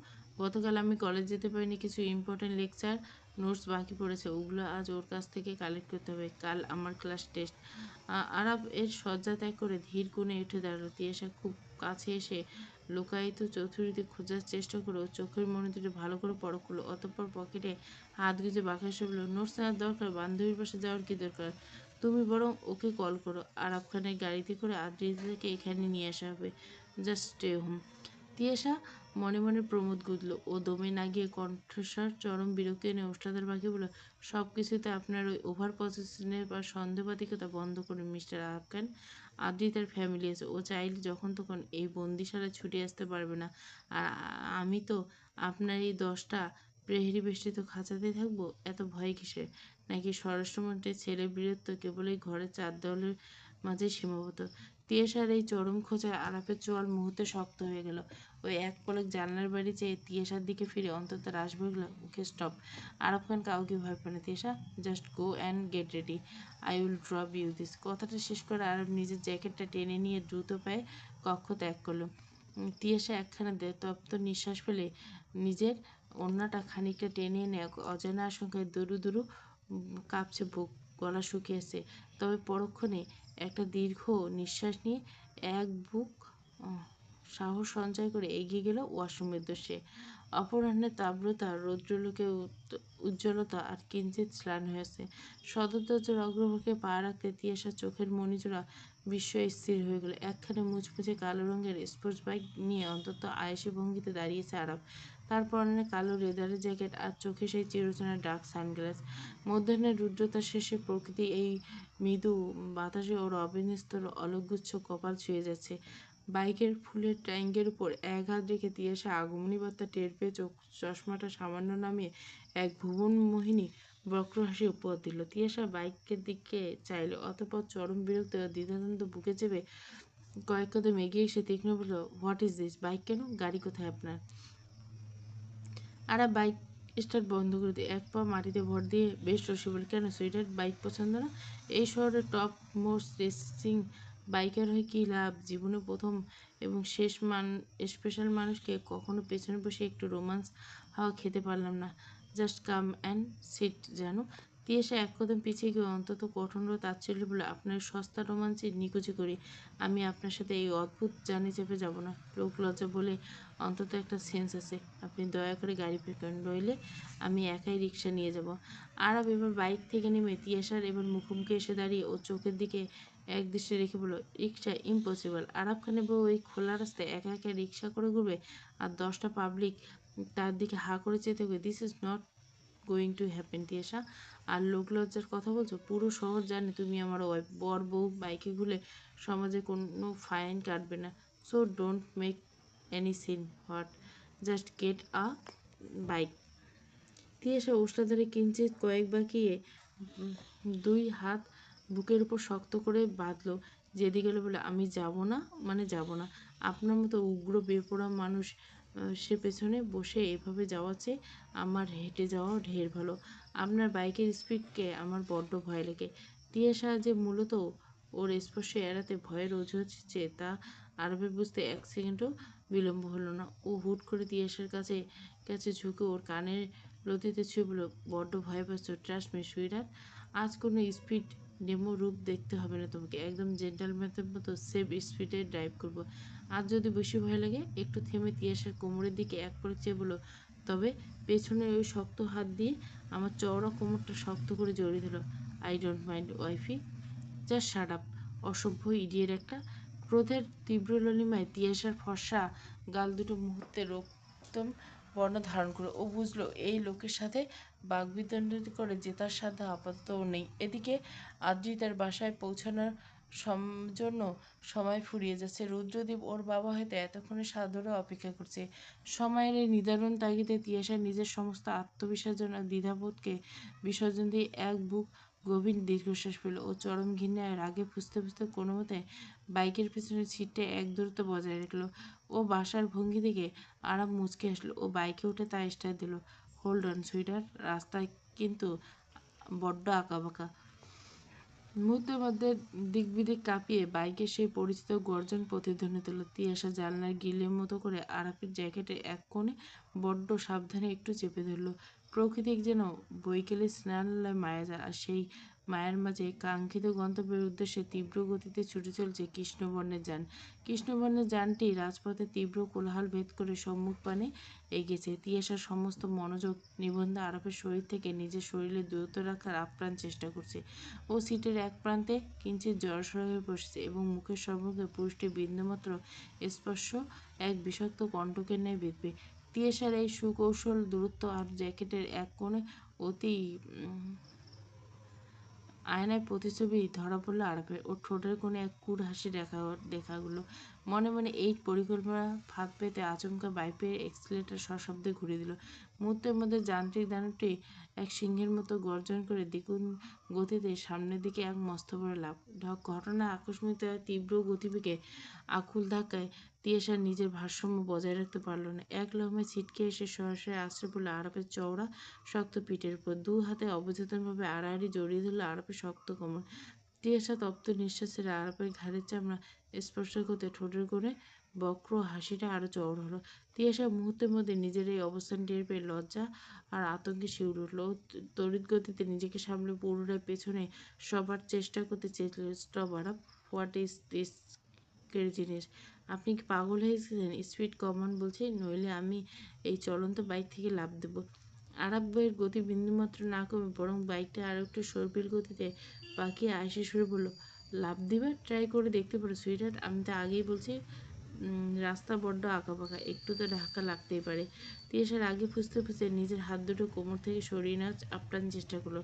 Speaker 1: গতকাল আমি কলেজ যেতে পারিনি। কিছু ইম্পর্টেন্ট লেকচার নোটস বাকি পড়েছে, ওগুলো আজ ওর কাছ থেকে কালেক্ট করতে হবে। কাল আমার ক্লাস টেস্ট। আরাফ এর শয্যা ত্যাগ করে ধীর কোণে উঠে দাঁড়ালো। তিয়াসা খুব কাছে এসে লুকায়িত চতুর্দিকে খোঁজার চেষ্টা করলো। চোখের মনিটরে ভালো করে পরখ করলো। অতঃপর পকেটে হাত গুজে বাঁকা বলল, নোটস নেওয়ার দরকার? বান্ধবীর পাশে যাওয়ার কি দরকার? তুমি বরং ওকে কল করো। আরাফ খানের গাড়িতে করে আদ্রিতাকে এখানে নিয়ে আসা হবে। Just stay home. তিয়াসা মনে মনে প্রমোদ গুঁজল। ও দমে না গিয়ে কণ্ঠস্বর চরম বিরক্তি এনে ওষ্ঠাধর বাঁকে বলল, সব কিছুতে আপনার ওই ওভার পজিশনের বা সন্দেহবাদিকতা বন্ধ করুন মিস্টার আরাফ খান। আদ্রিতার ফ্যামিলি আছে। ও চাইলে যখন তখন এই বন্দিশালায় ছুটে আসতে পারবে না। আর আমি তো আপনার এই 10টা প্রহরী বেষ্টিত খাঁচাতেই থাকবো। এত ভয় কিসের? নাকি স্বরাষ্ট্রমন্ত্রীর ছেলে বীরত্ব কেবল এই ঘরের 4 দেওয়ালের মাঝে সীমাবদ্ধ? তিয়াসার এই চরম খোঁচায় আরাফের চোয়াল মুহূর্তে শক্ত হয়ে গেল। ওই এক পলক জানলার বাড়ি চেয়ে তিয়াসার দিকে ফিরে অন্তত রাশ ভরল। Okay stop. আরাফ খান কাউকে ভয় পায় না Tiyasa. Just go and get ready. I will drop you this. কথাটা শেষ করে আরাফ নিজের জ্যাকেটটা টেনে নিয়ে দ্রুত পায়ে কক্ষ ত্যাগ করল। তিয়াসা একখানা তপ্ত নিঃশ্বাস ফেলে নিজের ওড়নাটা খানিকটা টেনে এনে অজানা আশঙ্কায় দুরু দুরু কাঁপছে বুক, গলা শুকিয়েছে। তবে পরক্ষণে একটা দীর্ঘ নিঃশ্বাস নিয়ে এক বুক সাহস সঞ্চয় করে এগিয়ে গেল ওয়াশরুমের উদ্দেশ্যে। অপরাহ্নের তাব্রতা, রৌদ্রলোকে উজ্জ্বলতা আর কিঞ্চিত ম্লান হয়েছে। সদর দরজার অগ্রভাগে পা রাখতে তিয়াসার চোখের মণিজোড়া বিস্ময়ে স্থির হয়ে গেল। একখানা মুচমুচে কালো রঙের স্পোর্টস বাইক নিয়ে অন্তত আয়েসি ভঙ্গিতে দাঁড়িয়েছে আরাফ। তার পরনে কালো লেদারের জ্যাকেট আর চোখে সেই চিরচেনা ডার্ক সানগ্লাস। মধ্যাহ্নের রুদ্রতার শেষে প্রকৃতি এই মৃদু বাতাসে ওর অবিন্যস্ত অলকগুচ্ছ কপাল ছুঁয়ে যাচ্ছে। বাইকের ফুলের ট্যাঙ্কের উপর এক হাত রেখে তিয়াসা আগমনী বার্তা টের পেয়ে চশমাটা সামান্য নামিয়ে এক ভুবনমোহিনী বক্রহাসি উপহার দিল। তিয়াসা বাইকের দিকে চাইল, অতঃপর চরম বিরক্ত দ্বিধাদ্বন্দ্ব বুকে চেপে কয়েক কদম এগিয়ে এসে তীক্ষ্ণ বলল, হোয়াট ইজ দিস? বাইক কেন? গাড়ি কোথায় আপনার? আরা বাইক স্টার্ট বন্ধ করে দিয়ে এক পা মাটিতে ভর দিয়ে বেশ রসিয়ে বলে, কেন সুইটার বাইক পছন্দ না? এই শহরের টপ মোস্ট রেসিং বাইকার হয়ে কী লাভ? জীবনে প্রথম এবং শেষ স্পেশাল মানুষকে কখনো পেছনে বসে একটু রোমান্স হাওয়া খেতে পারলাম না। জাস্ট কাম অ্যান্ড সিট জানো। তিয়াসা এক কদম পিছিয়ে গিয়ে অন্তত কঠোর তাচ্ছিল্য বলে, আপনার সস্তা রোমাঞ্চে নিকুচি করি, আমি আপনার সাথে এই অদ্ভুত জার্নি চেপে যাব না। লোক লজ্জা বলে অন্তত একটা সেন্স আছে। আপনি দয়া করে গাড়ি বের করেন, নইলে আমি একাই রিক্সা নিয়ে যাব। আরব এবার বাইক থেকে নেমে তিয়াসার এবার মুখোমুখি এসে দাঁড়িয়ে ও চোখের দিকে এক দৃষ্টি রেখে বলল, রিক্সা ইম্পসিবল। আরব খানের বউ ওই খোলা রাস্তায় একা একা রিক্সা করে ঘুরবে আর 10টা পাবলিক তার দিকে হা করে চেয়ে থাকবে? This is not going to happen Tiyasa. আর লোক লজ্জার কথা বলছো? পুরো শহর জানে তুমি আমার ওয়াইফ। বর বউ বাইকে ঘুরলে সমাজে কোনো ফাইন কাটবে না। So don't make any scene. What? Just get a bike. Tiyasa উষ্ণাধরে কিঞ্চিত কয়েক বাঁকিয়ে দুই হাত বুকের উপর শক্ত করে বাঁধলো। যেদিকে গেলে বলে, আমি যাব না মানে যাব না। আপনার মতো উগ্র বেপরোয়া মানুষ সে পেছনে বসে এভাবে যাওয়ার চেয়ে আমার হেঁটে যাওয়া ঢের ভালো। আপনার বাইকের স্পিডকে আমার বড্ড ভয় লাগে। তিয়াসা যে মূলত ওর স্পর্শ এড়াতে ভয়ের অজুহাত দিচ্ছে তা আরবের বুঝতে এক সেকেন্ডও বিলম্ব হলো না। ও হুট করে তিয়াসার কাছে কাছে ঝুঁকে ওর কানের লতিতে ছুঁয়ে বলল, বড্ড ভয় পাচ্ছ? ট্রাস্ট মি সুইটহার্ট, আজ কোনো স্পিড ডেমো রূপ দেখতে হবে না তোমাকে। একদম জেন্টালম্যানের মতো সেফ স্পিডে ড্রাইভ করবো। আজ যদি বেশি ভয় লাগে একটু থেমে তিয়াসার কোমরের দিকে এক পলক চেয়ে বলল, তবে পেছনের ওই শক্ত হাত দিয়ে আমার চওড়া কোমরটা শক্ত করে জড়িয়ে দিল। I don't mind wifey. Just shut up, অসভ্য ইডিয়েট একটা। ক্রোধের তীব্র ললিমায় তিয়াসার ফর্সা গাল দুটো মুহূর্তে রক্তম বর্ণ ধারণ করে। ও বুঝলো এই লোকের সাথে বাগবিতণ্ডা করে জেতার সাধ্য আপাতত ওর নেই। এদিকে আদ্রিতার বাসায় পৌঁছানোর জন্য সময় ফুরিয়ে যাচ্ছে। রুদ্রদীপ ওর বাবা হয়তো এতক্ষণে সাদরে অপেক্ষা করছে। সময়ের এই নিদারুণ তাগিদে তিয়াসা নিজের সমস্ত আত্মবিশ্বাস যেন দ্বিধাবোধকে বিসর্জন দিয়ে এক বুক গভীর দীর্ঘশ্বাস ফেলল। ও চরম ঘৃণায় রাগে ফুঁসতে ফুঁসতে কোনো মতে বাইকের পিছনের সিটে এক দূরত্ব বজায় রাখলো। ও বাসার ভঙ্গি দেখে আরাম মুচকে আসলো। ও বাইকে উঠে তা স্টার্ট দিল। হোল্ড অন সুইটার, রাস্তায় কিন্তু বড্ড আঁকাবাঁকা। মুহূর্তের মধ্যে দিকবিদিক কাঁপিয়ে বাইকের সেই পরিচিত গর্জন প্রতিধ্বনিত হলো। তিয়াসা জানলার গ্রিলের মতো করে আরাফের জ্যাকেটের এক কোণে বড্ড সাবধানে একটু চেপে ধরল। প্রকৃতিক যেন বৈকালে স্নানালয় মায়াজাল, আর সেই মায়ার মাঝে কাঙ্ক্ষিত গন্তব্যের উদ্দেশ্যে তীব্র গতিতে ছুটে চলছে কৃষ্ণবর্ণের যান। কৃষ্ণবর্ণের যানটি রাজপথে তীব্র কোলাহল ভেদ করে সম্মুখপানে এগিয়েছে। তিয়াসার সমস্ত মনোযোগ নিবন্ধ আরাফের শরীর থেকে নিজের শরীরে দূরত্ব রাখার আপ্রাণ চেষ্টা করছে। ও সিটের এক প্রান্তে কিঞ্চিৎ জড়সড় হয়ে বসেছে এবং মুখের সম্মুখে পুরুষটির বিন্দুমাত্র স্পর্শ এক বিষাক্ত কণ্টকের ন্যায় বিঁধবে। তিয়াসার এই সুকৌশল দূরত্ব আর জ্যাকেটের এক কোণে অতি আয়নায় প্রতিচ্ছবি ধরা পড়ল আরাফের। ওর ঠোঁটের কোণে এক কূট হাসি দেখা গেল। মনে মনে এই পরিকল্পনা ফাঁদ পেতে আচমকা বাইকের এক্সিলারেটর সশব্দে ঘুরিয়ে দিল। মুহূর্তের মধ্যে যান্ত্রিক দানবটি এক সিংহের মতো গর্জন করে দ্বিগুণ গতিতে সামনের দিকে এক মস্ত বড় লাফ। ঘটনা আকস্মিক তীব্র গতিবেগে আকুল ধাক্কায় তিয়াসা নিজের ভারসাম্য বজায় রাখতে পারল না। এক লহমায় ছিটকে এসে সরাসরি আছড়ে পড়ল আরাফের চওড়া শক্ত পিঠের উপর। দু হাতে অবচেতনভাবে আড়াআড়ি জড়িয়ে ধরল আরাফের শক্ত কোমর। তিয়াসা তপ্ত নিঃশ্বাস ছেড়ে আরাফের ঘাড়ের চামড়া স্পর্শ করতে ঠোঁটের কোণে বক্র হাসিটা আরো চওড়া হলো। তিয়াসা মুহূর্তের মধ্যে নিজের এই অবস্থান টের পেয়ে লজ্জা আর আতঙ্কে শিউরে উঠল। ও তড়িৎ গতিতে নিজেকে সামলে পুনরায় পেছনে সবার চেষ্টা করতে চেয়েছিল। Stop Araf, what is this জিনিস? আপনি কি পাগল হয়ে গেছেন? স্পিড কমান বলছি, নইলে আমি এই চলন্ত বাইক থেকে লাফ দেব। আরাফের গতি বিন্দুমাত্র না কমে বরং বাইকটা আরো একটু সর্পিল গতিতে পাকিয়ে আয়েসে সুরে বলল, লাফ দিবে? ট্রাই করে দেখতে পারো সুইটহার্ট। আমি তো আগেই বলছি রাস্তা বড্ড আঁকাবাঁকা, একটু তো ধাক্কা লাগতেই পারে। তিয়াসার আগে ফুঁসতে ফুঁসতে নিজের হাত দুটো কোমর থেকে সরিয়ে নেওয়ার আপ্রাণ চেষ্টা করলো।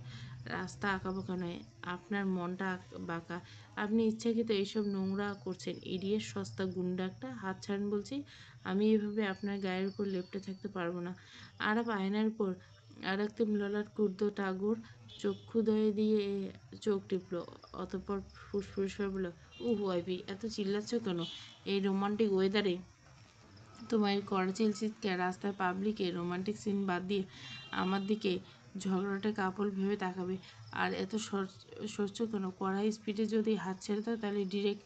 Speaker 1: রাস্তা আঁকাবাঁকা নয়, আপনার মনটা বাঁকা। আপনি ইচ্ছাকৃত এইসব নোংরা করছেন। ইডিয়েট, সস্তা গুন্ডা একটা। হাত ছাড়েন বলছি। আমি এভাবে আপনার গায়ের উপর লেপ্টে থাকতে পারবো না। আরাফ আয়নার উপর আর একটি ললাট ক্ষুদ্র টাগর চক্ষুদয় দিয়ে চোখ টিপল। অতঃপর ফুসফুস করে বলল, ওয়াইফি, এত চিল্লাচ্ছ কেন এই রোমান্টিক ওয়েদারে? তোমার এই কড়া চিৎকার রাস্তায় পাবলিকে রোমান্টিক সিন বাদ দিয়ে আমার দিকে ঝগড়াটে কাপড় ভেবে তাকাবে। আর এত সরছ কেন? কড়া স্পিডে যদি হাত ছেড়ে দাও তাহলে ডিরেক্ট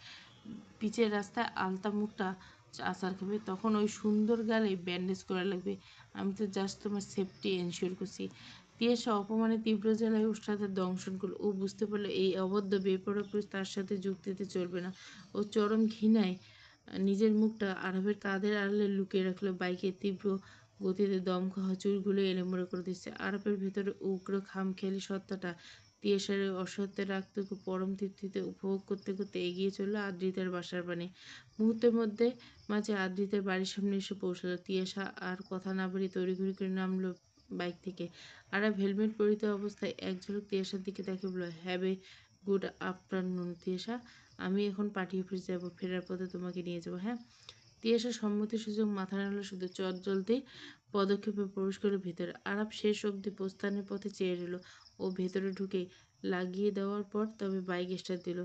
Speaker 1: পিচের রাস্তায় আলতা মুখটা আচার খাবে, তখন ওই সুন্দর গালে ব্যান্ডেজ করা লাগবে। আমি তো জাস্ট তোমার সেফটি এনশিওর করছি। তিয়াসা অপমানে তীব্র জ্বালায় ওর সাথে দংশন করলো। ও বুঝতে পারলো এই অবদ্ধ বেপরোয়া পুরুষ তার সাথে যুক্তিতে চলবে না। ও চরম ঘৃণায় নিজের মুখটা আরবের কাঁধের আড়ালে লুকিয়ে রাখলো। বাইকে তীব্র গতিতে দমকা চুলগুলো এলোমেলো করে দিচ্ছে। আরবের ভেতরে উগ্র খামখেয়ালি সত্তাটা তিয়াসার অসত্যের রাগটুকু পরম তৃপ্তিতে উপভোগ করতে করতে এগিয়ে চলল আদ্রিতার বাসার পানে। মুহূর্তের মধ্যে মাঝে আদ্রিতার বাড়ির সামনে এসে পৌঁছালো। তিয়াসা আর কথা না বাড়িয়ে তড়িঘড়ি করে নামলো বাইক থেকে। আরব হেলমেট পরিহিত অবস্থায় এক ঝলক তিয়াসার দিকে তাকিয়ে বলল, হ্যাভ এ গুড আফটারনুন তিয়াসা। আমি এখন পার্টি অফিস যাবো, ফেরার পথে তোমাকে নিয়ে যাবো, হ্যাঁ? তিয়াসা সম্মতিসূচক মাথা নাড়ল, শুধু চটজলদি পদক্ষেপে প্রবেশ করে ভেতরে। আরাপ শেষ অবধি প্রস্থানের পথে চেয়ে রইল। ও ভেতরে ঢুকে লাগিয়ে দেওয়ার পর তবে বাইক স্টার্ট দিল।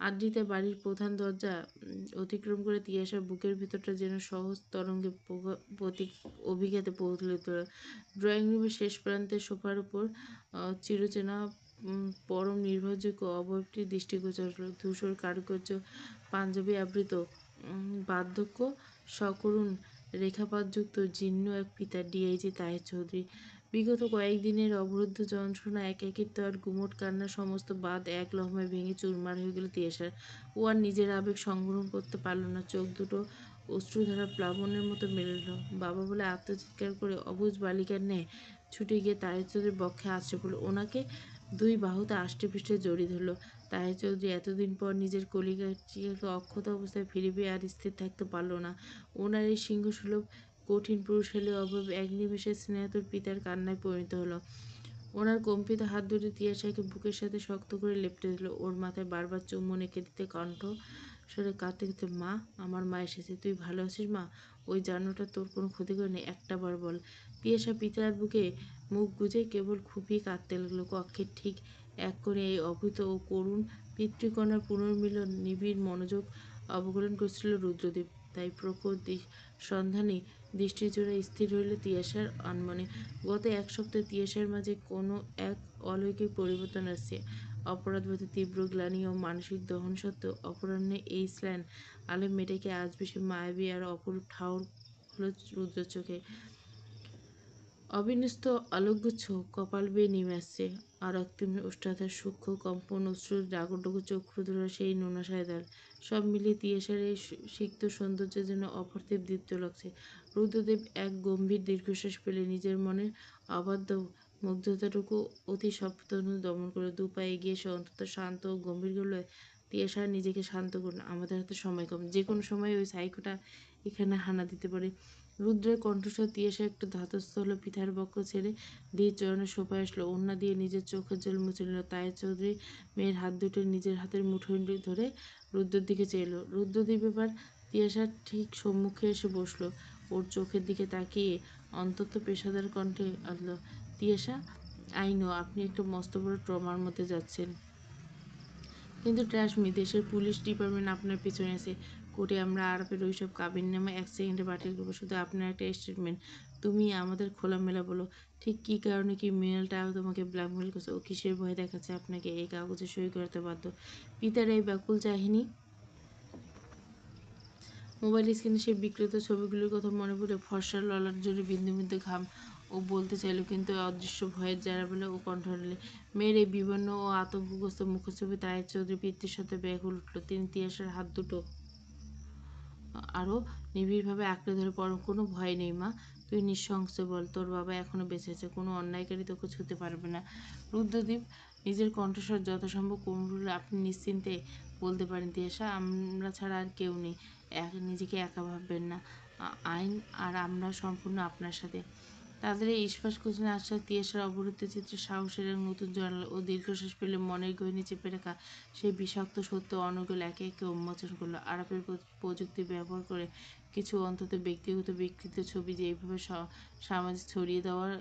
Speaker 1: আদ্রিতা বাড়ির প্রধান দরজা অতিক্রম করে তিয়াসার বুকের ভেতরটা যেন সহজ তরঙ্গে প্রতীক অভিজ্ঞাতে প্রফুল্লিত হলো। ড্রয়িং রুমের শেষ প্রান্তে সোফার উপর চিরচেনা পরম নির্ভরযোগ্য অবয়বটির দৃষ্টিগোচর হলো। ধূসর কারুকার্য পাঞ্জাবি আবৃত বার্ধক্য সকরুণ রেখাপাতযুক্ত জীর্ণ এক পিতা ডিআইজি তাহের চৌধুরী। বিগত কয়েকদিনের অবরুদ্ধ যন্ত্রণা, একাকিত্ব আর গুমোট কান্না সমস্ত বাঁধ এক লহমায় ভেঙে চুরমার হয়ে গেল তিয়াসার। ও আর নিজের আবেগ সংগ্রহ করতে পারল না। চোখ দুটো অশ্রুধারা প্লাবনের মতো মেলে এলো। বাবা বলে আত্মচিৎকার করে অবুঝ বালিকার ন্যায় ছুটে গিয়ে তাহের চৌধুরীর বক্ষে আছড়ে পড়ল। ওনাকে দুই বাহুতে আষ্টেপৃষ্ঠে জড়িয়ে ধরল। তাহের চৌধুরী এতদিন পর নিজের কলিকাটিকে অক্ষত অবস্থায় ফিরে পেয়ে আর স্থির থাকতে পারল না। ওনার এই সিংহসুলভ কঠিন পুরুষালী অভাব এক নিমেষে স্নেহাতুর পিতার কান্নায় পরিণত হলো। ওনার কম্পিত হাত দুটো তিয়াসাকে বুকের সাথে শক্ত করে লেপ্টে দিল। ওর মাথায় বারবার চুম্বন এঁকে দিতে কণ্ঠ সরে কাঁদতে কাঁদতে, মা, আমার মা এসেছে, তুই ভালো আছিস মা? ওই জানোটা তোর কোনো ক্ষতি করেনি, একটা বার বল। তিয়াসা পিতার বুকে মুখ গুজে কেবল খুবই কাঁদতে লাগলো। কক্ষের ঠিক এক কোণে এই অভূত ও করুণ পিতৃকন্যার পুনর্মিলন নিবিড় মনোযোগ অবলোকন করছিল রুদ্রদেব। তাই প্রখর সন্ধানী দৃষ্টিজোড়া স্থির হইল তিয়াসার আনমনে। গত এক সপ্তাহে তিয়াসার মাঝে কোনো এক অলৌকিক পরিবর্তন আসছে। অপরাধবোধে তীব্র গ্লানি ও মানসিক দহন সত্ত্বেও অপরাহ্নে এই স্ল্যান আলো মেয়েটাকে আজ বেশি মায়াবী আর অপরূপ ঠাউর হলো রুদ্র চোখে। অবিন্যস্ত আলোকগুচ্ছ কপাল বেয়ে নেমে আসছে। আর রক্তিম ওষ্ঠাধর সূক্ষ্ম কম্পন, অশ্রুর ডাগডুগো চক্ষু ধরা সেই নোনাশায় দাঁড়, সব মিলিয়ে তিয়াসার এই সিক্ত সৌন্দর্য যেন অপার্থিব দীপ্ত লাগছে। রুদ্রদেব এক গম্ভীর দীর্ঘশ্বাস ফেলে নিজের মনের অবাধ্য মুগ্ধতাটুকু অতি সপ্তনু দমন করে দু পা এগিয়ে এসে অন্তত শান্ত ও গম্ভীর গলায়, তিয়াসা, নিজেকে শান্ত করুন, আমাদের হাতে সময় কম, যে কোনো সময় ওই সাইকোটা এখানে হানা দিতে পারে। রুদ্রের কণ্ঠস্বর তিয়াসা একটু ধাতস্থ হলো। পিতার বক্ষ ছেড়ে ধীর চরণে সোফায় আসলো। ওড়না দিয়ে নিজের চোখের জল মুছে নিল। তাহের চৌধুরী মেয়ের হাত দুটো নিজের হাতের মুঠোয় ধরে রুদ্রের দিকে চেয়ে এলো। রুদ্রদ্বীপ এবার তিয়াসার ঠিক সম্মুখে এসে বসলো। ওর চোখের দিকে তাকিয়ে অন্তত পেশাদার কণ্ঠে আনল, তিয়াসা, আই নো আপনি একটা মস্ত বড় ট্রমার মধ্যে যাচ্ছেন, কিন্তু ট্রাস্ট মি, দেশের পুলিশ ডিপার্টমেন্ট আপনার পিছনে আছে। কোর্টে আমরা আরবের ওইসব কাবিননামা এক সেকেন্ডে বাতিল করবো। শুধু আপনার একটা স্টেটমেন্ট, তুমি আমাদের খোলামেলা বলো, ঠিক কী কারণে কি মেয়েটা তোমাকে ব্ল্যাকমেল করছে? ও কিসের ভয় দেখাচ্ছে আপনাকে এই কাগজে সই করতে বাধ্য? পিতার এই ব্যাকুল চাহিনি। মোবাইল স্ক্রিনে সেই বিকৃত ছবিগুলোর কথা মনে পড়ে ফর্সা ললাট জুড়ে বিন্দু বিন্দু ঘাম। ও বলতে চাইল, কিন্তু অদৃশ্য ভয়ের জারা বলে ও কণ্ঠ নিলে। মেয়ের এই বিবর্ণ ও আতঙ্কগ্রস্ত মুখছবি তাহের চৌধুরী পিতৃর সাথে ব্যাকুল উঠল। তিনি তিয়াসার হাত দুটো আরও নিবিড়ভাবে আঁকড়ে ধরে, কোনো ভয় নেই মা, তুই নিঃসংশয় বল, তোর বাবা এখনো বেঁচে আছে, কোনো অন্যায়কারী তোকে ছুঁতে পারবে না। রুদ্রদ্বীপ নিজের কণ্ঠস্বর যথাসম্ভব কোমল করলে, আপনি নিশ্চিন্তে বলতে পারেন তিয়াসা, আমরা ছাড়া আর কেউ নেই, নিজেকে একা ভাববেন না, আইন আর আমরা সম্পূর্ণ আপনার সাথে। তাদের এই ইস্পাস কোচিনে আশ্বাস তিয়াসার অবরুদ্ধ চিত্রে সাহসের এক নতুন জানালা। ও দীর্ঘশ্বাস ফেলে মনের গহীনে চেপে রাখা সেই বিষাক্ত সত্য অনর্গল একে একে উন্মোচন করলো। আরবের প্রযুক্তি ব্যবহার করে কিছু অন্তত ব্যক্তিগত বিকৃত ছবি যে এইভাবে সমাজে ছড়িয়ে দেওয়ার,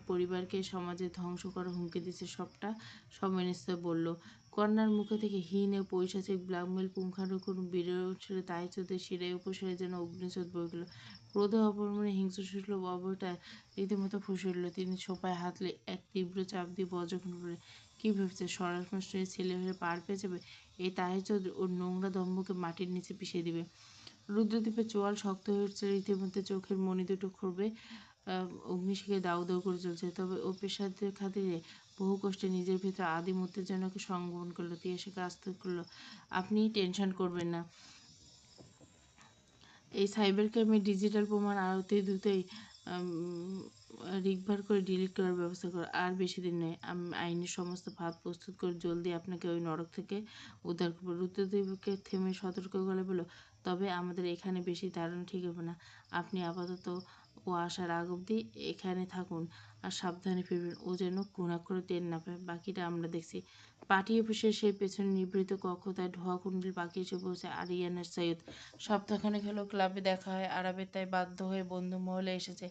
Speaker 1: পরিবারকে সমাজে ধ্বংস করার হুমকি দিচ্ছে, সবটা সময় বলল। কন্যার মুখে থেকে হীন ও পৈশাচিক ব্ল্যাকমেল পুঙ্খানুপুঙ্খ বেরিয়ে উঠছিল তাহের চৌধুরীর শিরায় উপশিরায় যেন অগ্নিস্রোত বয়ে গেল। ক্রোধ অপরিমাণে হিংস্র সুলভ অবয়টা রীতিমতো ফুঁসে উঠল। তিনি সোফায় হাতলে এক তীব্র চাপ দিয়ে বজ্রখণ্ড করে, কী ভেবেছে স্বরাষ্ট্রমন্ত্রীর ছেলে হয়ে পার পেয়ে যাবে? এই তাহেজুদ ওর নোংরা দম্ভকে মাটির নিচে পিষে দিবে। রুদ্রদ্বীপের চোয়াল শক্ত হয়ে উঠছে, রীতিমধ্যে চোখের মণি দুটো খুঁড়বে অগ্নিশিখে দাউ দাউ করে চলছে। তবে ও পেশাদের খাতিরে বহু কষ্টে নিজের ভিতর আদিম উত্তেজনাকে সংবরণ করলো। তিয়াসাকে আস্তে করলো, আপনি টেনশন করবেন না, এই সাইবার ক্রাইমের ডিজিটাল প্রমাণ আরতি দ্রুতই রিকভার করে ডিলিট করার ব্যবস্থা করো। আর বেশি দিন নেই, আমি আইনের সমস্ত ফাঁদ প্রস্তুত করে জলদি আপনাকে ওই নরক থেকে উদ্ধার করবো। রুদ্রদেবকে থেমে সতর্ক গলায় বলল, তবে আমাদের এখানে বেশি দাঁড়ানো ঠিক হবে না। আপনি আপাতত ও আসার আগ অবধি এখানে থাকুন আর সাবধানে ফিরবেন। ও যেন করে টের না পায়। বাকিটা আমরা দেখছি। পার্টি অফিসের সেই পেছনে নিভৃত কক্ষ, তাই ধোয়া কুণ্ডল পাখি এসে পৌঁছে আরিয়ান আর সৈয়দ। সপ্তাহখানেক হলো ক্লাবে দেখা হয় আরবের, তাই বাধ্য হয়ে বন্ধু মহলে এসেছে।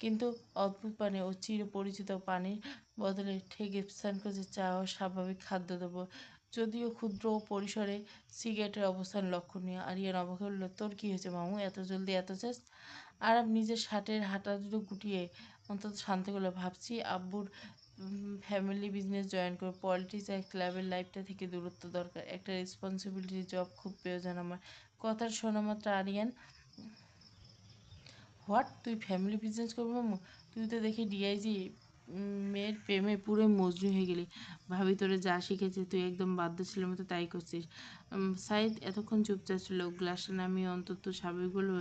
Speaker 1: কিন্তু অদ্ভুত পানে ও চির পরিচিত পানির বদলে ঠিক স্থান করছে চা ও স্বাভাবিক খাদ্যদ্রব্য। যদিও ক্ষুদ্র ও পরিসরে সিগারেটের অবস্থান লক্ষণীয়। আরিয়ান অবাক হল, তোর কি হয়েছে মামু, এত জলদি এত চেস? আরব নিজের শার্টের হাঁটা দুটো গুটিয়ে অন্তত শান্ত করলো, ভাবছি আব্বুর ফ্যামিলি বিজনেস জয়েন করে পলিটিক্স আর ক্লাবের লাইফটা থেকে দূরত্ব দরকার। একটা রেসপন্সিবিলিটি জব খুব প্রয়োজন আমার। কথার শোনা মাত্র আরিয়ান, হোয়াট, তুই ফ্যামিলি বিজনেস করবি মামু? তুই তো দেখি ডিআইজি মেয়ের প্রেমে পুরো মজনু হয়ে গেলি। ভাবি তোরে যা শিখেছে তুই একদম বাধ্য ছেলের মতো তাই করছিস। সাইদ এতক্ষণ চুপচাপ ছিল, গ্লাসটা নামিয়ে অন্তত স্বাভাবিক বলল,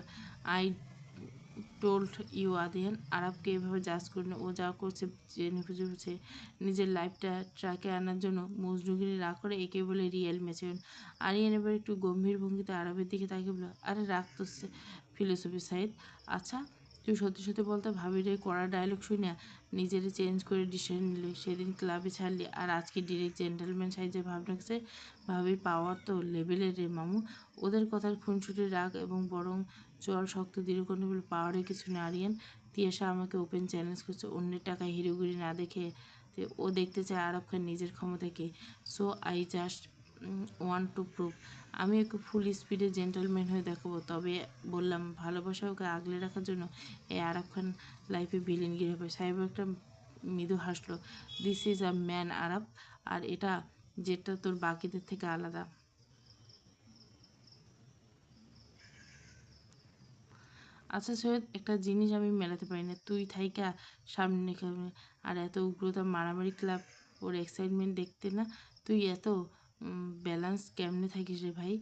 Speaker 1: আই টোল্ড ইউ আদিয়ান, আরবকে এভাবে জাজ করি না। ও যা করছে জেনে বুঝে নিজের লাইফটা ট্র্যাকে আনার জন্য মজনুগিরি না করে একে বলে রিয়েল ম্যাচুরিয়ন। আরিয়ান এবার একটু গম্ভীর ভঙ্গিতে আরবের দিকে তাকিয়ে বলল, আরে রাখ তো ফিলোসফি সাইদ। আচ্ছা তুই সত্যি সত্যি বলতে ভাবির এই কড়া ডায়লগ শুনে নিজেরে চেঞ্জ করে ডিসিশন নিলি, সেদিন ক্লাবে ছাড়লি, আর আজকে ডিরেক্ট জেন্টলম্যান সাইজে ভাব রাখছে। ভাবির পাওয়ার তো লেভেলের রে মামু। ওদের কথার খুনসুটি রাগ এবং বরং চল শক্ত দৃঢ়কণ্ঠে বলে, পাওয়ারের কিছু না আরিয়ান। তিয়াসা আমাকে ওপেন চ্যালেঞ্জ করছে, অন্যের টাকায় হিরোগিরি না দেখে ও দেখতে চায় আরব খান নিজের ক্ষমতাকে। So I just want to prove আমি ওকে ফুল স্পিডে জেন্টলম্যান হয়ে দেখাবো। তবে বললাম ভালোবাসা ওকে আগলে রাখার জন্য এই আরব খান লাইফে ভিলেনগিরি হবে। সাহেব একটা মৃদু হাসলো, দিস ইজ আ ম্যান আরব, আর এটা যেটা তোর বাকিদের থেকে আলাদা। আচ্ছা সৈয়দ, একটা জিনিস আমি মেলাতে পারি না, তুই থাইকা সামনে খাবে আর এত উগ্রতা মারামারি ক্লাব, ওর এক্সাইটমেন্ট দেখতে না, তুই এত ব্যালেন্স কেমনে থাকিস রে ভাই?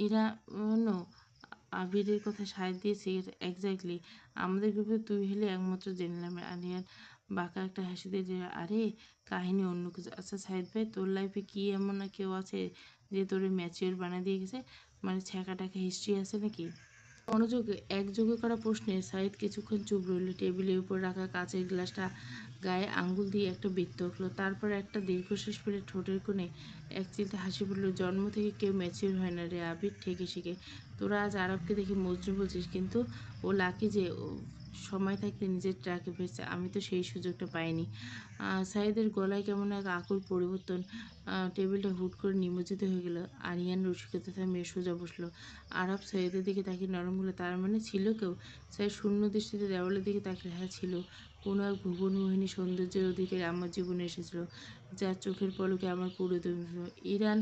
Speaker 1: এরা নো আবিরের কথা সায় দিয়েছে এক্স্যাক্টলি। আমাদের গ্রুপে তুই হলে একমাত্র জেনলাম। আরিয়ান বাঁকা একটা হাসি দিয়ে যে, আরে কাহিনী অন্য কিছু। আচ্ছা সাহিদ ভাই, তোর লাইফে কি এমন না কেউ আছে যে তোর ম্যাচিওর বানিয়ে দিয়ে গেছে? মানে ছ্যাঁকা টাকা হিস্ট্রি আছে নাকি? মনোযোগে একযোগে করা প্রশ্নে সাঈদ কিছুক্ষণ চুপ রইল। টেবিলের উপর রাখা কাচের গ্লাসটা গায়ে আঙ্গুল দিয়ে একটা বৃত্ত আঁকল। তারপর একটা দীর্ঘশ্বাস ফেলে ঠোঁটের কোণে এক চিলতে হাসি পড়ল। জন্ম থেকে কেউ ম্যাচিওর হয় না রে আবির, ঠেকে শিখে। তোরা আজ আরবকে দেখে মজনু বলছিস, কিন্তু ও লাকি যে ও সময় থাকতে নিজের ট্র্যাকে ফিরছে। আমি তো সেই সুযোগটা পাইনি। সাঈদের গলায় কেমন এক আকুল পরিবর্তন। টেবিলটা হুট করে নিমজ্জিত হয়ে গেল। আরিয়ান রসিকতা থামিয়ে সোজা বসলো। আরব সাঈদের দিকে তাকিয়ে নরম হলো, তার মানে ছিল কেউ? সাঈদ শূন্য দৃষ্টিতে দেওয়ালের দিকে তাকিয়ে, হ্যাঁ ছিল। কোনো এক ভুবনমোহিনী সৌন্দর্যের অধিকারী আমার জীবনে এসেছিল, যার চোখের পলকে আমার পুরো ইরান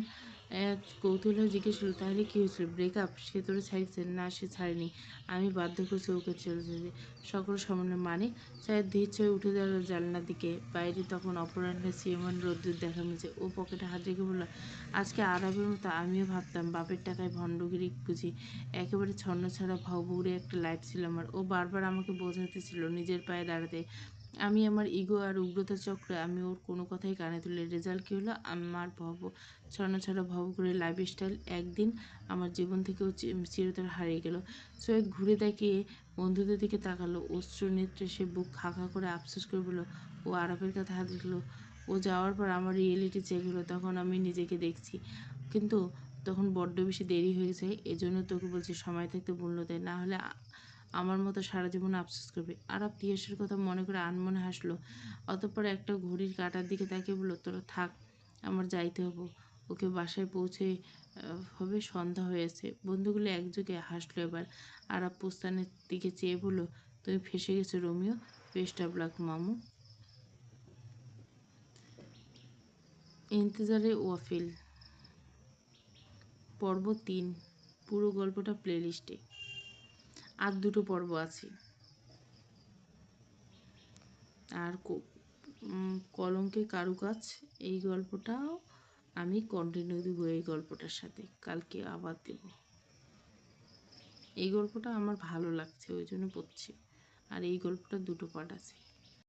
Speaker 1: এক কৌতূহল জিজ্ঞেস করলো, তাহলে কী হয়েছিল? ব্রেকআপ? সে তোরে ছাড়িয়েছে? না, সে ছাড়েনি, আমি বাধ্য করছি ওকে চলে যেতে। সকল সামান্য মানে? সাহেব ধীর হয়ে উঠে দাঁড়ালো জানলার দিকে। বাইরে তখন অপরাহ্নে সিএমন রোদ্দুর দেখা মিলছে। ও পকেটে হাত রেখে বলল, আজকে আরবের মতো আমিও ভাবতাম বাপের টাকায় ভণ্ডগিরি বুঝি। একেবারে ছন্নছাড়া ভাবুরে একটা লাইফ ছিল আমার। ও বারবার আমাকে বোঝাতেছিল নিজের পায়ে দাঁড়াতে। আমি আমার ইগো আর উগ্রতার চক্রে আমি ওর কোনো কথাই কানে তুলি। রেজাল্ট কী হলো? আমার ছন্নছাড়া ভব করে লাইফস্টাইল একদিন আমার জীবন থেকেও চিরতরে হারিয়ে গেল। সৈয়দ ঘুরে তাকিয়ে বন্ধুদের দিকে তাকালো। অশ্রু নেত্রে সে বুক খাঁ করে আফসোস করে বলল, ও আরবের কথা হাত দিল। ও যাওয়ার পর আমার রিয়েলিটি চেক হলো। তখন আমি নিজেকে দেখছি, কিন্তু তখন বড্ড বেশি দেরি হয়ে গেছে। এজন্য তোকে বলছি সময় থাকতে মূল্য দেয়, না হলে আমার মতো সারা জীবন আফসোস করবে। আরব তিয়াসের কথা মনে করে আনমনে হাসলো। অতঃপর একটা ঘড়ির কাঁটার দিকে তাকিয়ে বলল, তোরা থাক, আমার যাইতে হবো। ওকে বাসায় পৌঁছে হবে সন্ধ্যা হয়েছে। বন্ধুগুলো একযোগে হাসলো এবার। আরব প্রস্থানের দিকে চেয়ে বলল, তুমি ফেঁসে গেছো রোমিও, বেস্ট অফ লাক মামু। ইন্তজারে ওয়াফিল। পর্ব 3, পুরো গল্পটা প্লেলিস্টে। আর 2টো পর্ব আছে। আর কলঙ্কের কারুকাজ, এই গল্পটাও আমি কন্টিনিউ দেবো এই গল্পটার সাথে, কালকে আবার দেব। এই গল্পটা আমার ভালো লাগছে ওই জন্য পড়ছি। আর এই গল্পটা 2টো পার্ট আছে।